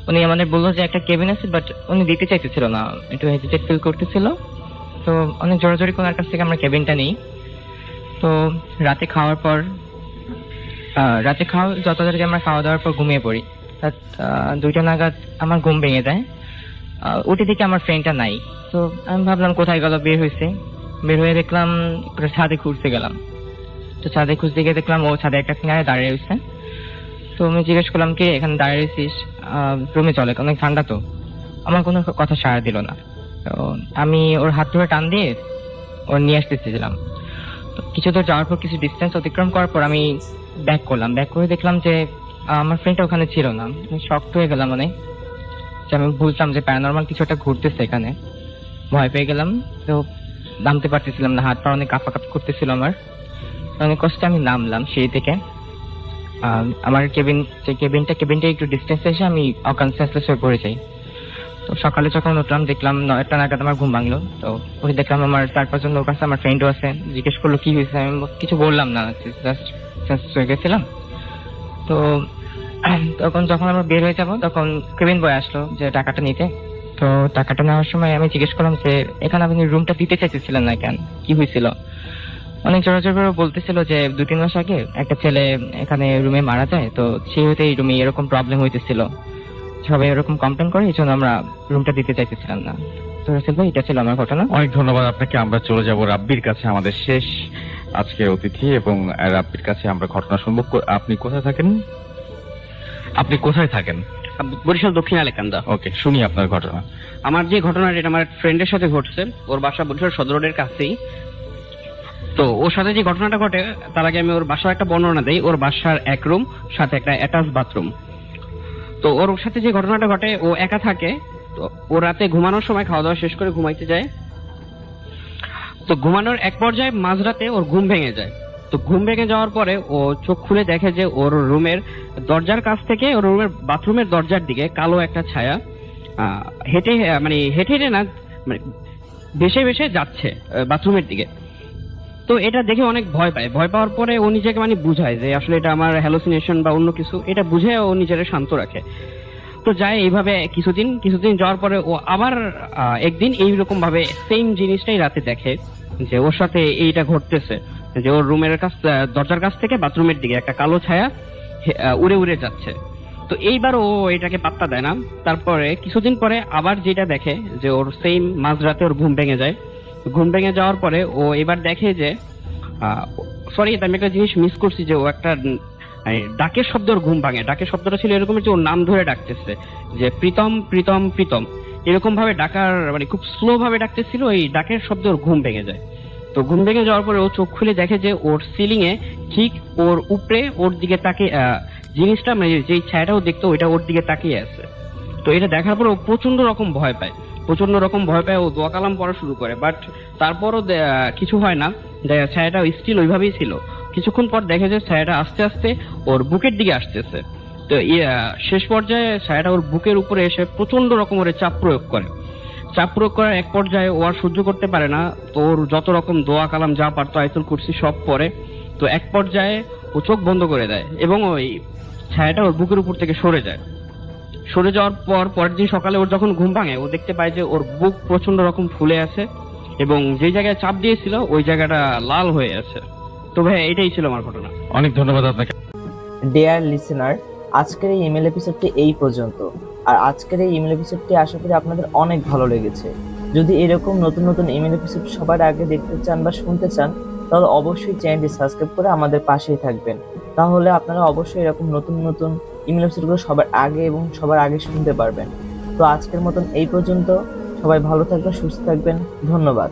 উনি আমাদের বললো যে একটা কেবিন আছে, বাট উনি দিতে চাইতেছিল না, একটু হেজিটেট ফিল করতেছিল। তো অনেক জোরাজোরি ওনার কাছ থেকে আমরা কেবিনটা নিই। তো রাতে যত তাড়াতাড়ি আমরা খাওয়া দাওয়ার পর ঘুমিয়ে পড়ি। 2টা নাগাদ আমার ঘুম ভেঙে যায়। উঠে থেকে আমার ফ্রেন্ডটা নাই। তো আমি ভাবলাম কোথায় গেল, বের হয়ে দেখলাম ছাদে খুঁজতে গেলাম। তো ছাদে খুঁজতে গিয়ে দেখলাম ও ছাদে একটা কিনারে দাঁড়িয়ে রয়েছে। তো আমি জিজ্ঞেস করলাম কি এখানে দাঁড়িয়ে রয়েছিস, রুমে চলে, অনেক ঠান্ডা। তো আমার কোনো কথা সাড়া দিল না। তো আমি ওর হাত ধরে টান দিয়ে ওর নিয়ে আসতেছিলাম। তো কিছু দূর যাওয়ার পর কিছু ডিস্টেন্স অতিক্রম করার পর আমি ব্যাক করলাম। ব্যাক করে দেখলাম যে আমার ফ্রেন্ডটা ওখানে ছিল না। আমি শকড হয়ে গেলাম অনেক, যে আমি বুঝলাম যে প্যারানরমাল কিছু একটা ঘুরতেছে এখানে। ভয় পেয়ে গেলাম। তো নামতে পারতেছিলাম না, হাত পা অনেক কাঁপাকাঁপি করতেছিল আমার। অনেক কষ্টে আমি নামলাম সিঁড়ি থেকে। আমার কেবিনটা একটু ডিস্টেন্সে এসে আমি অকনসিয়াসলেস হয়ে পড়ে যাই। তো সকালে যখন উঠলাম দেখলাম 9টা নাগাদ আমার ঘুম ভাঙলো। তো ওই দেখলাম আমার 4-5 লোক আছে, আমার ফ্রেন্ডও আছে। জিজ্ঞেস করলো কি হয়েছে, আমি কিছু বললাম না, জাস্ট হয়ে গেছিলাম। তো তখন যখন আমরা বের হয়ে যাবো তখন কেবিন বয় আসলো যে টাকাটা নিতে। তো টাকাটা নেওয়ার সময় আমি জিজ্ঞেস করলাম যে এখানে আপনি রুমটা দিতে চাইতেছিলেন না কেন, কি হয়েছিল? অনেক জোরাজোর করে বলতেছিল যে 2-3 মাস আগে একটা ছেলে এখানে রুমে মারা যায়, তো সেই হতে এই রুমে এরকম প্রবলেম হইতেছিল, সবাই এরকম কমপ্লেন করে, এই জন্য আমরা রুমটা দিতে চাইতেছিলাম না। তো রাসেল ভাই, এটা ছিল আমার ঘটনা। অনেক ধন্যবাদ আপনাকে। আমরা চলে যাব রাব্বির কাছে, আমাদের শেষ আজকের অতিথি, এবং রাব্বির কাছে আমরা ঘটনা শুনবো। আপনি কোথায় থাকেন? বরিশাল দক্ষিণ আলেকান্দা। ওকে, শুনি আপনার ঘটনা। আমার যে ঘটনাটা এটা আমার ফ্রেন্ডের সাথে ঘটছে। ওর বাসা বরিশাল সদর রোডের কাছেই। তো ওর সাথে যে ঘটনাটা ঘটে তার আগে আমি ওর বাসার একটা বর্ণনা দেই। ওর বাসার 1 রুম সাথে একটা অ্যাটাচ বাথরুম। তো ওর সাথে যে ঘটনাটা ঘটে, ও একা থাকে। তো ও রাতে ঘুমানোর সময় খাওয়া দাওয়া শেষ করে ঘুমাইতে যায়। তো ঘুমানোর এক পর্যায়ে মাঝরাতে ওর ঘুম ভেঙে যায়। তো ঘুম ভেঙে যাওয়ার পরে ও চোখ খুলে দেখে যে ওর রুমের দরজার কাছ থেকে ওর রুমের বাথরুমের দরজার দিকে কালো একটা ছায়া হেঁটে মানে হেঁটে হেঁটে না মানে ভেসে ভেসে যাচ্ছে বাথরুমের দিকে। তো এটা দেখে অনেক ভয় পায়। ভয় পাওয়ার পরে ও নিজেকে মানে বুঝায় যে আসলে এটা আমার হ্যালোসিনেশন বা অন্য কিছু, এটা বুঝে ও নিজেকে শান্ত রাখে। তো যায় এইভাবে কিছুদিন যাওয়ার পরে ও আবার একদিন এইরকম ভাবে সেম জিনিসটাই রাতে দেখে যে ওর সাথে এইটা ঘটতেছে, যে ওর রুমের দরজার কাছ থেকে বাথরুমের দিকে একটা কালো ছায়া উড়ে উড়ে যাচ্ছে। তো এইবার ও এটাকে পাত্তা দেয় না। তারপরে কিছুদিন পরে আবার যেটা দেখে যে ওর সেম মাঝরাতে ওর ঘুম ভেঙে যায়। ঘুম ভেঙে যাওয়ার পরে ও এবার দেখে যে সরি আমি একটা জিনিস মিস করছি, যে ও একটা ডাকের শব্দ ওর ঘুম ভাঙে। ডাকের শব্দটা ছিল এরকম যে ওর নাম ধরে ডাকতেছে, যে প্রীতম প্রীতম প্রীতম, এরকম ভাবে ডাকার মানে খুব স্লো ভাবে ডাকতেছিল। এই ডাকের শব্দ ওর ঘুম ভেঙে যায়। তো ঘুম ভেঙে যাওয়ার পরে ও চোখ খুলে দেখে যে ওর সিলিং এ ঠিক ওর উপরে ওর দিকে তাকিয়ে জিনিসটা মানে যেই ছায়াটা ও দেখতো ওইটা ওর দিকে তাকিয়ে আছে। তো এটা দেখার পর ও প্রচন্ড রকম ভয় পায়। ও দোয়া কালাম পড়া শুরু করে, বাট তারপরও কিছু হয় না। ছায়াটা স্টিল ওইভাবেই ছিল। কিছুক্ষণ পর দেখে যে ছায়াটা আস্তে আস্তে ওর বুকের দিকে আসতেছে। তো শেষ পর্যায়ে ছায়াটা ওর বুকের উপরে এসে প্রচন্ড রকম ওর চাপ প্রয়োগ করার এক পর্যায়ে ও আর সহ্য করতে পারে না। তো ওর যত রকম দোয়া কালাম যা পারতো আয়াতুল কুরসি সব পড়ে। তো এক পর্যায়ে ও চোখ বন্ধ করে দেয় এবং ওই ছায়াটা ওর বুকের উপর থেকে সরে যায়। সরে যাওয়ার পর পরের দিন সকালে ওর যখন ঘুম ভাঙে ও দেখতে পায় যে ওর বুক প্রচন্ড রকম ফুলে আছে এবং যে জায়গায় চাপ দিয়েছিল ওই জায়গাটা লাল হয়ে আছে। তো ভাই এটাই ছিল আমার ঘটনা। অনেক ধন্যবাদ আপনাকে। ডিয়ার লিসেনার, আজকের এই ইমেল এপিসোডটি এই পর্যন্ত। আর আজকের এই ইমেল এপিসোডটি আশা করি আপনাদের অনেক ভালো লেগেছে। যদি এরকম নতুন নতুন ইমেল এপিসোড সবার আগে দেখতে চান বা শুনতে চান, তাহলে অবশ্যই চ্যানেলটি সাবস্ক্রাইব করে আমাদের পাশেই থাকবেন। তাহলে আপনারা অবশ্যই এরকম নতুন নতুন ইমেল এপিসোডগুলো সবার আগে শুনতে পারবেন। তো আজকের মতন এই পর্যন্ত। সবাই ভালো থাকবেন, সুস্থ থাকবেন। ধন্যবাদ।